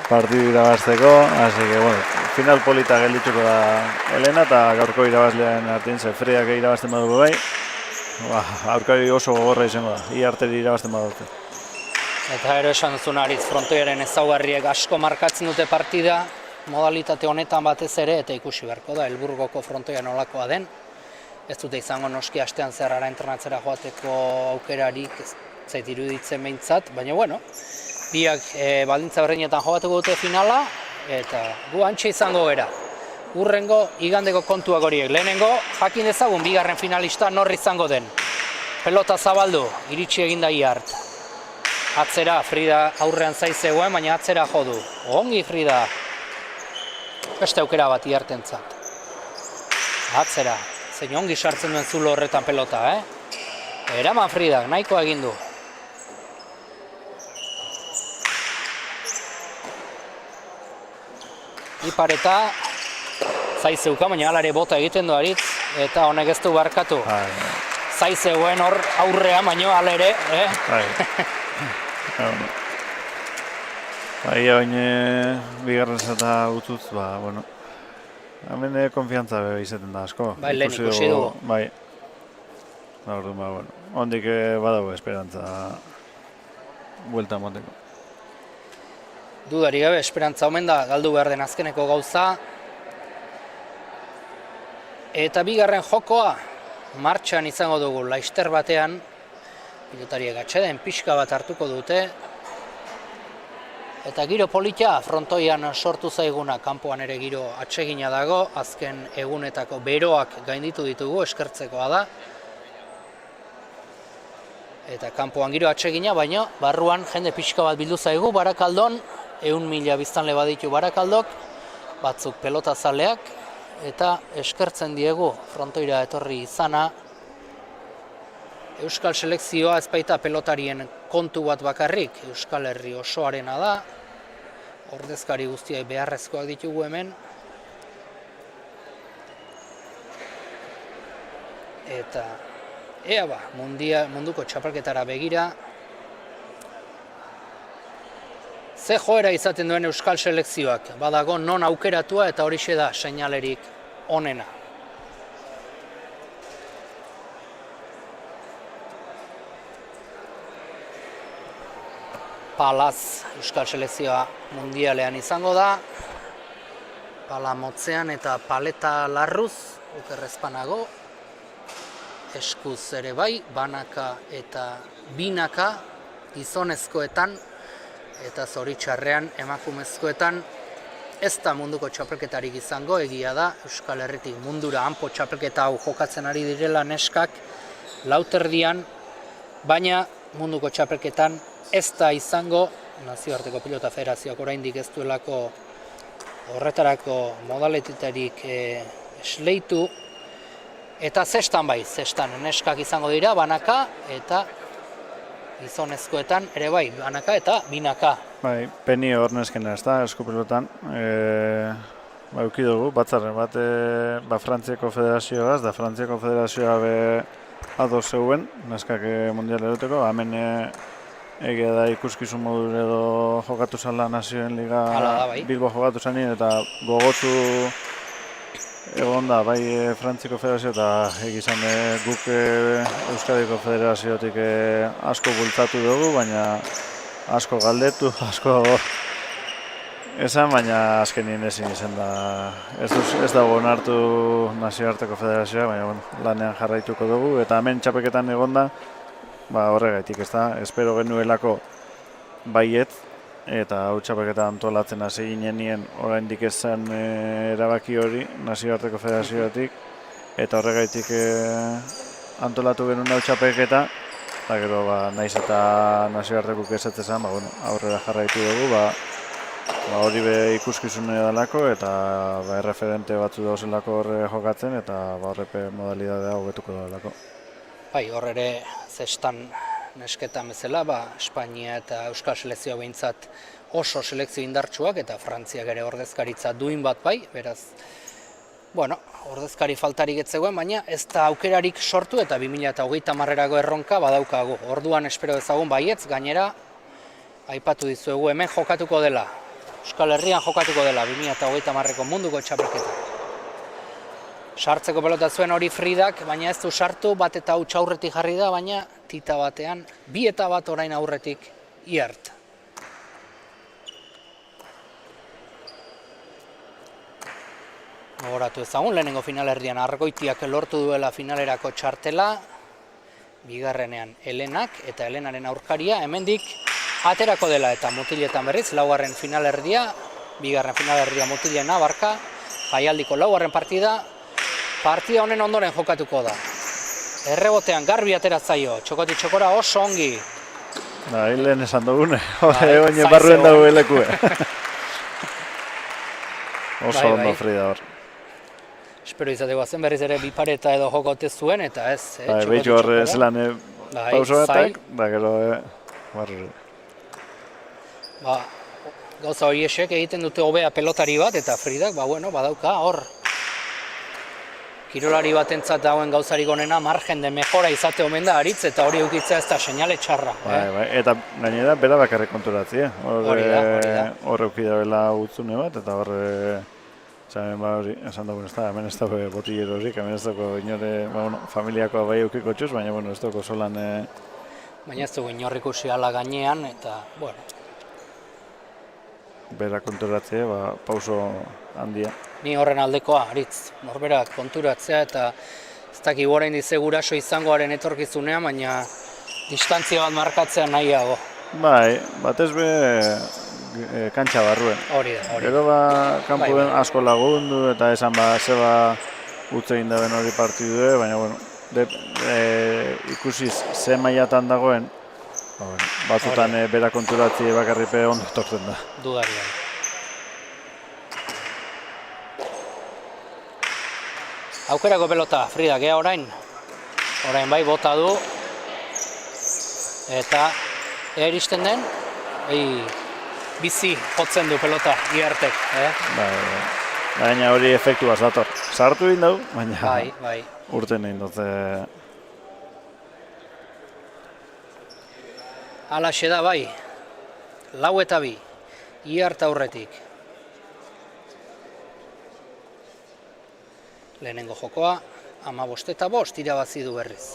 partidu irabazteko, así que, bueno, final polita geldituko da Helena, eta gaurko irabazlean artien ze Fridak irabazten badugu bai, aurkari oso gogorra izango da, Iarteri irabazten badute. Eta ero esan duzun ariz, frontoiaren ezaugarriek asko markatzen dute partida, modalitate honetan batez ere, eta ikusi beharko da, Helburgoko frontoia nolakoa den. Ez dute izango noski astean zerrara entrenatzera joateko aukerarik, ez zait iruditzen behintzat, baina bueno, biak baldintza berdinetan jokatuko dute finala, eta gu hantxe izango gara. Urrengo igandeko kontuak horiek. Lehenengo, jakin dezagun bigarren finalista nor izango den. Pelota zabaldu, iritsi eginda Iart. Atzera, Frida aurrean zaizegoen, baina atzera jo du. Ongi Frida. Beste aukera bat Iartentzat. Atzera, zein ongi sartzen duen zulo horretan pelota, Eraman Fridak, nahikoa egin du. Ipareta zaizeuka, baina alare bota egiten du Aritz, eta honek ez du barkatu. Zaizeuen hor aurrea, baino alere, Oin bigarren zata utuz, bueno, hemen konfiantza izaten da asko. Bai, lehen ikusi dugu. Bai, orduan, bueno, ondik badago esperantza buelta moteko. Dudari gabe, esperantza omen da, galdu behar den azkeneko gauza. Eta bigarren jokoa, martxan izango dugu Laister batean, pilotariek atxeden pixka bat hartuko dute. Eta giro polita, frontoian sortu zaiguna, kanpoan ere giro atsegina dago, azken egunetako beroak gainditu ditugu, eskertzekoa da. Eta kanpoan giro atsegina, baina barruan jende pixka bat bildu zaigu, Barakaldon, 100.000 biztanle baditu Barakaldok, batzuk pelotazaleak, eta eskertzen diegu frontoira etorri izana. Euskal selekzioa ez baita pelotarien kontu bat bakarrik, Euskal Herri osoarena da, ordezkari guztiak beharrezkoak ditugu hemen. Eta ea munduko txapelketara begira, ze joera izaten duen Euskal selekzioak, badago non aukeratua eta horixe da seinalerik onena. Palaz Euskal selekzioa mundialean izango da, pala motzean eta paleta larruz, okerrezpanago, eskuz ere bai, banaka eta binaka, gizonezkoetan eta zoritxarrean emakumezkoetan, ez da munduko txapelketarik izango, egia da, Euskal Herritik mundura hanpo txapelketa hau jokatzen ari direla neskak, lauterdian, baina munduko txapelketan ez da izango, Nazioarteko Pilota Federazioak oraindik ez duelako horretarako modalitaterik esleitu, eta zestan bai, zestan neskak izango dira, banaka eta gizonezkoetan ere bai, banaka eta binaka. Bai, peni hor neskena ez da, eskupilotan, euki dugu, batzarren bat, Frantziako Federazioaz, da Frantziako Federazioa ados zeuen, neskak mundial eroteko, hemen egia da ikuskizun modu edo jokatu zala Nazioen Liga Bilbo jokatu zanin, eta gogotsu egon da, bai Frantziako Federazio eta egizan guk Euskadiko Federaziotik asko bultzatu dugu, baina asko galdetu, asko esan, baina azkenien ezin izan da. Ez dago onartu Nazioarteko Federazioa, baina lanean jarraituko dugu, eta hemen txapeketan egon da, horregaitik ez da, espero genuelako baiet, eta hau txapelketa antolatzen hasi ginenien oraindik ez zen erabaki hori Nazioarteko Federazioatik, eta horregaitik antolatu genuen hau txapelketa, eta gero naiz eta Nazioartekok esatzen aurrera jarraitu dugu, hori ikuskizune dalako, eta erreferente batzu dauzelako horre jokatzen, eta horrepe modalidadea hobetuko dalako. Bai, hor ere zestan nesketan bezala, Espainia eta Euskal selekzioa behintzat oso selekzio indartsuak, eta Frantziak ere ordezkaritza duin bat bai, beraz, ordezkari faltarik ez zegoen, baina ez da aukerarik sortu, eta 2030erako erronka badaukagu. Orduan espero dezagun baietz, gainera, aipatu dizuegu hemen jokatuko dela, Euskal Herrian jokatuko dela 2030erako munduko txapelketa. Sartzeko pelota zuen hori Fridak, baina ez du sartu, bat eta huts aurretik jarri da, baina tita batean, bi eta bat orain aurretik iart. Gogoratu ezagun, lehenengo finalerdian Argoitiak lortu duela finalerako txartela, bigarrenean Helenak eta Helenaren aurkaria, hemendik aterako dela eta mutiletan berriz, laugarren finalerdia, bigarren finalerdia mutilena, barka, jaialdiko laugarren partida honen ondoren jokatuko da. Errebotean garbi ateratzaio, txokoti txokora oso ongi. Lehen esan dugune, oine barruen dago elekue. Oso ondo Frida hor. Espero izateko zen berriz ere bipareta edo jokote zuen, eta ez. Behitu hor zelan pauso batak, da gero barrure. Ba, gauza horiesek egiten dute hobea pelotari bat, eta Fridak, bueno, badauka, hor. Kirolari batentzat dagoen gauzarik onena margen de mejora izate omen da aritz, eta hori eukitzea ez da seinale txarra. Bai, eta gainera bera bakarrik konturatzi, Hori da. Hor eukidabela utzune bat, eta hor hori, esan dagoen ez da, hemen ez dago botillero horik, hemen ez dago inore, familiakoa bai eukiko txuz, baina ez dago solan... Baina ez dugu inorrik ikusi ala gainean, eta, bueno. Bera konturatzea, pauso handia. Ni horren aldekoa, aritz, norberak konturatzea, eta ez dakik orain dize guraso izangoaren etorkizunean, baina distantzia bat markatzea nahiago. Bai, batez be kantxa barruen. Hori da. Gero kanpuen asko lagundu, eta esan zeba utze egin daben hori partidue, baina, ikusiz ze mailatan dagoen, batzutan bera konturatzi bakarripe ondo etortzen da. Dudarian. Aukerako pelota, Frida, gea orain. Orain bai, bota du. Eta iristen den, bizi jotzen du pelota, Iartek. Baina hori efektuaz dator. Sartu egin dugu, baina Bai. urten egin dut. Alaxe da bai, 4-2, Iart aurretik. Lehenengo jokoa, 15-5 irabazi du berriz.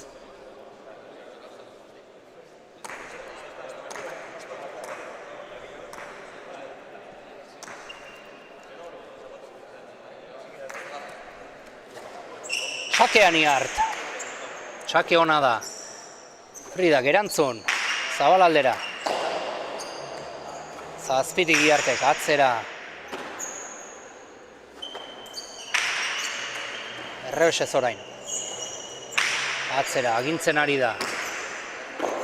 Sakean Iart. Sake ona da. Frida, gerantzun. Zabalaldera. Zazpitik Iartek, atzera. Errebesez orain. Atzera, agintzen ari da.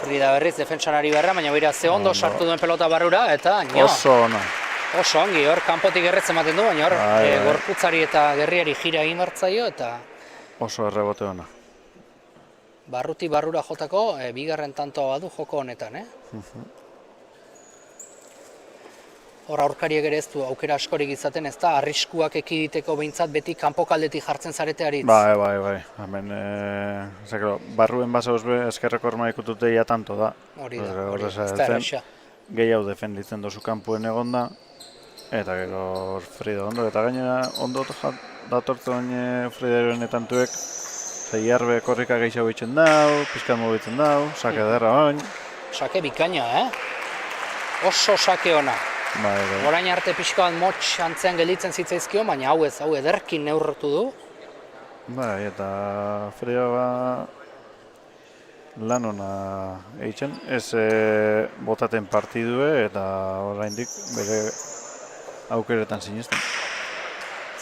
Frida berriz, defentsan ari berra, baina bera ze ondo sartu duen pelota barrura, eta oso ona. Oso ongi, hor kanpotik erretzen ematen du, baina hor gorputzari eta gerriari jira egin hartzaio, eta oso errebote ona. Barruti barrura jotako, bigarren tantoa badu joko honetan, Hor aurkariek ere ez du aukera askorik izaten, ez da, arriskuak ekiditeko behintzat beti kanpokaldetik jartzen zarete aritz. Bai. Hemen, barruen basauz be, eskerreko horma ikutute ia tanto da. Hori da, ez da erresa. Gehiago defenditzen dozu kanpuen egonda, eta gero Frida ondo, eta gainera ondo datortzen Fridaroen etantuek, Iarbe korrika gehiago egiten dau, pizkat mugitzen dau, sake derra bain. Sake bikaina, Oso sake ona. Orain arte pixka bat motx antzean gelditzen zitzaizkio, baina hau ederkin neurtu du. Bai, eta Frida lan ona egiten, ez botaten partidue eta oraindik bere aukeretan sinesten.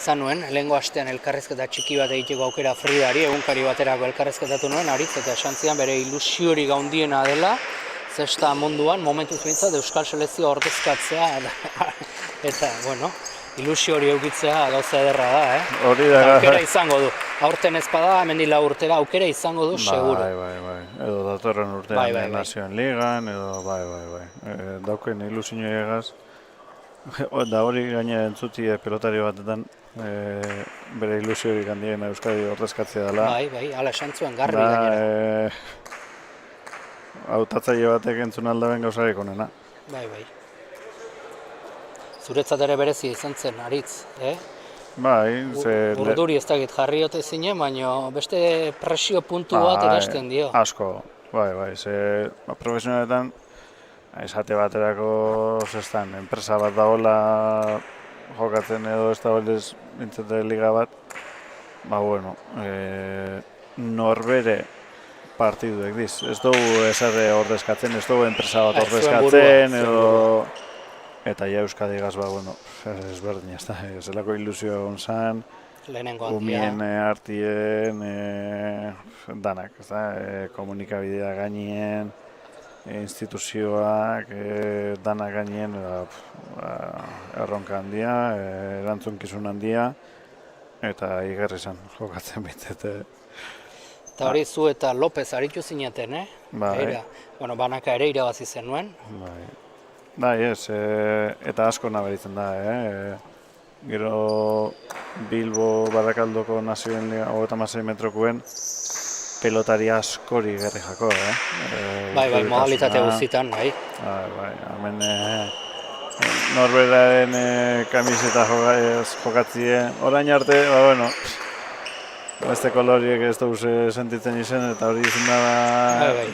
Zanuen, lehengo astean elkarrezketa txiki bat egiteko aukera Fridari, egunkari baterako elkarrezketatu nuen, aritz eta esan zian bere ilusiori gaundiena dela, zesta munduan, momentuz bintzat, Euskal Selekzioa ordezkatzea, eta, ilusio hori eukitzea gauza ederra da, Hori da. Aukera izango du. Aurten ezpada, hemendik 4 urtera, aukera izango du, seguro. Bai. Edo datorren urtean Nazioen Ligan, edo bai. Dauken ilusio egaz. Da hori gaine entzuti pelotari batetan, bere ilusio hori gandien Euskadi ordezkatzea dela. Bai, ala esan zuen garbi gainera. Hautatzaile batek entzun aldaben gauzarik onena. Bai. Zuretzat ere berezia izan zen, aritz, Bai, urduri ez dakit jarri ote zinen, baina beste presio puntu bat erazten dio. Asko, bai, ze profesionaletan, esate baterako zestan, enpresa bat dagoela jokatzen edo ez da baldez bintzete liga bat, norbere partiduek diz. Ez dugu eserre ordezkatzen, ez dugu enpresa bat ordezkatzen, edo... Eta ja Euskadi gaz, ezberdin, ez da, zelako ilusio egon zan, umien artien, danak, ez da, komunikabidea gainien, instituzioak, danak gainien, erronka handia, erantzunkizun handia, eta igerri zen jokatzen bintzete. Eta hori zu eta Lopez aritu zineten, Bai. Bueno, banaka ere irabazi zenuen. Bai, ez, eta asko nabaritzen da, Gero Bilbo Barakaldoko nazioen liga 36 metrokuen pelotari askori gerri jako, Bai, modalitate guztitan, bai. Bai, hemen Norberaren kamiseta jokatzie, orain arte, bueno, beste koloriek ez dugu sentitzen izen, eta hori izan da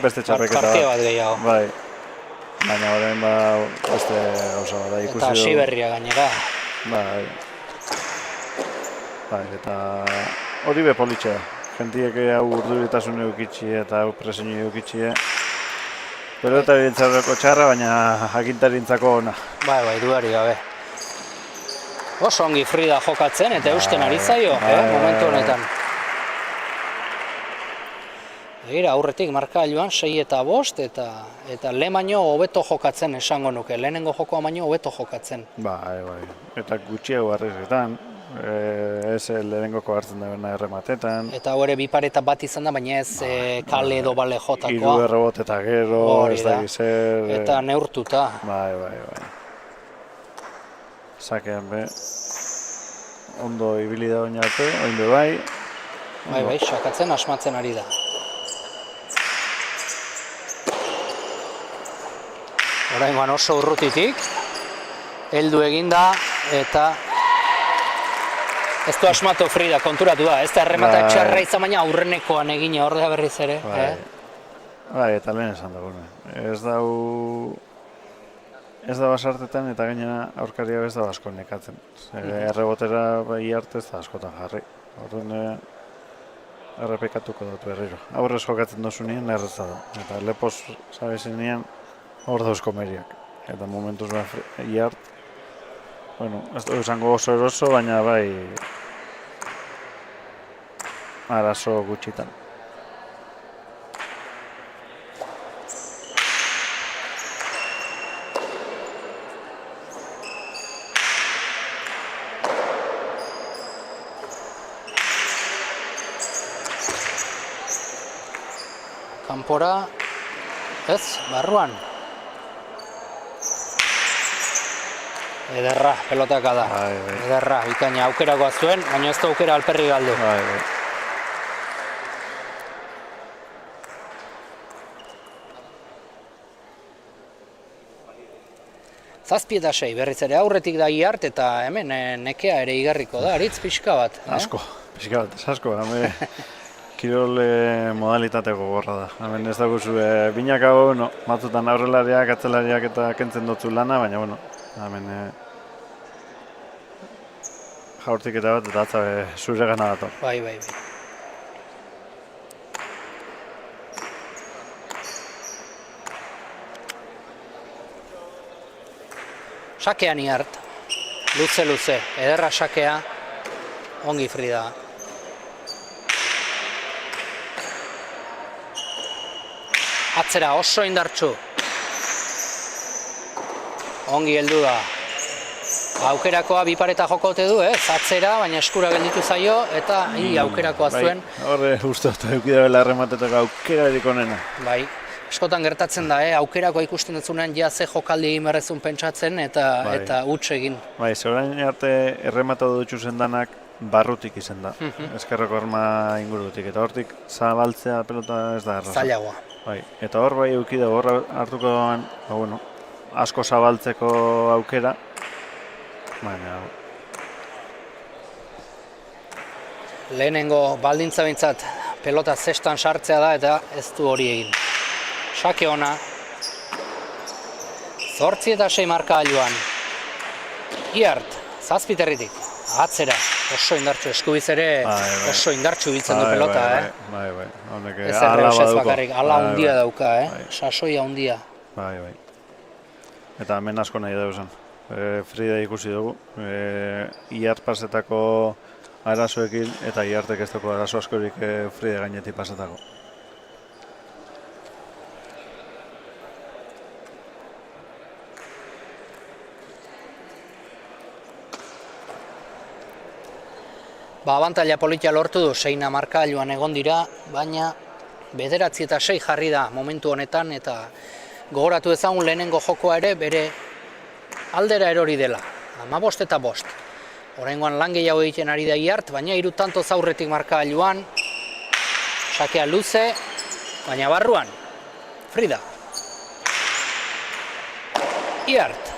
beste txapeketa. Partia bat gehiago. Bai, baina orain beste gauza bat da ikusi dugu. Eta hasi berria gainera. Bai, eta hori be politxea. Gentiek hau urduritasun eukitxi eta hau presio eukitxi. Pelotarientzako txarra, baina agintarintzako ona. Bai, duari gabe. Oso ongi Frida jokatzen eta eusten ari zaio, momentu honetan. Begira, aurretik markagailuan 6 eta 5 eta lehen baino hobeto jokatzen esango nuke. Lehenengo jokoa baino hobeto jokatzen. Bai. Eta gutxiago arrezetan, ez lehenengoko hartzen da errematetan. Eta hori bipareta bat izan da, baina ez kale edo bale jotakoa. 3 errebot eta gero, ez da gizer. Eta neurtuta. Bai. Sakean be, ondo ibili da oin arte, oin be bai. Bai, sakatzen asmatzen ari da. Oraingoan oso urrutitik, heldu eginda eta ez du asmatu Frida, konturatu da, ez da erremata txarra izan baina aurrenekoan egina ordea berriz ere. Bai, eta lehen esan dago. Ez da basartetan eta gainera aurkaria ez da asko nekatzen. Errebotera bai arte ez da askotan jarri. Orduan errepekatuko dut berriro. Aurrez jokatzen dozunean erreza da. Eta lepoz zabezenean hor dauzko meriak. Eta momentuz iart, bueno, ez du esango oso eroso, baina bai arazo gutxitan. Kanpora, ez, barruan. Ederra, pelotaka da. Ederra, bikaina aukerakoa zuen, baina ez da aukera alperri galdu. Zazpi eta 6, berriz ere aurretik da iart eta hemen nekea ere igarriko da, aritz pixka bat. Asko, pixka bat, asko. Kirol modalitateko gorra da. Hemen ez dagozu binakago, batzutan aurrelariak, atzelariak eta kentzen dutzu lana, baina, bueno, hemen jaurtik eta bat, eta atza zure gana dator. Bai. Sakean iart, luze, ederra sakea, ongi Frida. Atzera oso indartsu. Ongi heldu da. Aukerakoa bipareta jokote du, atzera, baina eskura gelditu zaio, eta aukerakoa zuen. Horre, uste dut eukidabela errematetako aukerarik onena. Bai, askotan gertatzen da, aukerakoa ikusten dutzunean ja ze jokaldi egin berrezun pentsatzen eta huts egin. Bai, orain arte errematatu dutxu zendanak barrutik izan da, eskerreko arma ingurutik, eta hortik zabaltzea pelota ez da erraza. Zailagoa. Bai, eta hor bai eukida, hor hartuko doan, asko zabaltzeko aukera, baina... Lehenengo baldintza bintzat pelota zestan sartzea da eta ez du hori egin. Sake ona. 8 eta 6 markagailuan. Iart, zazpiterritik, atzera, oso indartsu eskubiz ere, oso indartsu biltzen du pelota, Bai. Ez errebesez bakarrik, ala hundia dauka, sasoia hundia. Bai. Eta hemen asko nahi dauzan. Frida ikusi dugu, iart pasetako arazoekin eta iartek ez dugu arazo askorik Frida gainetik pasetako. abantaila politia lortu du, 6 markagailuan egon dira, baina 9 eta 6 jarri da momentu honetan, eta gogoratu ezagun lehenengo jokoa ere bere aldera erori dela, 15 eta 5. Oraingoan lan gehiago egiten ari da Iart, baina 3 tantoz aurretik markagailuan, sakea luze, baina barruan, Frida. Iart.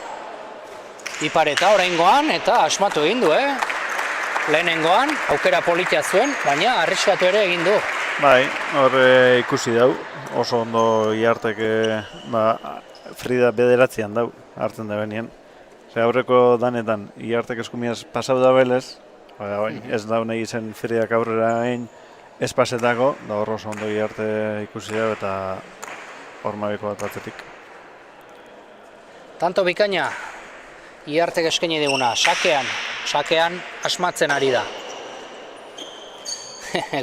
Ipareta oraingoan eta asmatu egin du, Lehenengoan, aukera politia zuen, baina arriskatu ere egin du. Bai, hor ikusi dau, oso ondo Iartek Frida 9 dau, hartzen da benien. Aurreko danetan, Iartek eskumiaz pasau da belez, ez da nahi zen Fridak aurrera egin ez pasetako, da hor oso ondo Iarte ikusi dau eta hor mabiko bat atzetik. Tanto bikaina, Iartek eskaini diguna, sakean asmatzen ari da.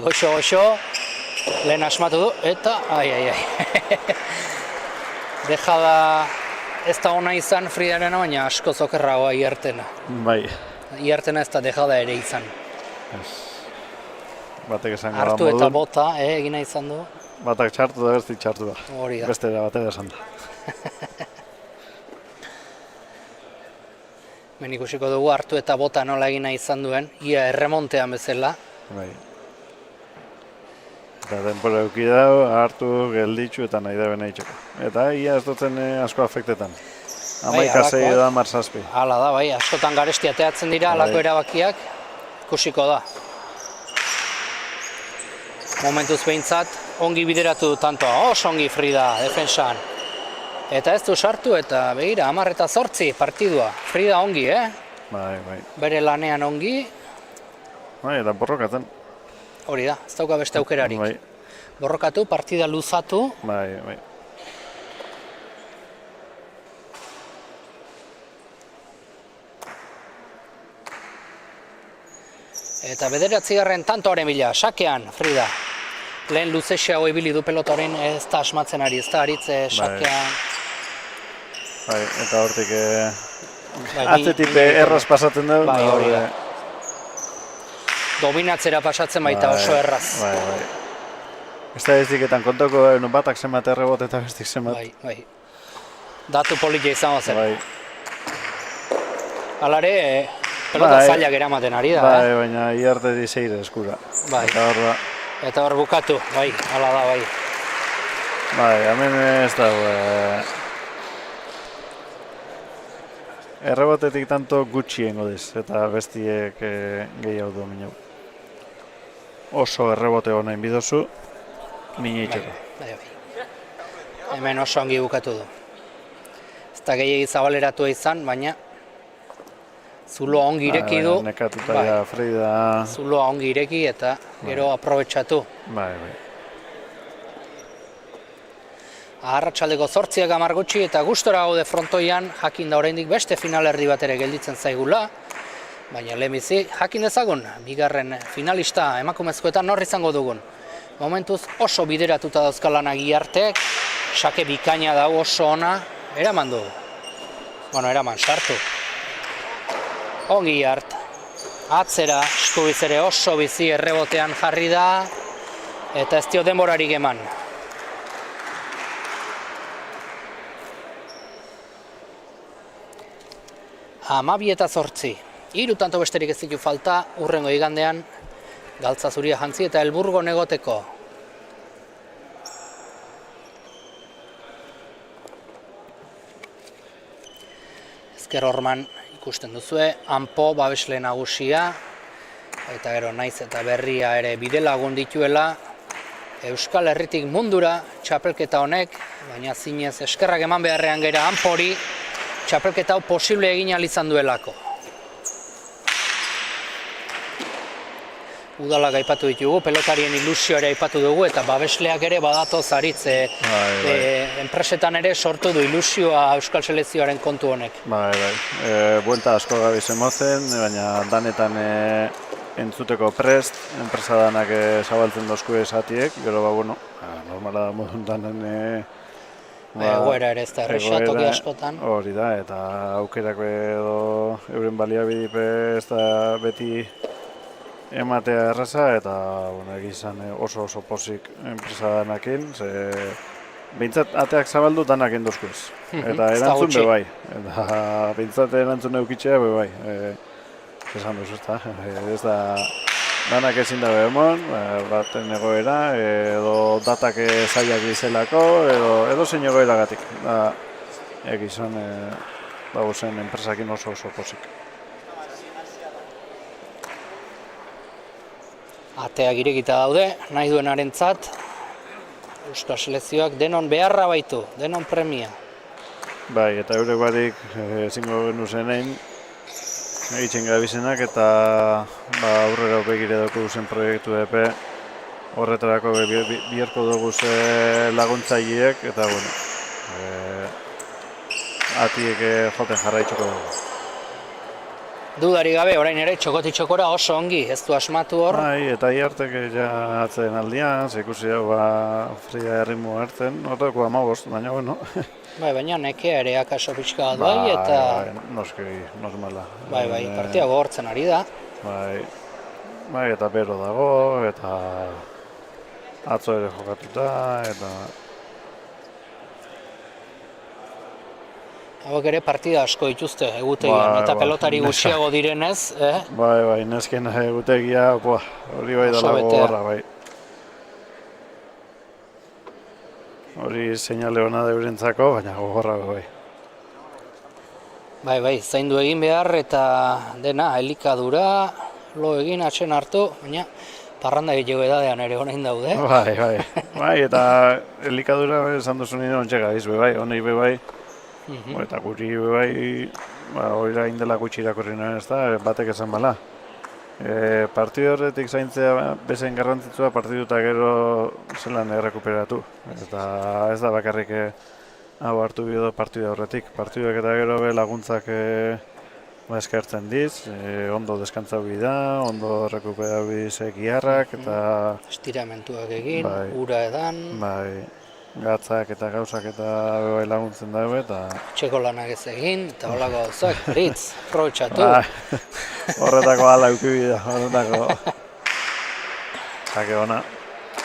Goxo, lehen asmatu du, eta ai. Dejada ez da ona izan Fridarena, baina asko zokerragoa Iartena. Bai. Iartena ez da dejada ere izan. Batek esango da Hartu modun. eta bota, egina izan du. Batak txartu da, bestik txartu da. Hori da. Beste da batera esan da. Ben ikusiko dugu hartu eta bota nola egina izan duen, ia erremontean bezala. Bai. Eta denpora euki dau, hartu, gelditxu eta nahi da bena itxeko. Eta ia ez dutzen asko afektetan. 11 da 17. Hala da, bai, askotan garesti ateatzen dira, halako erabakiak, ikusiko da. Momentuz behintzat, ongi bideratu du tantoa, oso ongi Frida, defensan. Eta ez du sartu eta begira, 10 eta 8 partidua. Frida ongi, Bai. Bere lanean ongi, Bai, eta borrokatzen. hori da, ez dauka beste aukerarik. Bai. Borrokatu, partida luzatu, Bai. eta 9. tantoaren bila, sakean, Frida. Lehen luzexeago ibili du pelotaren ez da asmatzen ari, ez da aritze sakean. Bai, eta hortik Bai, atzetik erraz pasatzen dugu. Bai, hori da. Dominatzera pasatzen baita oso erraz. Bai. Estadistiketan kontoko batak zenbat errebot eta bestik zenbat. Bai. Datu politia izango zen. Bai. Halare, pelota zailak eramaten ari da. Bai, baina Iarte dizeire eskura. Bai. Eta hor bukatu, bai, hala da, bai. Bai, hemen ez dago. Errebotetik tanto gutxiengo diz, eta bestiek gehiago du minau. Oso errebote honain bidozu, mine itxeko. Bai. Hemen oso ongi bukatu du. Ez da gehiagi zabaleratu izan, baina zuloa ongi ireki du. Nekatuta ja Frida. Zuloa ongi ireki eta gero aprobetxatu. Bai. Arratsaldeko 8 gutxi eta gustora gaude frontoian, jakin da oraindik beste finalerdi bat ere gelditzen zaigula. Baina lehenbizi, jakin dezagun, bigarren finalista emakumezkoetan nor izango dugun. Momentuz oso bideratuta dauzkalanak Iartek, sake bikaina da oso ona, eraman du. Eraman, sartu. Ongi Iart. Atzera, eskubiz ere oso bizi errebotean jarri da, eta ez dio denborarik eman. 12 eta 8. 3 tanto besterik ez ditu falta, hurrengo igandean, galtza zuria jantzi eta helburgo negoteko. Ezker horman ikusten duzue, Anpo babesle nagusia, eta gero naiz eta berria ere bidelagun dituela, Euskal Herritik mundura txapelketa honek, baina zinez eskerrak eman beharrean gera Anpori, txapelketa hau posible egin ahal izan duelako. Udalak aipatu ditugu, pelotarien ilusioa ere aipatu dugu, eta babesleak ere badatoz aritze. Enpresetan ere sortu du ilusioa Euskal Selekzioaren kontu honek. Bai. Buelta asko gabiz emozen, baina danetan entzuteko prest, enpresa danak zabaltzen dozku esatiek, gero normala da modun danen egoera ere ez da erresa toki askotan. Hori da, eta aukerak edo euren baliabidipe ez da beti ematea erraza eta bueno, egizan oso pozik enpresa danakin, ze behintzat ateak zabaldu danak endozkoez. Eta erantzun be bai. Eta behintzat erantzun eukitzea be bai. Esan duzu, ez da danak ezin dabe emon, baten egoera, edo datak zailak izelako, edo zein egoeragatik. Egizan zen enpresakin oso pozik. Ateak irekita daude, nahi duenarentzat, Euskal Selekzioak denon beharra baitu, denon premia. Bai, eta eurek barik ezingo genu zenein, egiten gabizenak eta aurrera begire dugu zen proiektu epe horretarako biharko dugu laguntzaileek eta atiek joten jarraitzuko dugu. Dudari gabe, orain ere txokoti txokora oso ongi, ez du asmatu hor. Bai, eta iartek ja atzen aldian, ikusi dago fria erritmo hartzen, horreko 15, baina bueno. Bai, baina nekea ere akaso pixka bat bai, eta... Noski, normala. Bai, partia gogortzen ari da. Bai, eta bero dago, eta atzo ere jokatuta, eta... Hauek ere partida asko dituzte egutegian, eta pelotari gutxiago direnez, Bai, nesken egutegia, hori bai dela gogorra, bai. Hori seinale hona da eurentzako, baina gogorra bai. Bai, zaindu egin behar eta dena, elikadura, lo egin atxen hartu, baina parranda egiteko edadean ere honein daude. Bai, eta elikadura esan duzu nire ontsa gaiz, bai, honei bai. Eta guri bai, hori indela gutxi irakurri nuen ez da, batek esan bala. Partidu horretik zaintzea bezain garrantzitsua partidu eta gero zelan errekuperatu. Eta ez da bakarrik hau hartu bido partidu horretik. Partiduak eta gero laguntzak eskertzen diz, ondo deskantzau bida, ondo errekuperatu bidiz giharrak eta... Estiramentuak egin, ura edan... Gatzak eta gauzak eta laguntzen dago eta... Txeko lanak ez egin, eta holako gauzak, Ritz, aprobetxatu. Horretako ala eukibida, horretako... Sake ona.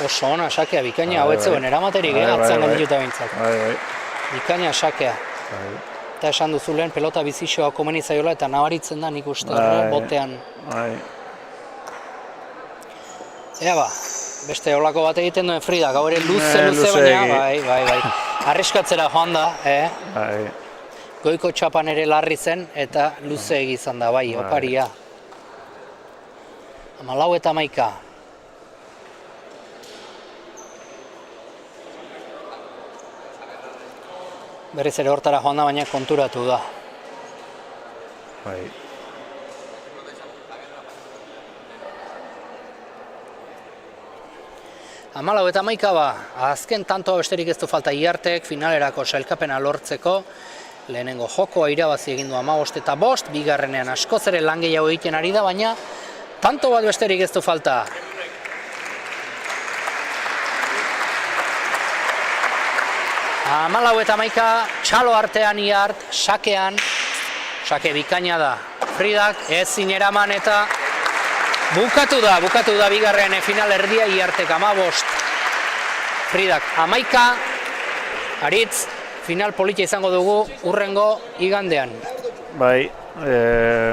Oso ona, sakea, bikaina hau etzeuen eramaterik atzen gondituta bintzak. Bikaina sakea. Eta esan duzu lehen pelota bizixoa komeni zaiola eta nabaritzen da nik uste botean. Ea ba. Beste holako bat egiten duen Frida, gaur ere luze baina, bai. Arriskatzera joan da, Goiko txapan ere larri zen eta luze egizan da, bai, oparia. 14-11. Berriz ere hortara joan da, baina konturatu da. Bai. 14-11 ba, azken tantoa besterik ez du falta Iartek finalerako sailkapena lortzeko. Lehenengo jokoa irabazi egin du 15-5, bigarrenean askoz ere lan gehiago egiten ari da, baina tanto bat besterik ez du falta. Amalau eta maika, txalo artean Iart, sakean, sake bikaina da. Fridak ezin eraman eta bukatu da bigarren final erdia Iartek 15. Fridak 11. Aritz, final politia izango dugu urrengo igandean. Bai,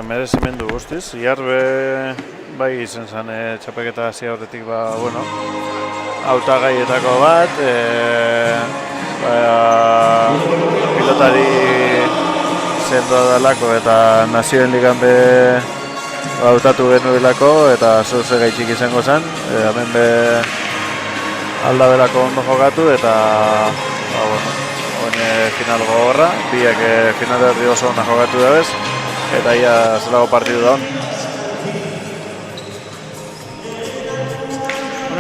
merezimendu guztiz. Iarbe bai izen zen txapeketa hasi horretik hautagaietako bat. Pilotari sendoa dalako eta Nazioen Ligan be hautatu genuelako eta zoze gaitxik izango zen. Hemen be aldabelako ondo jokatu eta final gogorra, biak final erdi oso ondo jokatu dabez eta ia zelago partidu da hon.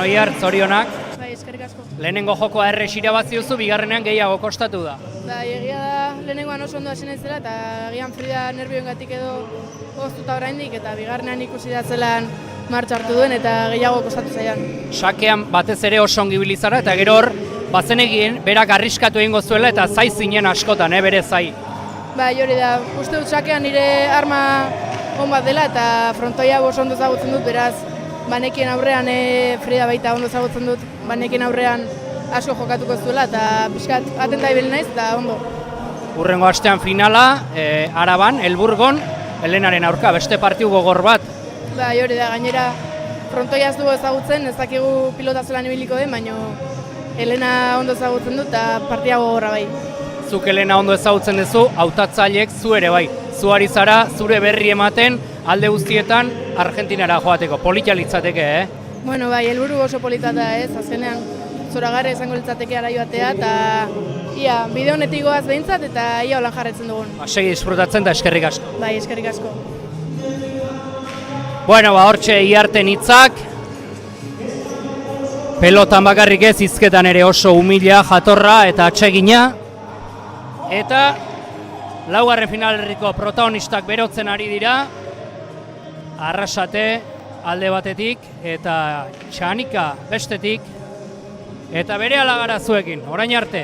Iart, zorionak. Bai, eskerrik asko. Lehenengo jokoa errez irabazi duzu, bigarrenean gehiago kostatu da. Egia da, lehenengoan oso ondo hasi naizela eta agian Frida nerbioengatik edo goztuta oraindik eta bigarrenean ikusi da zelan martxa hartu duen eta gehiago kostatu zaian. Sakean batez ere oso ongi ibili zara eta gero hor bazenegien berak arriskatu egingo zuela eta zai zinen askotan, bere zai. Bai, hori da, uste dut sakean nire arma on bat dela eta frontoia oso ondo ezagutzen dut, beraz banekien aurrean Frida baita ondo ezagutzen dut, banekien aurrean asko jokatuko zuela eta pixkat atenta ibili naiz eta ondo. Hurrengo astean finala, Araban, Elburgon, Helenaren aurka, beste partidu gogor bat. Bai, hori da, gainera frontoia ez dugu ezagutzen, ez dakigu pilota zelan ibiliko den, baina Helena ondo ezagutzen dut eta partia gogorra bai. Zuk Helena ondo ezagutzen duzu, hautatzaileek zu ere bai. Zu ari zara, zure berri ematen, alde guztietan Argentinara joateko, polita litzateke, Bueno, bai, helburu oso polita da ez, azkenean zoragarri izango litzateke ara joatea eta ia, bide honetik goaz behintzat eta ia holan jarretzen dugun. Segi disfrutatzen da eskerrik asko. Bai, eskerrik asko. Bueno, hortxe Iarten hitzak. Pelotan bakarrik ez, hizketan ere oso humila, jatorra eta atsegina. Eta laugarren finalerriko protagonistak berotzen ari dira. Arrasate alde batetik eta Txanika bestetik. Eta berehala gara zuekin, orain arte.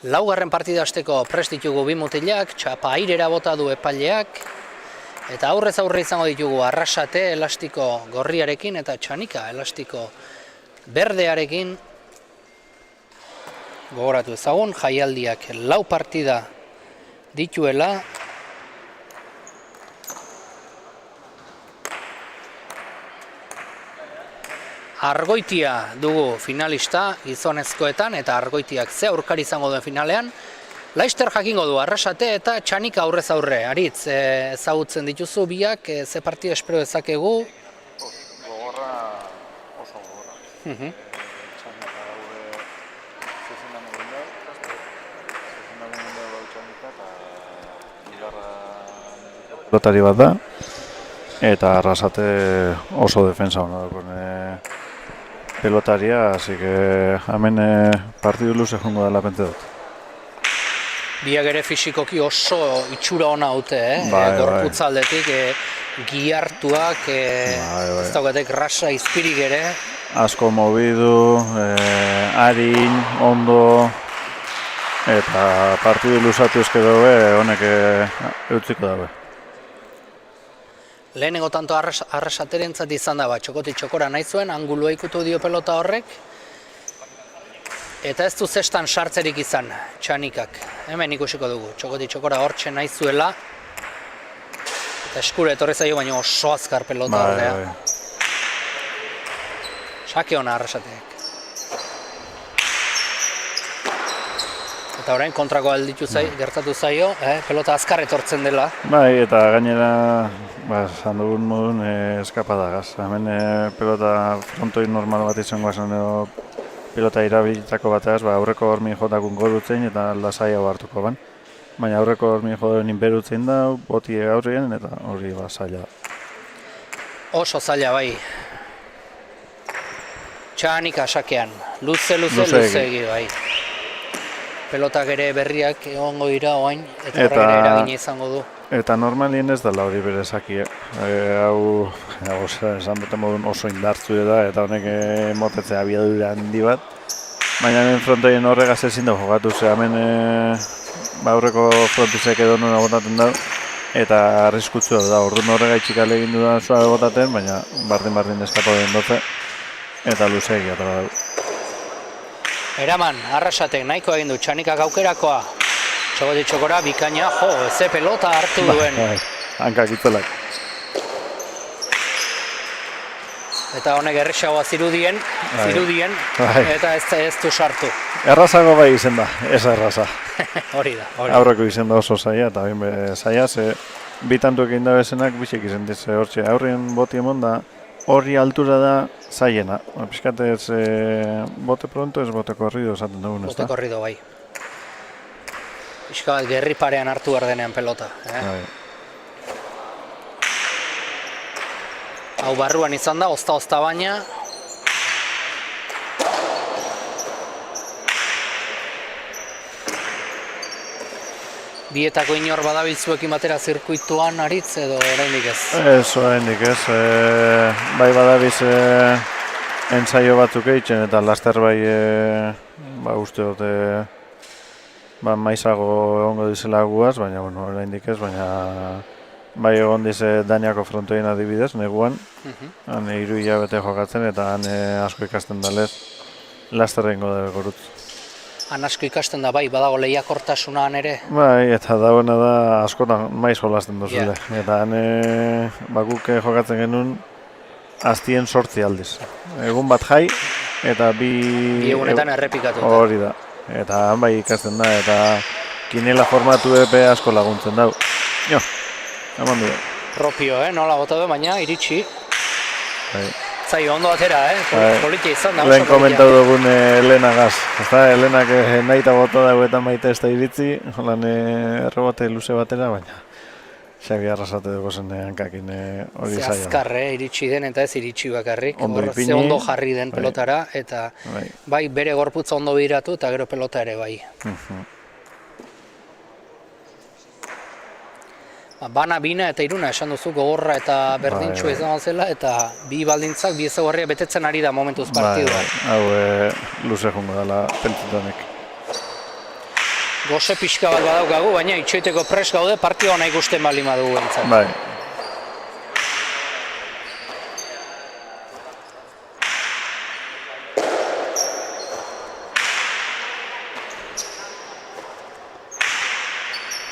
Laugarren partida hasteko prest ditugu bi mutilak, txapa airera bota du epaileak, eta aurrez aurre izango ditugu Arrasate elastiko gorriarekin eta Txanika elastiko berdearekin. Gogoratu ezagun, jaialdiak 4 partida dituela. Argoitia dugu finalista gizonezkoetan eta Argoitiak ze aurkari izango duen finalean. Laister jakingo du Arrasate eta Txanika aurrez aurre. Aritz, ezagutzen dituzu biak, ze partida espero dezakegu? Gogorra, oso gogorra. Txanika haure zezindan egin da, Txanika eta bigarra pelotari bat da, eta Arrasate oso defensa hona dagoen pelotaria, así que hemen partidu luze jongo dela pente dut. Biak ere fisikoki oso itxura ona dute, gorputza aldetik, gihartuak, ez daukatek rasa izpirik ere. Asko mobidu, arin, ondo, eta partidu luzatu ezke daue, honek eutziko daue. Lehenengo tanto Arrasaterentzat izan da, txokoti txokora nahi zuen, angulua ikutu dio pelota horrek. Eta ez du zestan sartzerik izan, Txanikak. Hemen ikusiko dugu, txokoti txokora hortxe nahi zuela. Eta eskura etorri zaio, baina oso azkar pelota horrea. Sake hona Arrasateak. Eta orain kontrako alditu gertatu zaio, pelota azkar etortzen dela. Bai, eta gainera, esan dugun modun eskapadagaz. Hemen pelota frontoi normal bat izango zen edo pelota irabilitako bateaz, aurreko hormin jotakun gorutzen eta lasai hau hartuko ban. Baina aurreko hormin jotakun inberutzen da, boti aurrien eta hori zaila. Oso zaila bai. Txanika sakean, luze egi bai. Pelotak ere berriak egongo dira oain, eta horre eragina izango du. Eta normalien ez dela hori bere zaki. Hau esan dute modun oso indartzu da, eta honek motetzea abiadura handi bat. Baina hemen frontoien horregaz ezin da jogatu, ze hemen aurreko frontizek edo nuna botaten da, eta arriskutzua da. Orduan horrega itxik alegin du da suabe botaten, baina bardin eskapa den doze, eta luzeegi atara da. Eraman, Arrasatek nahiko egin du Txanikak aukerakoa. Txokoti txokora, bikaina, ze pelota hartu duen. Hankak itzelak. Eta honek errexagoa zirudien, eta ez du sartu. Errazago bai izen da, ez erraza. Hori da. Aurreko izen da oso zaila, eta zaila, ze bitantu egin da bezenak bisek izen dize hortxe. Aurrien boti emon da, horri altura da zaiena. Piskat ez bote pronto, ez bote korrido esaten dugun, ez da? Bote korrido bai. Pixka bat gerri parean hartu behar denean pelota. Hau barruan izan da, ozta baina. Bietako inor badabiltzuekin batera zirkuituan Aritz edo oraindik ez? Ez, oraindik ez. Bai badabiz ensaio batzuk eitzen eta laster bai uste dute maizago egongo dizela guaz, baina oraindik ez, baina bai egon dize Daniako frontoien adibidez, neguan. Han 3 hilabete jokatzen eta han asko ikasten dalez laster egingo da gorutz. Han asko ikasten da, bai, badago lehiakortasunan ere. Bai, eta dagoena da askotan maiz jolasten duzule. Eta han guk jokatzen genuen aztien 8 aldiz. Egun bat jai eta bi... Bi egunetan errepikatuta. Hori da. Eta bai ikasten da, eta kinela formatu epe asko laguntzen dau. Jo, eman du. Propio, nola bota du, baina iritsi. Bai. Zai, ondo atera, politia izan da. Lehen komentau dugun Elenagaz. Elenak nahi eta bota dago eta maite ez da iritzi, holan errebote luze batera, baina Xabi arrasate dugu zen hankakin hori zaila. Azkarre iritsi den eta ez iritsi bakarrik. Ondo Ze ipini. ondo jarri den pelotara, eta bai bere gorputza ondo biratu eta gero pelota ere bai. Bana, bina eta iruna esan duzu gogorra eta berdintxu izan zela, eta bi baldintzak, bi ezaugarria betetzen ari da momentuz partidua. Hau luze jungo dela pentsutanek. Goze pixka bat badaukagu, baina itxoiteko pres gaude partioa nahi ikusten bali madugu entzat. Bai.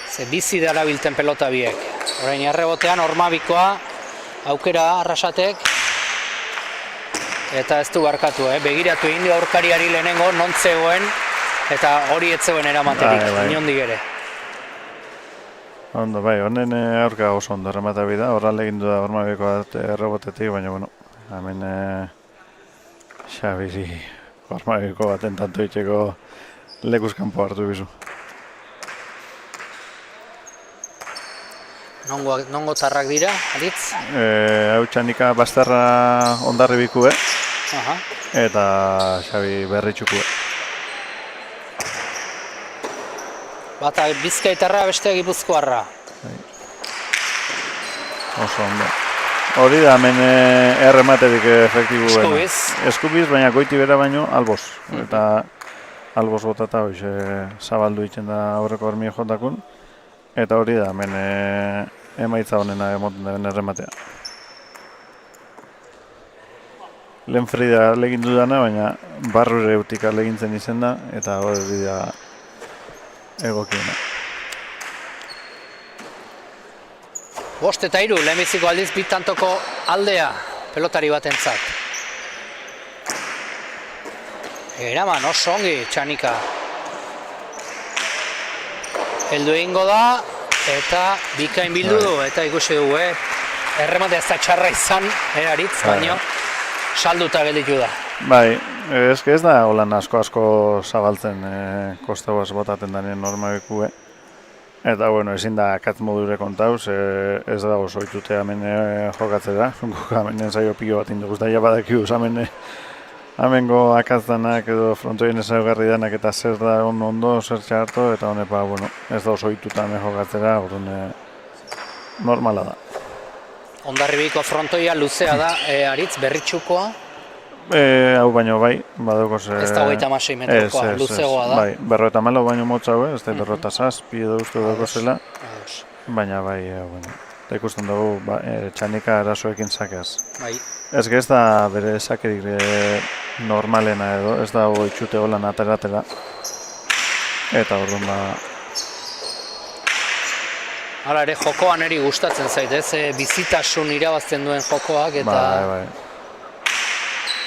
Ze bizi dara bilten pelota biek. Orain errebotean Ormabikoa aukera Arrasatek eta ez du barkatu, begiratu egin dio aurkariari lehenengo non zegoen eta hori ez zegoen eramaterik, inondik ere. Ondo, bai, honen aurka oso ondo erremata bida, horral egin du da Ormabikoa errebotetik, baina, bueno, hemen Xabiri Ormabiko baten tanto itxeko lekuzkanpo hartu bizu. Nongo tarrak dira, aditz? Hau txanika Bastarra ondarri bikue, eta Xabi Berritxukue. Bata Bizkaitarra, beste Gipuzkoarra. Oso ondo. Hori da hemen errematerik efektibu bena. Eskubiz. Eskubiz, baina goiti bera baino alboz. Eta alboz botata hoxe zabaldu itzen da aurreko hormien jotakun. Eta hori da hemen emaitza honena emoten da errematea. Lehen Frida legin dudana, baina barrure eutik alegintzen izen da, eta hori da egokiena. 5 eta 3, lehenbiziko aldiz bitantoko aldea pelotari batentzat. Eraman, oso ongi, Txanika. Heldu egingo da, eta bikain bildu du, eta ikusi dugu, errematea ez da txarra izan, aritz, baino, salduta gelditu da. Bai, ez da holan asko zabaltzen kostagoaz botaten danien Ormabikue. Eta, bueno, ezin da akatz modure kontauz, ez da oso itute hemen jokatzera. Guk hemen ensaio pilo bat induguz da, ja badakiuz hemengo akatzanak edo frontoien ezaugarri danak eta zer da ondo, zer txarto, eta honepa, bueno, ez da oso ituta hemen jokatzera, orduan normala da. Hondarribiko frontoia luzea da, aritz, Berritxukoa? Hau baino bai, badokoz... Ez da 36 metrokoa, luzegoa da? Bai, 54 baino motza hau, ez da 57 edo uste dagozela, baina bai, bueno, eta ikusten dugu Txanika erasoekin sakeaz. Bai. Ez ez da bere sakerik normalena edo, ez da itxute holan ateratera, eta orduan ba... Hala ere, jokoan eri gustatzen zait, ez? Bizitasun irabazten duen jokoak, eta... Bai.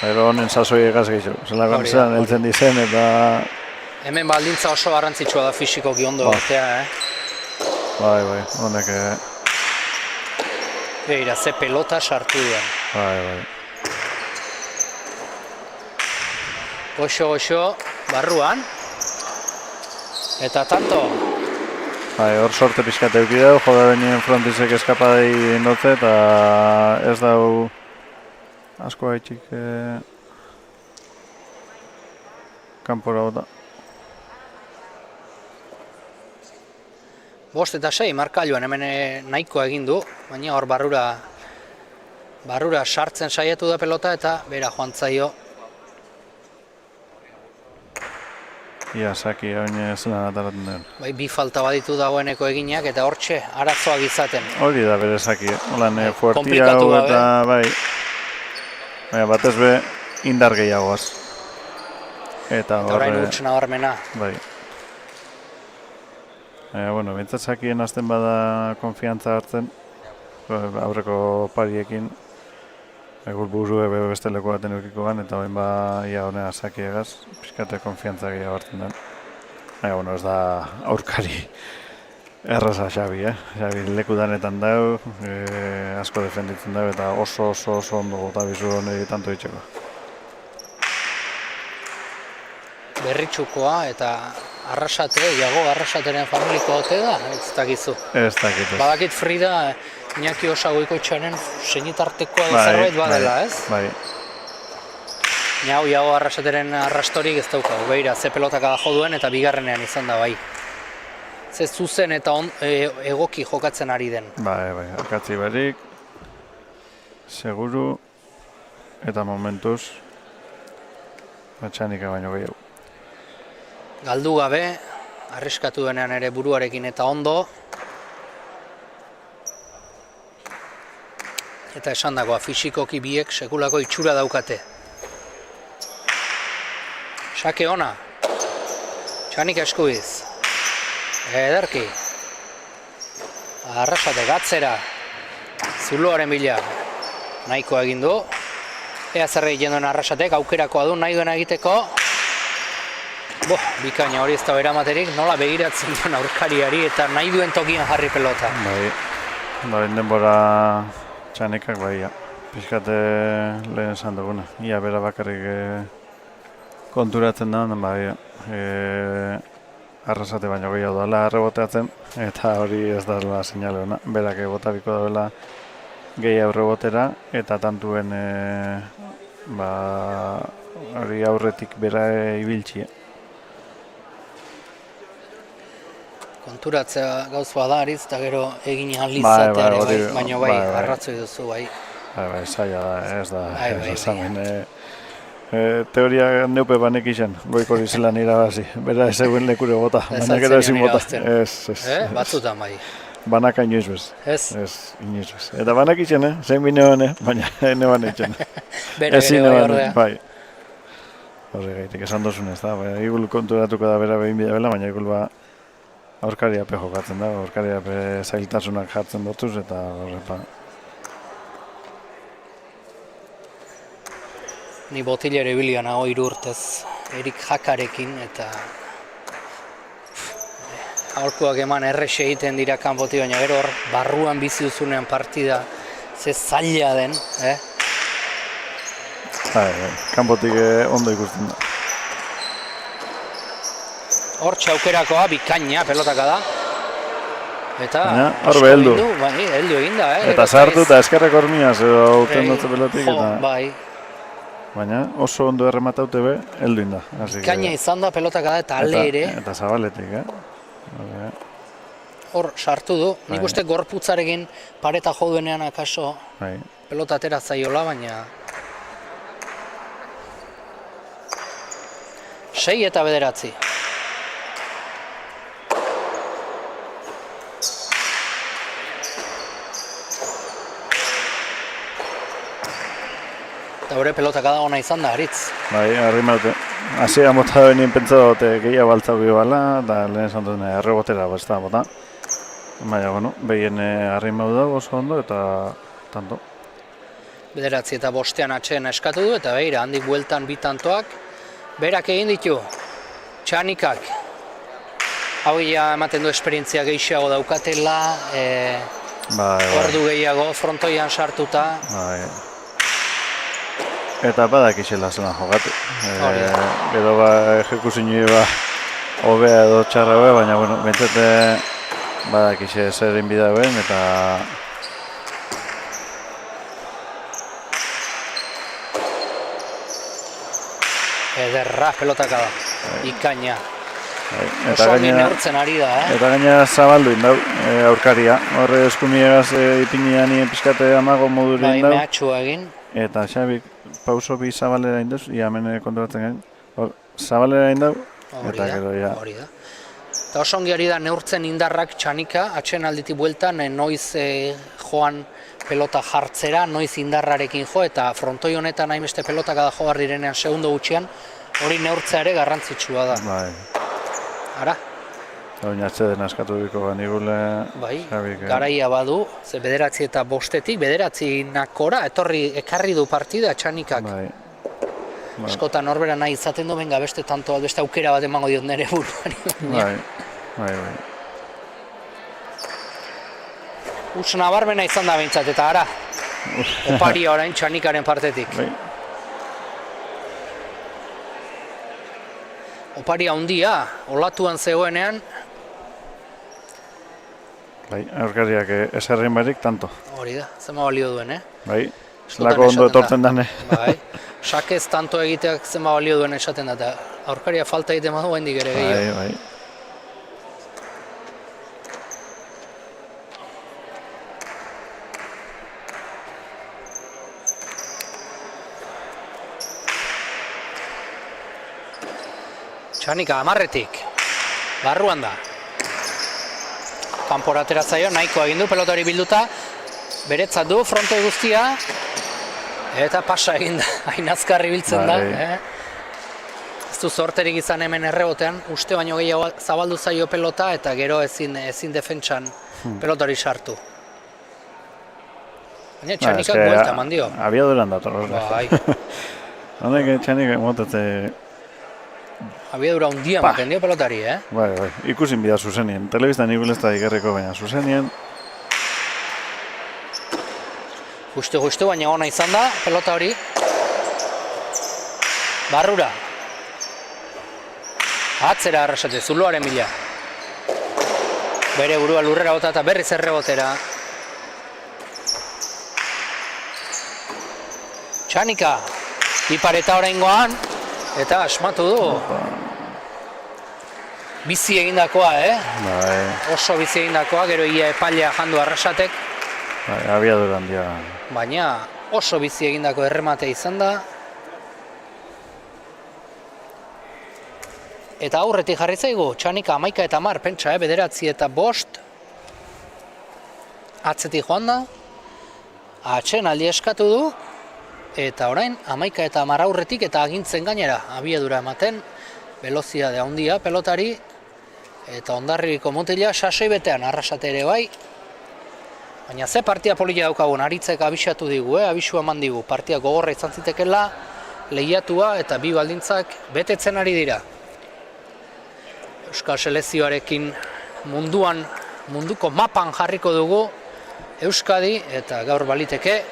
Ero honen sasoi egaz gehiago, zelako zelan heltzen dizen eta... Hemen baldintza oso garrantzitsua da fisikoki ondo batea, Bai, honek... Begira, ze pelota sartu duen. Bai. Goxo, barruan. Eta tanto. Bai, hor sorte pixkat euki dago, joda benien frontisek eskapadei notze, eta ez dau... Asko haitxik... kanpora bota. 5 eta 6 markailuan hemen nahikoa egin du, baina hor barrura sartzen saiatu da pelota eta bera joan zaio. Ia, saki, hain zelan ataraten den. Bai, bi falta baditu dagoeneko eginak eta hortxe arazoak izaten. Hori da bere saki, holan fuertia hau eta bai. Baina batez be indar gehiagoaz. Eta orain huts nabarmena. Bai. Bueno, bintzat azten bada konfiantza hartzen, aurreko pariekin, egur burue beste leku baten eukiko gan, eta bain ia honea saki egaz, pixkate konfiantza gehiago hartzen den. Bueno, ez da aurkari erraza Xabi, Xabi leku danetan dau, asko defenditzen dau, eta oso ondo gota bizu honi tanto itxeko. Berritxukoa eta Arrasate, Iago Arrasateren familiko ote da, ez dakizu. Ez dakit ez. Badakit Frida, Iñaki Osagoiko itxanen senitartekoa edo zerbait badela, ez? Bai. Hau Iago Arrasateren arrastorik ez daukagu, beira, ze pelotaka da jo duen eta bigarrenean izan da bai. Ze zuzen eta egoki jokatzen ari den. Bai, akatzi barik, seguru, eta momentuz, Txanika baino gehiago. Galdu gabe, arriskatu denean ere buruarekin eta ondo. Eta esan dagoa, fisikoki biek sekulako itxura daukate. Sake ona. Txanika eskubiz. Ederki. Arrasate gatzera. Zuloaren bila. Nahikoa egin du. Ea zer egiten duen Arrasatek, aukerakoa du nahi duena egiteko. Bikaina hori ez da beramaterik, nola begiratzen duen aurkariari eta nahi duen tokian jarri pelota. Bai, denbora Txanikak bai, pixkate lehen esan duguna. Ia bera bakarrik konturatzen da, bai, Arrasate baino gehiago dela reboteatzen, eta hori ez da seinale ona. Berak botabiko dauela gehiago rebotera, eta tantuen hori aurretik bera ibiltxie. Konturatzea gauz badariz, eta gero egin alizateare, baina bai, arratzoi duzu, bai. Bai, zaila da, ez da, esamen. Teoria neupe banek izan, goiko hori zelan irabazi. Bera ez eguen lekure bota, baina gero ezin bota. Batzutan bai. Banaka inoiz bez. Ez? Ez, inoiz bez. Eta banak izan, zein bine bane, baina ene bane izan. Bere bai ordea. Bai. Horre gaitik, esan dozun ez da, igul konturatuko da bera behin bidea bela, baina igul aurkariape jokatzen da, aurkariape zailtasunak jartzen dutuz, eta horrepa. Ni botilere bilian hau 3 urtez, Erik Jakarekin, eta aholkuak eman errexe egiten dira kanpoti, baina gero hor barruan bizi duzunean partida ze zaila den, Kanpotik ondo ikusten da. Hor txaukerakoa, bikaina pelotaka da. Eta hor beheldu. Heldu egin da, Eta sartu eta eskerrek hormiaz edo hauten dutze pelotik. Bai. Baina oso ondo erremataute be, heldu inda. Bikaina izan da pelotaka da eta ale ere. Eta zabaletik, Hor sartu du. Nik uste gorputzarekin pareta jo duenean akaso pelota atera zaiola, baina 6 eta 9. Eta hori pelotaka da ona izan da, Aritz. Bai, harrimaute. Hasea mota benien pentsa dute gehiago baltzau bala, eta lehen esan duen errebotera besta bota. Baina, behien harrimau da oso ondo eta tanto. 9 eta 5 atxeen eskatu du, eta behira, handik bueltan 2 tantoak. Berak egin ditu, Txanikak. Hau ematen du esperientzia gehiago daukatela, ordu gehiago frontoian sartuta. Eta badak izela zelan jogatu. Gero ejekuzinui hobea edo txarra hobea, baina bentsate badak ize zerin bidauen eta ederra pelotaka da, ikaina. Oso ongi neurtzen ari da, Eta gaina zabaldu indau, aurkaria. Horre eskumiegaz ipinian nien pizkate amago moduri indau. Bai, mehatxua egin. Eta Xabik pauso bi zabalera induz, ia hemen konturatzen gain. Zabalera indau, eta gero ja. Hori da. Eta oso ongi ari da neurtzen indarrak Txanika, atxen alditi bueltan, noiz joan pelota jartzera, noiz indarrarekin jo, eta frontoi honetan hainbeste pelotaka da jo behar direnean segundo gutxian, hori neurtzea ere garrantzitsua da. Bai. Ara? Oina atxeden askatu biko ganigule. Bai, garaia badu, ze 9 eta 5 9 nakora, ekarri du partida Txanikak. Bai. Askotan norbera nahi izaten du, benga beste tanto, beste aukera bat emango diot nire buruari. Bai. Uts nabarmena izan da behintzat, eta ara, oparia orain Txanikaren partetik. Bai. Oparia handia, olatuan zegoenean, Bai, aurkariak eserrin barik, tanto. hori da, zema balio duen, Bai, Askotan lako ondo esaten da. etortzen dane. Bai, sakez tanto egiteak zenba balio duen esaten da, eta aurkaria falta egiten badu hendik ere gehiago. Bai. Txanika, amarretik, barruan da. Kanpora atera zaio, nahiko egin du, pelota hori bilduta, beretzat du frontoi guztia, eta pasa egin da, hain azkarri biltzen da. Bai. Ez du zorterik izan hemen errebotean, uste baino gehiago zabaldu zaio pelota, eta gero ezin defentsan pelota hori sartu. Baina Txanikak buelta eman dio. Abiaduran dator. Bai, Honek Txanik motetze... abiadura hundia ematen dio pelotari, Bai, ikusin bida zuzenien. Telebistan ikulen ez da ikerreko, baina zuzenien. Justu, baina ona izan da, pelota hori. Barrura. Atzera arrasate, zuloaren bila. Bere burua lurrera bota eta berriz errebotera. Txanika, ipareta oraingoan, eta asmatu du. Bizi egindakoa, Bai, Oso bizi egindakoa, gero ia epailea jandu arrasatek. bai, abiaduran dia. Baina oso bizi egindako errematea izan da. Eta aurretik jarri zaigu, Txanika 11 eta 10, pentsa, 9 eta 5. Atzetik joan da. Atxen aldi eskatu du. Eta orain 11 eta 10 aurretik eta agintzen gainera. Abiadura ematen, velozitate handia pelotari. Eta Hondarribiko mutila sasoi betean arrasate ere bai. Baina ze partia polita daukagun, Aritzek abisatu digu, abisua eman digu. Partia gogorra izan zitekela, lehiatua eta bi baldintzak betetzen ari dira. Euskal selekzioarekin munduko mapan jarriko dugu Euskadi, eta gaur baliteke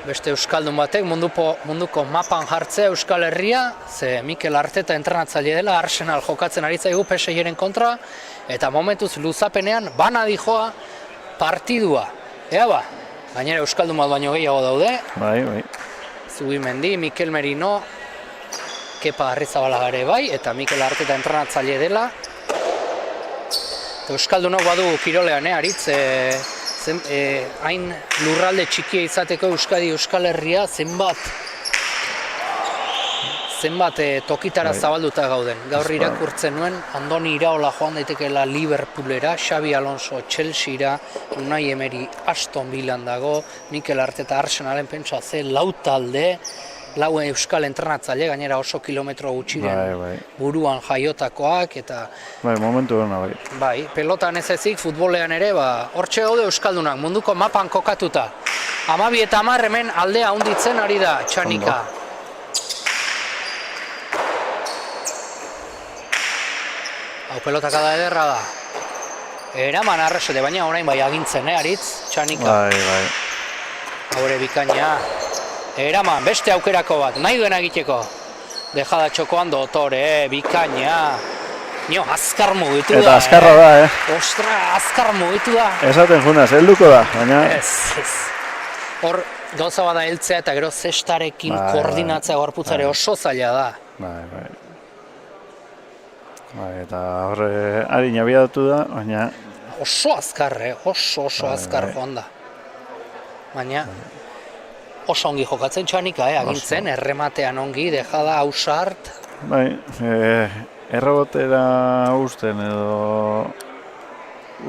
beste euskaldun batek munduko mapan jartzea Euskal Herria, ze Mikel Arteta entrenatzaile dela, Arsenal jokatzen ari zaigu PSG-ren kontra, eta momentuz luzapenean bana dijoa partidua. Ea ba, gainera euskaldun bat baino gehiago daude. Bai. Zubimendi, Mikel Merino, Kepa Arrizabalaga ere bai, eta Mikel Arteta entrenatzaile dela. Euskaldunok badu kirolean, Aritz, hain lurralde txikia izateko Euskal Herria zenbat tokitara zabalduta gauden. Gaur irakurtzen nuen, Andoni Iraola joan daitekeela Liverpoolera, Xabi Alonso Chelseara, Unai Emery Aston Villan dago, Mikel Arteta Arsenalen pentsa ze lau talde, lau euskal entrenatzaile, gainera oso kilometro gutxiren buruan jaiotakoak, eta... Bai, momentu hona bai. Bai, pelotan ez ezik, futbolean ere, hortxe gaude euskaldunak, munduko mapan kokatuta. 12 eta 10 hemen aldea handitzen ari da, Txanika. Hau pelotak da ederra da. Eraman arrasete, baina orain bai agintzen, Aritz, Txanika. Bai. Haure bikaina. Eraman, beste aukerako bat, nahi duena egiteko. Dejada txokoan dotore, bikaina. Nio, azkar mugitu da. Eta azkarra da, Ostra, azkar mugitu da. Esaten junaz, helduko da, baina... Ez. Hor, gauza bada heltzea eta gero zestarekin koordinatzea gorputzare oso zaila da. Bai, eta horre harin abiatu da, baina... Oso azkar, oso azkar joan da. Baina... Oso ongi jokatzen Txanika, agintzen, errematean ongi, dejada, ausart. Bai, errobotera usten edo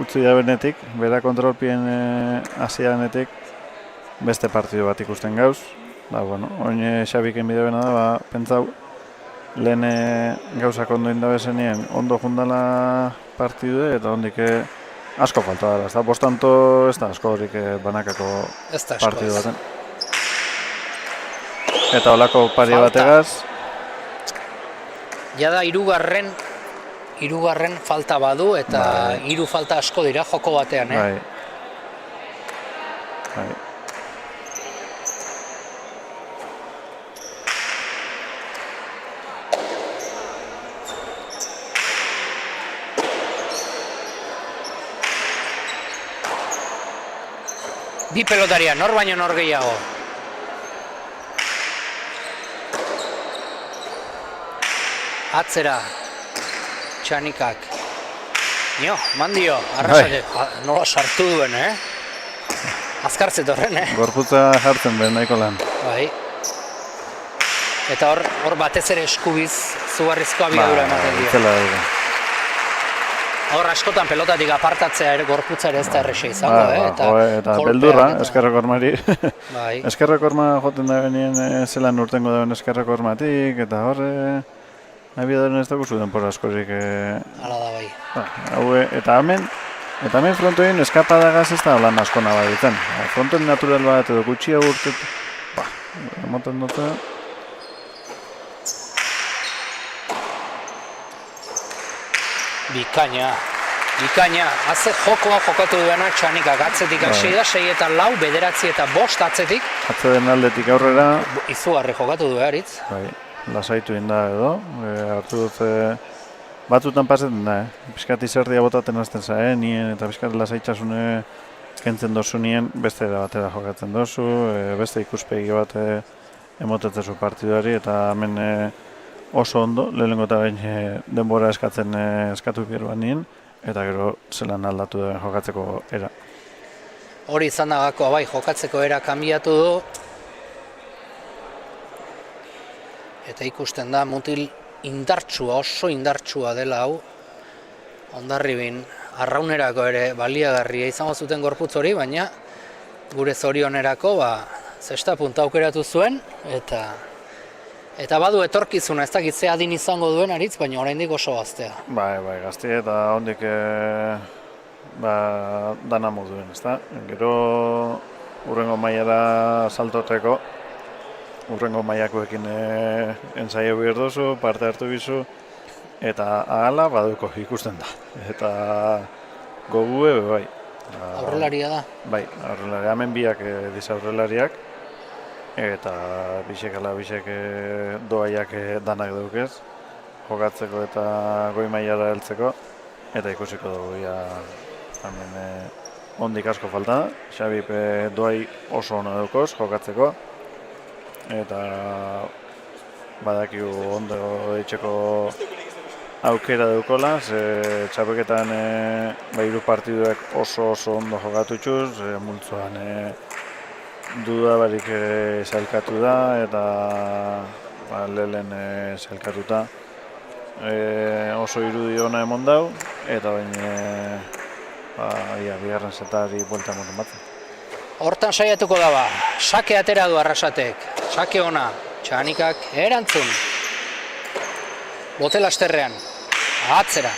utzi da benetik, bera kontrolpien hasianetik beste partidu bat ikusten gauz. Oin Xabiken bide bena da, pentsau, lehen gauzak ondo indabezenien ondo jundala partidu eta ondik asko falta dela. Bostanto ez da asko horik banakako partidu baten. eta olako pari Falta. bategaz. Jada hirugarren falta badu eta hiru falta asko dira joko batean, Bai. Bai. Bi pelotaria, nor baino nor gehiago. Atzera, Txanikak. Nio, mandio, arrasate. Nola sartu duen, Azkartzet horren, Gorputza jartzen behar nahiko lan. Bai. Eta hor batez ere eskubiz zugarrizko abiadura ematen dio. Itzela dugu. Hor askotan pelotatik apartatzea ere gorputza ere ez da erresa izango, Eta kolpeak beldurra, eta- eskerrak hormari. Bai. Eskerrak horma joten da benien zelan urtengo dauen eskerrak hormatik, eta hor abiadaren ez dago zuten por askorik. Hala da bai. Eta hemen frontoin eskapadagaz ez da lan asko nabaritzen. Frontoin natural bat edo gutxia urtet, emoten dute. Bikaina, haze jokoa jokatu duena Txanikak atzetik hasi da, 6 eta 4, 9 eta 5 atzetik. Atzeden aldetik aurrera, Izugarri jokatu du Aritz. bai, lasaitu inda edo, hartu dut batzutan pasetan da, Piskat izerdia botaten hasten za, nien eta piskat lasaitxasune kentzen dozu nien, beste era batera jokatzen dozu, beste ikuspegi bat emotetzezu partiduari, eta hemen oso ondo, lehenengo eta behin denbora eskatu bieruan nien, eta gero zelan aldatu den jokatzeko era. Hori izan da gakoa, bai, jokatzeko era kanbiatu du. Eta ikusten da, mutil indartsua, oso indartsua dela hau. Hondarribin, arraunerako ere baliagarria izango zuten gorputz hori, baina gure zorionerako, zesta punta aukeratu zuen, eta badu etorkizuna, ez dakit ze adin izango duen Aritz, baina oraindik oso gaztea. Bai, gazte eta hondik dana moduen, ezta? Gero urrengo mailara saltoteko, urrengo mailakoekin ensaio behar duzu, parte hartu bizu, eta ahala baduko ikusten da. Eta gogue, bai. Aurrelaria da. Bai, aurrelaria, hemen biak diz aurrelariak, eta bisek doaiak danak dukez, jokatzeko eta goi mailara heltzeko, eta ikusiko dugu hemen ondik asko falta da. Xabip doai oso ona dukoz jokatzeko, eta badakigu ondo eitzeko aukera dukola, ze txapeketan hiru partiduak oso ondo jokatu txuz, multzoan duda barik sailkatu da, eta lehen sailkatuta oso irudi ona emon dau, eta bigarren setari buelta emoten batzen. Hortan saiatuko da sake atera du Arrasatek, sake ona, Txanikak erantzun. Bote lasterrean, atzera,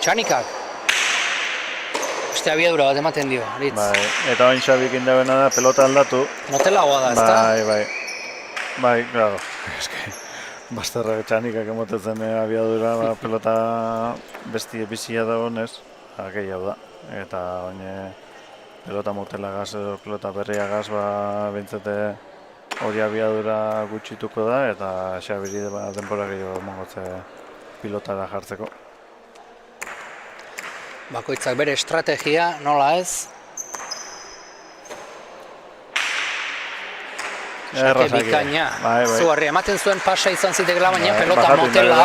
Txanikak. Beste abiadura bat ematen dio, Aritz. Bai, eta oin Xabik indabena da, pelota aldatu. Motelagoa da, ezta? Bai, claro. Bastarra Txanikak emotetzen abiadura, pelota bestie bizia da honez, gehiago da. Eta oin pelota motelagaz edo pelota berriagaz, bintzete hori abiadura gutxituko da, eta Xabiri denbora gehiago mongotze pilotara jartzeko. Bakoitzak bere estrategia, nola ez? Sake bikaina, zugarri, ematen zuen pasa izan zitekela, baina pelota motela,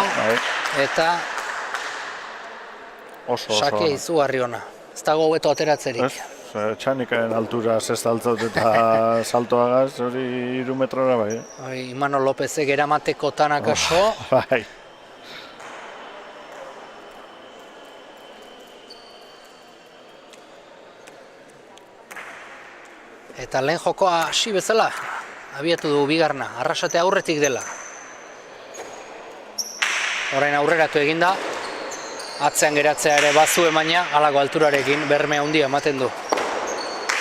eta sake izugarri ona. Ez dago hobeto ateratzerik. Txanikaen altura zestaltzaut eta saltoagaz, hori 3 metrora bai. Imano Lopezek eramateko tanakaso. Bai. Eta lehen jokoa hasi bezala, abiatu du bigarna, Arrasate aurretik dela. Orain aurreratu eginda, atzean geratzea ere bazue baina, halako alturarekin berme handia ematen du.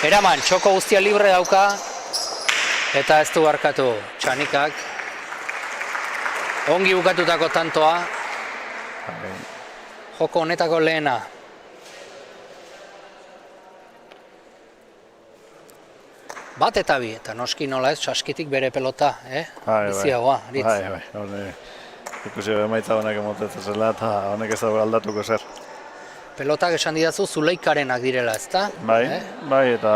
Eraman, txoko guztia libre dauka, eta ez du barkatu. Txanikak. Ongi bukatutako tantoa. Joko honetako lehena. Bat eta bi, eta noski nola ez, saskitik bere pelota, biziagoa, Aritz. Bai, ikusi emaitza honek emotetzen zela, eta honek ez dago aldatuko zer. Pelotak esan didazu zuleikarenak direla, ezta? Bai, eta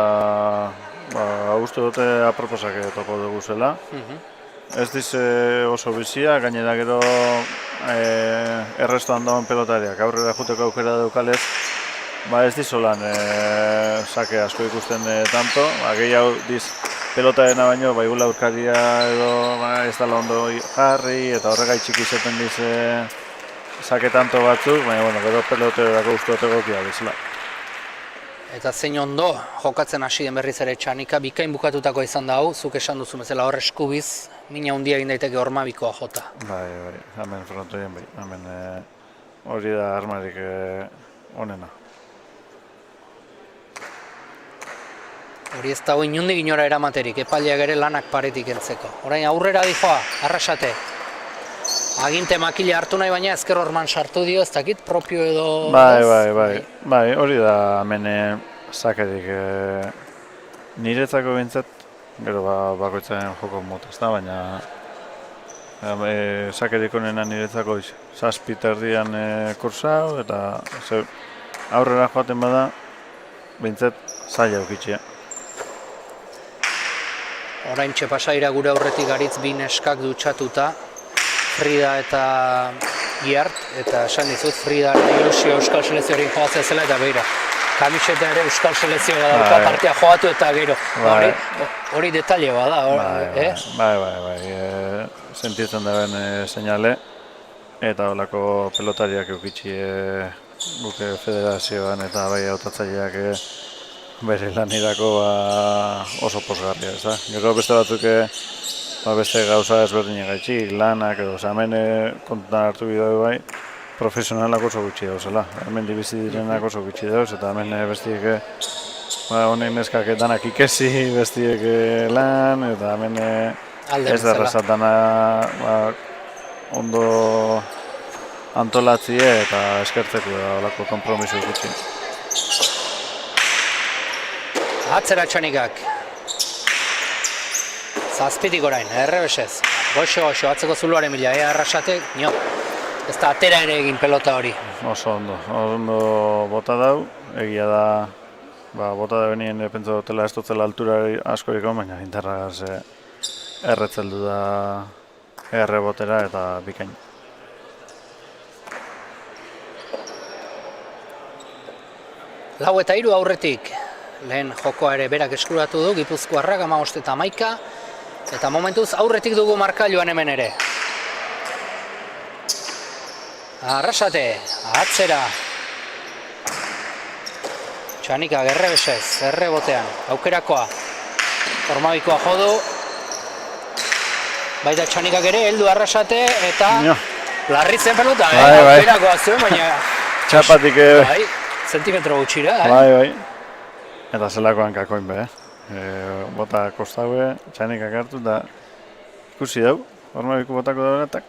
uste dute aproposak topo dugu zela. Ez diz oso bizia, gainera gero errestoan dagoen pelotariak, aurrera juteko aukera daukalez, ez dizolan sake asko ikusten tanto, gehiago diz pelotarena baino, igula aurkaria edo ez dala ondo jarri, eta horregaitxik izaten diz sake tanto batzuk, baina gero pelotarako uste dut egokia bizela. Eta zein ondo jokatzen hasi den berriz ere Txanika, bikain bukatutako izan da hau, zuk esan duzu bezala hor eskubiz, mina handia egin daiteke Ormabikoa jota. Bai, hemen frontoien bai, hemen hori da armarik onena. Hori ez dago inundik inora eramaterik, epaileak ere lanak paretik entzeko. Orain aurrera dijoa, Arrasate. Aginte makila hartu nahi baina ezker horman sartu dio, ez dakit propio edo... Bai, hori da hemen sakerik niretzako bintzat, gero bakoitzaren joko mota, ez da, baina sakerik onena niretzako zazpi terdian kursau, eta aurrera joaten bada, bintzat zaila aukitxea. Orain txepasaira gure aurretik Aritz bi neskak dutxatuta, Frida eta Giart, eta esan dizut Frida ilusio Euskal Selezioarekin jogatzea zela, eta beira, kamiseta ere Euskal Selezioa dauka partia jogatu eta gero. Hori detalle bada, Bai, sentitzen daben seinale, eta holako pelotariak eukitxi buke federazioan eta bai hautatzaileak bere lanirako oso posgarria, ez da. Gero beste batzuk beste gauza ezberdinak gaitxik, lanak edo, hemen kontutan hartu bideu bai, profesionalak oso gutxi dauzela. Hemen dibizi direnak oso gutxi dauz, eta hemen bestiek honek neskak danak ikesi, bestiek lan, eta hemen ez da errazatana ondo antolatzie eta eskertzeko olako konpromiso gutxi. Atzera Txanikak. Zazpitik orain, errebesez. Goxo, atzeko zuluaren bila, Arrasate, ez da atera ere egin pelota hori. Oso ondo bota dau, egia da, bota da benien pentsa dutela ez dutzela altura askoriko, baina indarragaz erretzeldu da errebotera eta bikain. Lau eta hiru aurretik, lehen jokoa ere berak eskuratu du, Gipuzkoarrak 15 eta 11, eta momentuz aurretik dugu markailuan hemen ere. Arrasate, atzera. Txanika, errebesez, errebotean, aukerakoa. Ormabikoa jodu. Baita Txanikak ere, heldu Arrasate, eta larritzen pelota, aukerakoa zuen, baina... Txapatik... Zentimetro gutxira, Bai. Eta zelakoan kakoin be, bota kostaue, Txanikak hartu, eta ikusi dau, Ormabiko botako dauretak.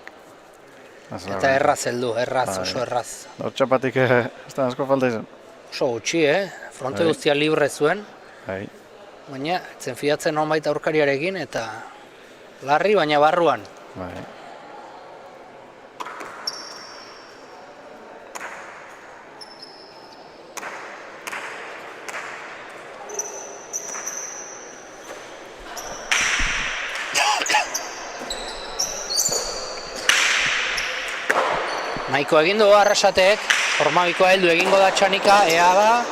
Eta erraz heldu, oso erraz. Txapatik ez da asko falta izan. Oso gutxi, fronte guztia libre zuen. Baina, zen fiatzen honbait aurkariarekin, eta larri, baina barruan. Nahiko egin du Arrasateek, Ormabikoa heldu egingo da Txanika, ea da,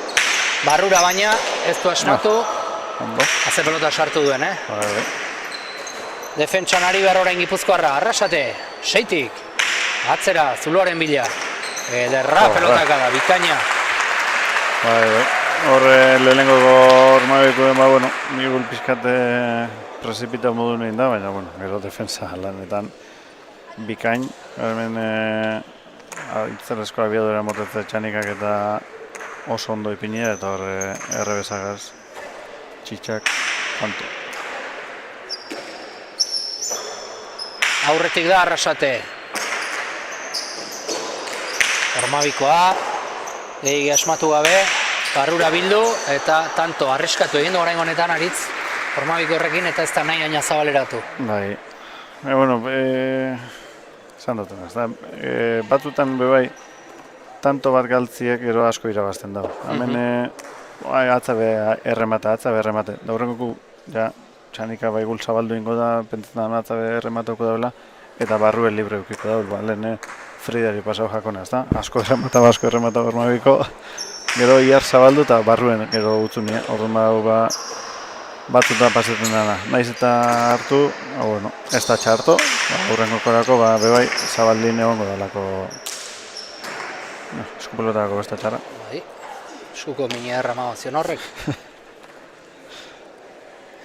barrura baina ez du asmatu, haze pelota sartu duen, Defentsan ari behar orain Gipuzkoarra, Arrasate, seitik, atzera, zuloaren bila, ederra pelotaka da, bikaina. Horre lehenengo Ormabikoen, migul pizkate prezipita modu nein da, baina, gero defensa lanetan bikain, hemen itzeresko abiadura motetze Txanikak eta oso ondo ipinia eta horre errebesagaz txitxak kantu. aurretik da Arrasate. Ormabikoa, gehi asmatu gabe, barrura bildu eta tanto arriskatu egin du orain honetan aritz Ormabiko horrekin eta ez da nahi aina zabaleratu. Bai, bueno, esan duten ez da, batutan bebai, tanto bat galtziek gero asko irabazten dago. Hemen atzabe erremate, da horrengoku, ja, txanika baigul zabaldu ingo da, pentsetan atzabe erremateko daula, eta barruen libre eukiko daul, lehen Fridari pasau jakona, ez da? Asko erremata Ormabiko, gero iar zabaldu eta barruen gero utzu nire, orduan batzutan pasetzen dena. Naiz eta hartu, bueno, ez da txarto, aurrengo korako, bebai, zabaldin egongo dalako eskupelotarako ez da txarra. Bai, eskuko mina erramazion horrek.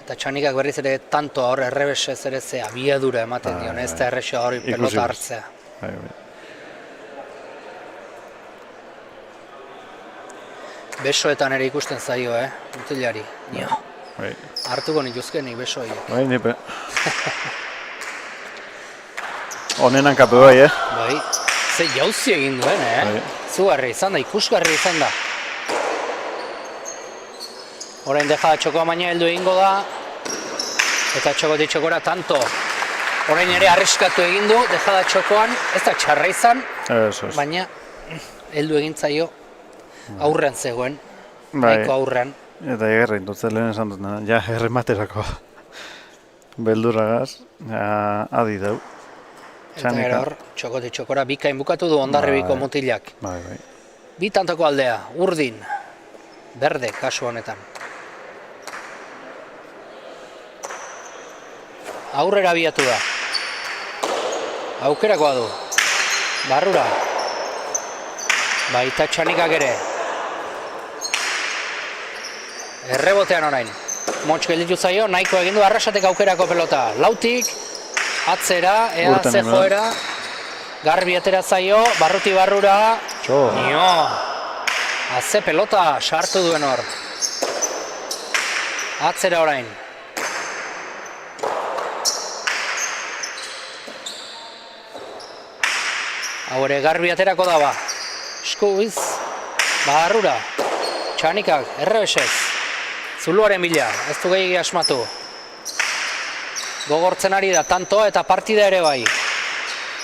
Eta txanikak berriz ere tanto horre errebesez ere ze abiadura ematen dion, ez da errexo hori pelota hartzea. Bai. Besoetan ere ikusten zaio, mutilari. Bai. Hartuko nituzkenik beso horiek. Bai, nipe. Honenan kape bai, Bai, ze jauzi egin duen, Bai. Zugarri izan da, ikusgarri izan da. Orain deja txokoa baina heldu egingo da. Eta txokotik txokora tanto. Orain ere arriskatu egin du, deja da txokoan, ez da txarra izan, baina heldu egin zaio aurrean zegoen, nahiko aurrean. Eta egerra intutzen lehen esan dut, ja errematerako beldurragaz, adi dau. Eta gero hor, txokotik txokora bikain bukatu du Hondarribiko mutilak. Bai. Bi tantoko aldea, urdin, berde kasu honetan. Aurrera biatu da. Aukerakoa du. Barrura. Baita txanikak ere. Errebotean orain. Motx gelditu zaio, nahiko egin du Arrasatek aukerako pelota. Lautik, atzera, ea ze joera. Garbi atera zaio, barruti barrura. Nio. Aze pelota sartu duen hor. Atzera orain. Hau ere garbi aterako da ba. Eskuiz, barrura. Txanikak, errebesez. Zuluaren bila, ez du gehiagi asmatu. Gogortzen ari da, tantoa eta partida ere bai.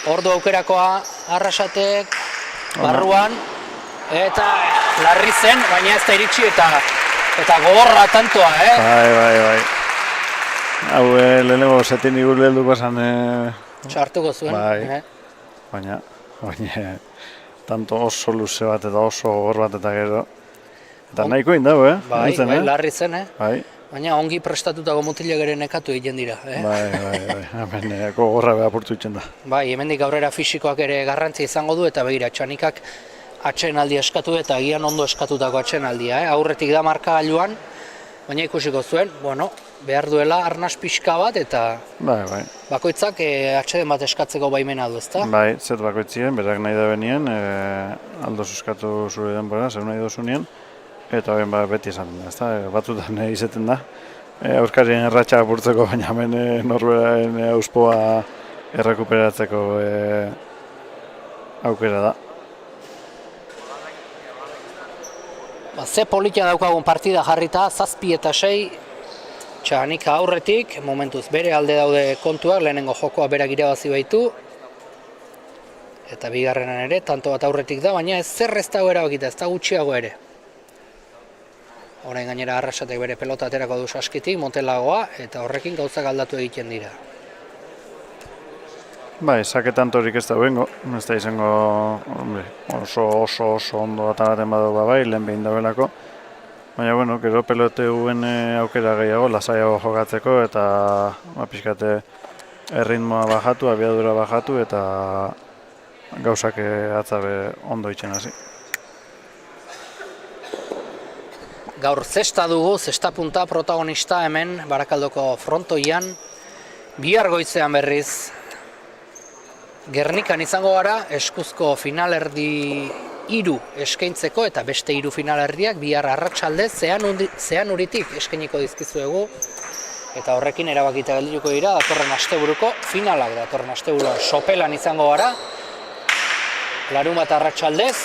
Ordu aukerakoa, Arrasatek, barruan. Eta larri zen, baina ez da iritsi eta gogorra tantoa, Bai. Hau lehenengo zetin igurri helduko esan... Txartuko zuen. Bai, baina tanto oso luze bat eta oso gogor bat eta gero. Eta nahiko indau, Bai, larri zen, Bai. Baina ongi prestatutako mutilak ere nekatu egiten dira, Bai. Hemen gogorra behapurtu itzen da. Bai, hemendik aurrera fisikoak ere garrantzia izango du eta begira, Txanikak atsedenaldi eskatu eta agian ondo eskatutako atsedenaldia, Aurretik da markagailuan, baina ikusiko zuen, behar duela arnas pixka bat eta Bai. bakoitzak atseden bat eskatzeko baimena du, ezta? Bai, zet bakoitzien, berak nahi da benien, aldoz eskatu zure denbora, zer nahi dozunien, eta beti esan da, ezta? Batzutan izeten da. Euskarien erratxa apurtzeko, baina hemen norberaren auspoa errekuperatzeko aukera da. Ze politia daukagun partida jarrita, 7 eta 6, Txanika aurretik, momentuz bere alde daude kontuak, lehenengo jokoa berak irabazi baitu. Eta bigarrenan ere, tanto bat aurretik da, baina ez zer ez dago erabakita, ez da gutxiago ere. Orain gainera Arrasatek bere pelota aterako du saskitik, motelagoa, eta horrekin gauzak aldatu egiten dira. Bai, saketan torik ez da bengo, ez da izango oso ondo ataraten badu bai, lehen behin dauelako. Baina, gero pelotuen aukera gehiago, lasaiago jokatzeko eta pixkate erritmoa bajatu, abiadura bajatu eta gauzak atzabe ondo itzen hasi. Gaur zesta dugu, zesta punta protagonista hemen Barakaldoko frontoian, bihar goizean berriz Gernikan izango gara, eskuzko finalerdi 3 eskaintzeko eta beste 3 finalerdiak bihar arratsalde zean uritik eskainiko dizkizuegu eta horrekin erabakita geldituko dira datorren asteburuko finalak. Datorren asteburuan Sopelan izango gara, larunbat arratsaldez,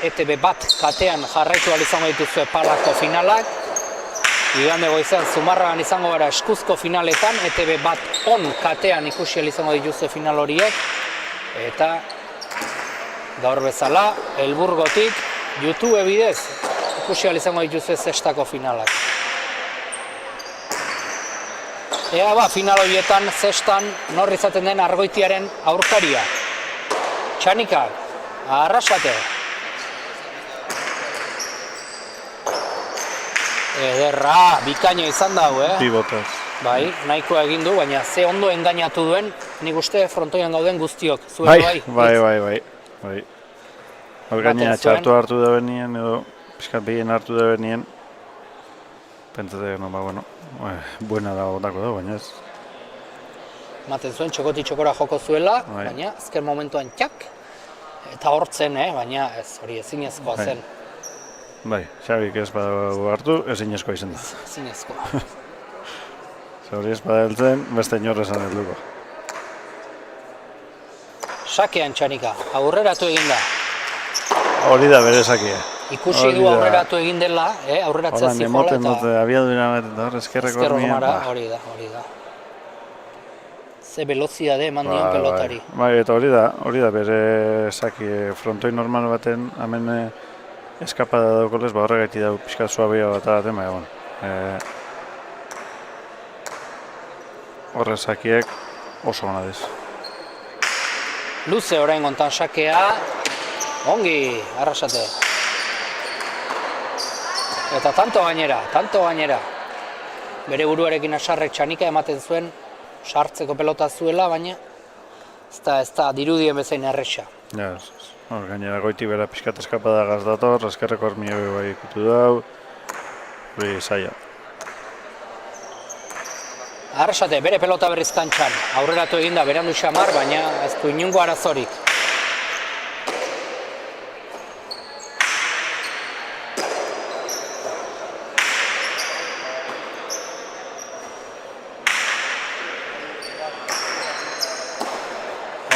ETB bat katean jarraitu ahal izango dituzue palako finalak, igande goizean Zumarragan izango gara eskuzko finaletan, ETB bat on katean ikusi ahal izango dituzue final horiek, eta gaur bezala, Elburgotik, YouTube bidez, ikusi ahal izango dituzue zestako finalak. Ea final horietan, zestan, nor izaten den Argoitiaren aurkaria. Txanika, Arrasate. Ederra, bikaina izan dago, Pibotaz. Bai, nahikoa egin du, baina ze ondo engainatu duen, nik uste frontoian gauden guztiok. Zuen Bai. Hor gainera txartu hartu da benien, edo pixkat behien hartu da benien. Pentsate, buena da otako da, baina ez. Maten zuen txokoti-txokora joko zuela, baina azken momentuan txak, eta hortzen, baina ez hori ezinezkoa zen. Bai, Xabik ez badago hartu, ezinezkoa izan da. Ezinezkoa. Hori ez badaheltzen, beste inorrezan helduko. Sakean Txanika, aurreratu egin da. Hori da bere sakia. Ikusi du aurreratu egin dela, aurreratzea zijola eta... abiadura bat eta hor eskerreko hormien. Hori da. Ze veloziade eman dion pelotari. Bai, eta hori da bere sakie frontoi normal baten, hemen eskapada daukolez, horregaiti dago pixka suabia bat aten, baina, horre sakiek oso gana dez. Luze orain gontan sakea, ongi, Arrasate. Eta tanto gainera. Bere buruarekin asarrek Txanika ematen zuen, sartzeko pelota zuela, baina ez da dirudien bezain erresa. Ja, gainera goiti bera pixkat eskapada gazdator, eskerreko hormio bai ikutu dau, hori zaila. Arrasate, bere pelota berriz kantxan, aurreratu eginda berandu xamar, baina ez du inungo arazorik.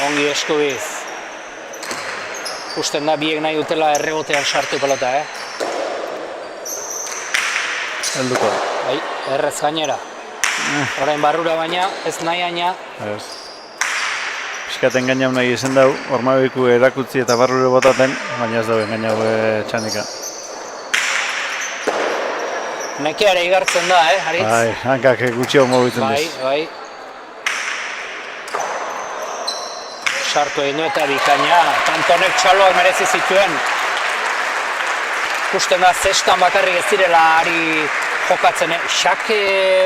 Ongi eskubiz. Usten da biek nahi dutela errebotean sartu pelota, Helduko. Bai, errez gainera. Orain barrura baina, ez nahi aina. Ez. Piskaten gainau nahi izen dau, ormabiku erakutzi eta barrure botaten, baina ez dauen gainau Txanika. Nekeare igartzen da, Haritz? Bai, hankak gutxi hau mobitzen duz. Bai. Sartu egin du eta bikaina, Tantonek txaloak merezi zituen. Ikusten da, zestan bakarrik ez direla ari jokatzen, Xake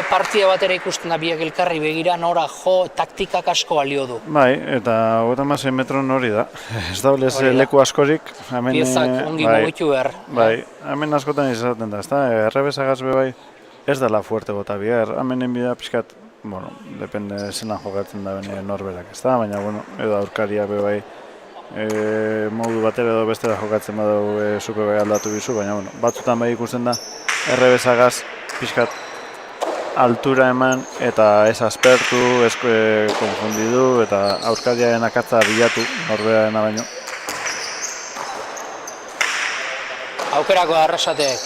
partia bat ere ikusten da biak elkarri begira nora taktikak asko balio du. Bai, eta 56 metron hori da. Ez daulez leku askorik. Piezak ongi mugitu behar. Bai, hemen askotan izaten da, ezta? Errebesagaz bai ez dela fuerte bota bihar. Hemen enbida pixkat, depende zelan jokatzen da bene norberak, ezta? Baina, edo aurkaria bai modu batera edo bestera jokatzen badau zupe bai aldatu bizu, baina, batzutan bai ikusten da errebesagaz pixkat altura eman eta ez aspertu, ez konfundidu eta aurkariaren akatza bilatu norberarena baino. Aukerako Arrasatek.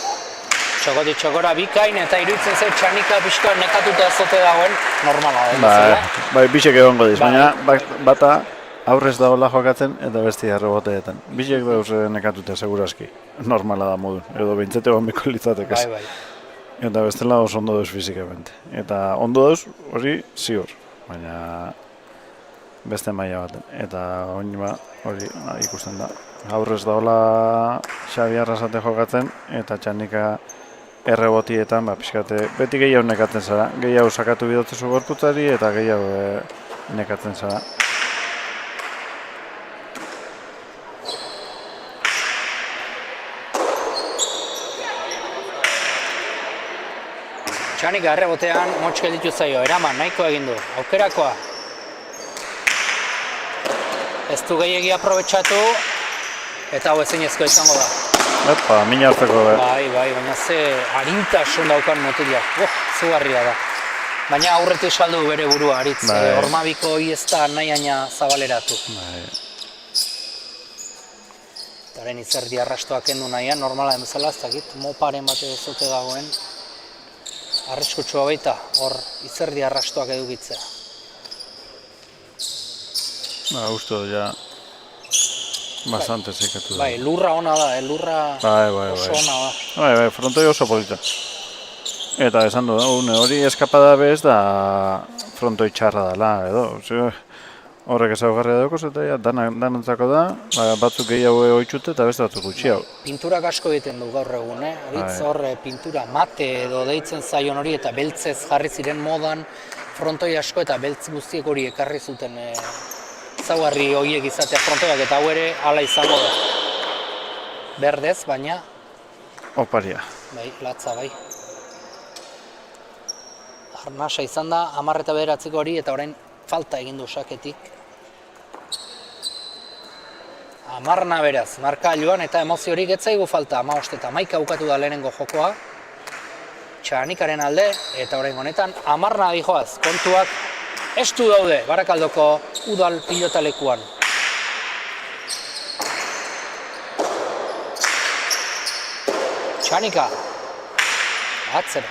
Txokotik txokora bikain eta iruditzen zen Txanika pixka nekatuta azote dagoen normala da. Bai, bisek egongo diz, baina bata aurrez dagoela jokatzen eta besti erreboteetan. Bisek dauz nekatuta seguraski, normala da modun, edo behintzete bombiko litzatek ez. Bai. Eta bestela oso ondo dauz fizikamente. Eta ondo dauz hori ziur, baina beste maila baten. Eta hori ikusten da. Aurrez dagoela Xabi Arrasate jokatzen eta Txanika errebotietan pixkate beti gehiago nekatzen zara. Gehiago sakatu bidotzezu gorputzari eta gehiago nekatzen zara. Txanika errebotean motx gelditu zaio, eraman, nahiko egin du, aukerakoa. Ez du gehiegi aprobetxatu eta hau ezinezko izango da. Epa, mina hartzeko Bai, baina ze harintasun daukan mutilak, zugarria da. Baina aurretik saldu bere burua, aritz, Bai. Ormabiko hori ez da nahi aina zabaleratu. Bai. Eta horren izerdi arrastoak kendu nahian, normala bezala, ez dakit, moparen bate ezote dagoen. Arriskutsua baita, hor izerdi arrastoak edukitzea. Uste dut, ja, bastante zekatu da. Bai, lurra ona da, lurra oso ona da. Bai, frontoi oso polita. Eta esan du, hori eskapada bez da frontoi txarra dela, edo. Horrek ezaugarria daukos eta ja, danontzako da, batzuk gehiago oitxute eta beste batzuk gutxiago. Pinturak asko egiten du gaur egun, Aritz hor pintura mate edo deitzen zaion hori eta beltzez jarri ziren modan frontoi asko eta beltz guztiek hori ekarri zuten ezaugarri horiek izatea frontoiak eta hau ere hala izango da. Berdez, baina Oparia. bai, latza bai. Arnasa izan da 10:09 hori eta orain falta egin du saketik. 10 beraz, markailuan eta emoziorik ez zaigu falta 15 eta 11 bukatu da lehenengo jokoa. Txanikaren alde eta orain honetan 10 dijoaz. Kontuak estu daude Barakaldoko udal pilotalekuan. Txanika. Atzera.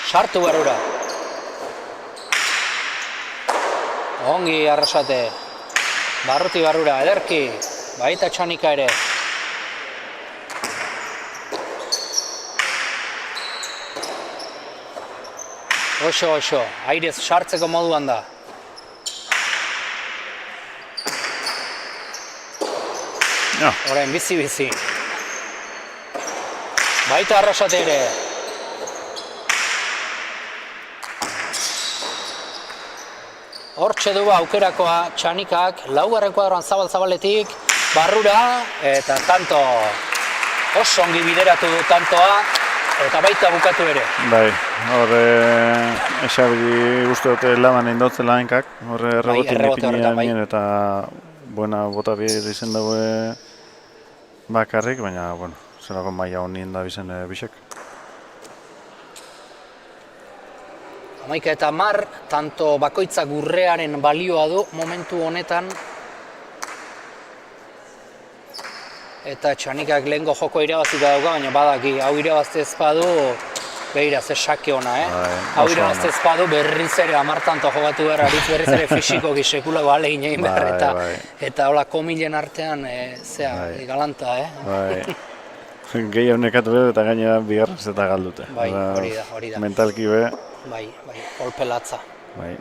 Sartu barura. Ongi Arrasate. Barruti barrura, ederki. Baita Txanika ere. Oso, airez sartzeko moduan da. Ja. Orain bizi. Baita Arrasate ere. Hortxe du aukerakoa Txanikak, laugarren kuadroan zabaletik, barrura, eta tanto oso ongi bideratu du tantoa, eta baita bukatu ere. Bai, horre esabili uste dute laman indotzen lahenkak, horre rebotin ipinian eta buena bota bihar izen dago bakarrik, baina, bueno, zelako maila honien da bizen bisek. 11 eta 10, tanto bakoitza gurrearen balioa du momentu honetan. Eta Txanikak lehengo joko irabazita dauka, baina badaki, hau irabazte ez badu, behira, ze sake ona, Hau irabazte ez badu berriz ere 10 tanto jokatu behar, aritz berriz ere fisikoki sekulako alegin egin behar, eta hola komilen artean, galanta, Bai. Gehiago nekatu behar eta gainera bigarrez eta galdute. Bai, hori da. Mentalki be. Bai, kolpe latza. Bai.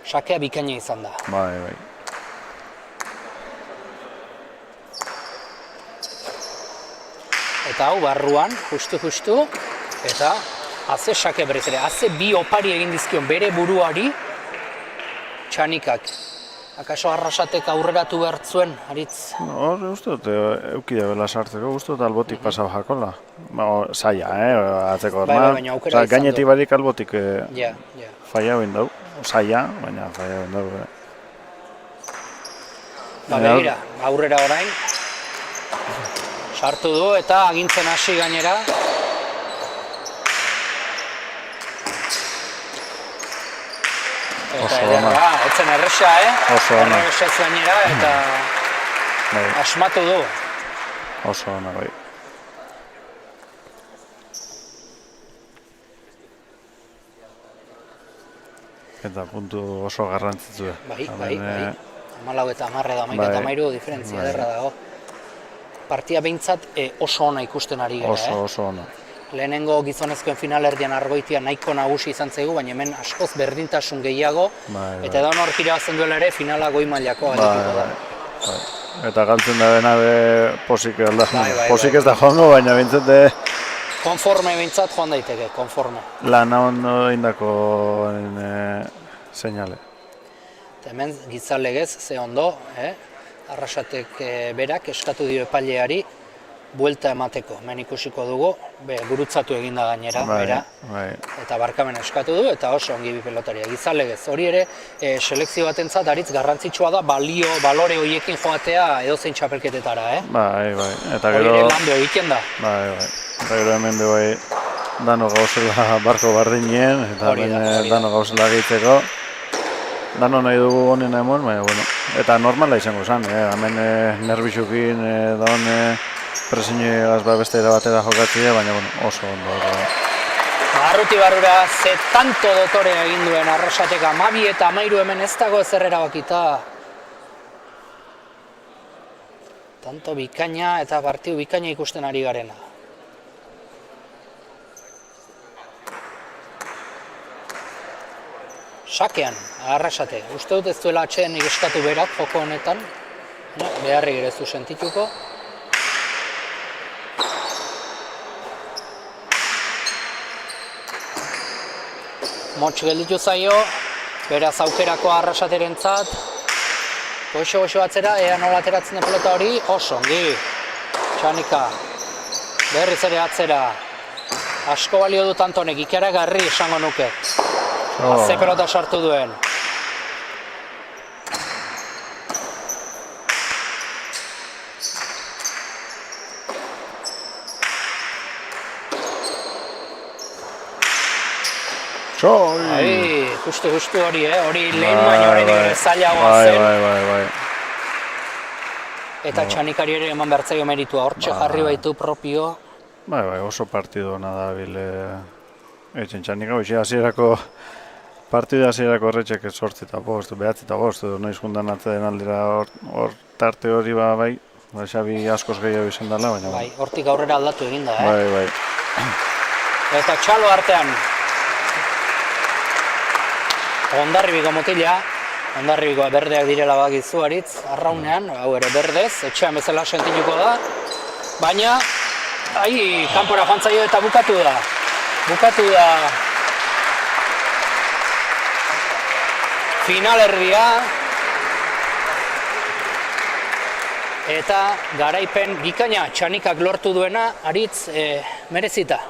Sakea bikaina izan da. Bai. Eta hau barruan, justu, eta haze sake berriz ere, haze bi opari egin dizkion bere buruari Txanikak. Akaso Arrasatek aurreratu behar zuen, aritz? Hor, uste dut, eukide bela sartzeko, uste dut albotik pasau jakola. Zaila, atzeko Bai, baina aukera izan du. Gainetik barik albotik Ja. faia ben dau. Zaila, baina faia ben dau. Begira, aurrera orain. Sartu du eta agintzen hasi gainera. Eta ederra, etzen erresa, Oso ona. Erresez gainera eta asmatu du. Oso ona, bai. Eta puntu oso garrantzitsu. Bai. 14 eta 10 edo 11 eta 13 diferentzia ederra dago. Partia behintzat oso ona ikusten ari gara, Oso ona. Lehenengo gizonezkoen finalerdian Argoitia nahiko nagusi izan zaigu, baina hemen askoz berdintasun gehiago, eta da hor irabazten duela ere finala goi mailako galituko da. Eta galtzen da dena posik alda. Posik ez da joango, baina bintzate... Konforme bintzat joan daiteke, konforme. Lana ondo indako seinale. Eta hemen gizalegez, ze ondo, Arrasatek berak eskatu dio epaileari buelta emateko. Hemen ikusiko dugu, gurutzatu eginda gainera, bera. Eta barkamen eskatu du, eta oso ongi bi pelotaria. Gizalegez, hori ere, selekzio batentzat aritz garrantzitsua da balore horiekin joatea edozein txapelketetara, Bai. Eta hori gero... ere landu egiten da. Bai. Eta gero hemen bai dano gauzela barko bardinien, eta Hori da, hori da. dano gauzela gehitzeko. Dano nahi dugu honena emon, baina, bueno, eta normala izango zen, hemen nerbixukin, daun presiñegaz beste batera jokatzea, baina, bueno, oso ondo. Arruti barrura ze tanto dotorea egin duen Arrasatek 12 eta 13 hemen ez dago ezer erabakita. Tanto bikaina eta partidu bikaina ikusten ari garena. Sakean, Arrasate. Uste dut ez duela atsedenik eskatu berak joko honetan. Beharrik ere ez du sentituko. Motx gelditu zaio, beraz aukerako Arrasaterentzat. Goxo atzera, ea nola ateratzen den pelota hori, oso ongi. Txanika, berriz ere atzera. Asko balio dut Antonek, ikaragarri esango nuke. Ze pelota sartu duen. Justu hori, hori lehen baino hori zailagoa zen. Bai. Eta Txanikari ere eman bertzaio meritua, hortxe jarri baitu propio. Bai, oso partidu hona da bile etxen Txanika, hasierako partidu hasierako horretxek 8 eta 5, 9 eta 5, noiz jundan atzeden aldera hor tarte hori bai, Xabi askoz gehiago izan dela, baina... Bai, hortik aurrera aldatu eginda, Bai. Eta txalo artean. Hondarribiko mutila, Hondarribikoa berdeak direla bakizu aritz, arraunean, hau ere berdez, etxean bezala sentituko da, baina, kanpora joan zaio eta bukatu da. Finalerdia, eta garaipen bikaina Txanikak lortu duena, aritz, merezita.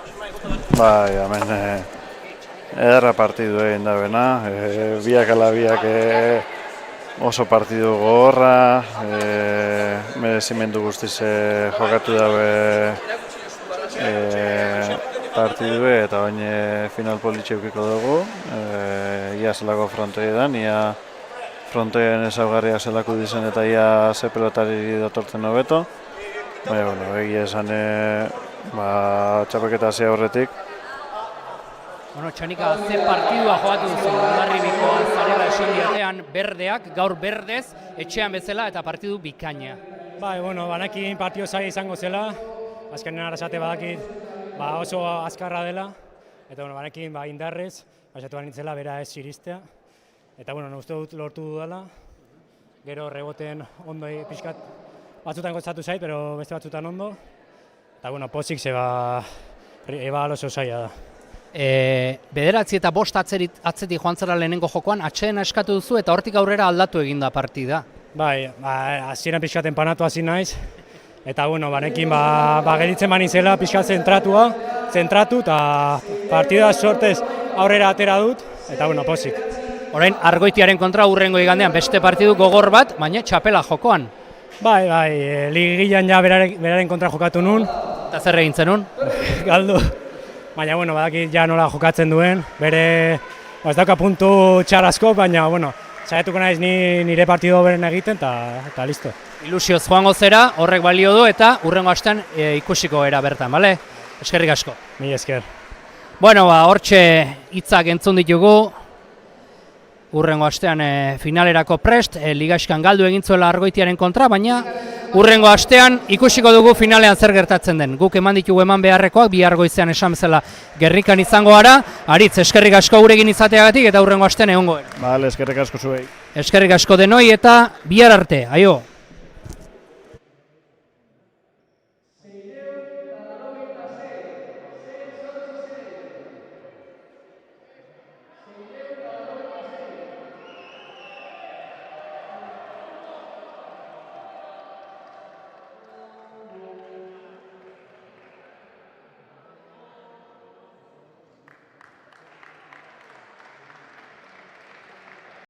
Bai, hemen ederra partidu egin da bena, biak ala biak oso partidu gogorra, merezimendu guztiz jokatu dabe partidu eta bain final politxe eukiko dugu, ia zelako frontoietan, ia frontoien ezaugarria zelako dizen eta ia ze pelotari datortzen hobeto. Baina, egia esan txapeketa hasi aurretik. Txanika ze partidua joatu duzu, Hondarribikoa zarela esan diatean berdeak, gaur berdez, etxean bezala eta partidu bikaina. Bai, banakin partidu zaila izango zela, azkenen Arrasate badakit oso azkarra dela, eta banakin indarrez, basatu banitzela bera ez siristea, eta uste dut lortu dudala, gero reboten ondo pixkat batzutan gozatu zait, pero beste batzutan ondo, eta pozik zeba oso zaila da. 9 eta 5 atzetik joan zara lehenengo jokoan, atxeen eskatu duzu eta hortik aurrera aldatu egin da partida. Bai, hasieran pixkaten panatu hasi naiz, eta banekin geritzen banizela pixkat zentratu eta partida sortez aurrera atera dut, eta pozik. Orain Argoitiaren kontra hurrengo igandean beste partidu gogor bat, baina txapela jokoan. Bai, ligilan ja beraren kontra jokatu nun. Eta zer egin zenun? Galdu. Baina, badakit ja nola jokatzen duen, bere, ez dauka puntu txar asko, baina, saiatuko naiz nire partidu beren egiten, eta listo. Ilusioz joango zera, horrek balio du, eta hurrengo astean ikusiko era bertan, bale? Eskerrik asko. Mila esker. Hortxe hitzak entzun ditugu, hurrengo astean finalerako prest, ligaxkan galdu egin zuela Argoitiaren kontra, baina hurrengo astean ikusiko dugu finalean zer gertatzen den. Guk eman ditugu eman beharrekoak, bihar goizean esan bezala Gernikan izango gara. Aritz, eskerrik asko gurekin izateagatik eta hurrengo astean egongo. Bale, eskerrik asko zuei. Eskerrik asko denoi eta bihar arte, aio!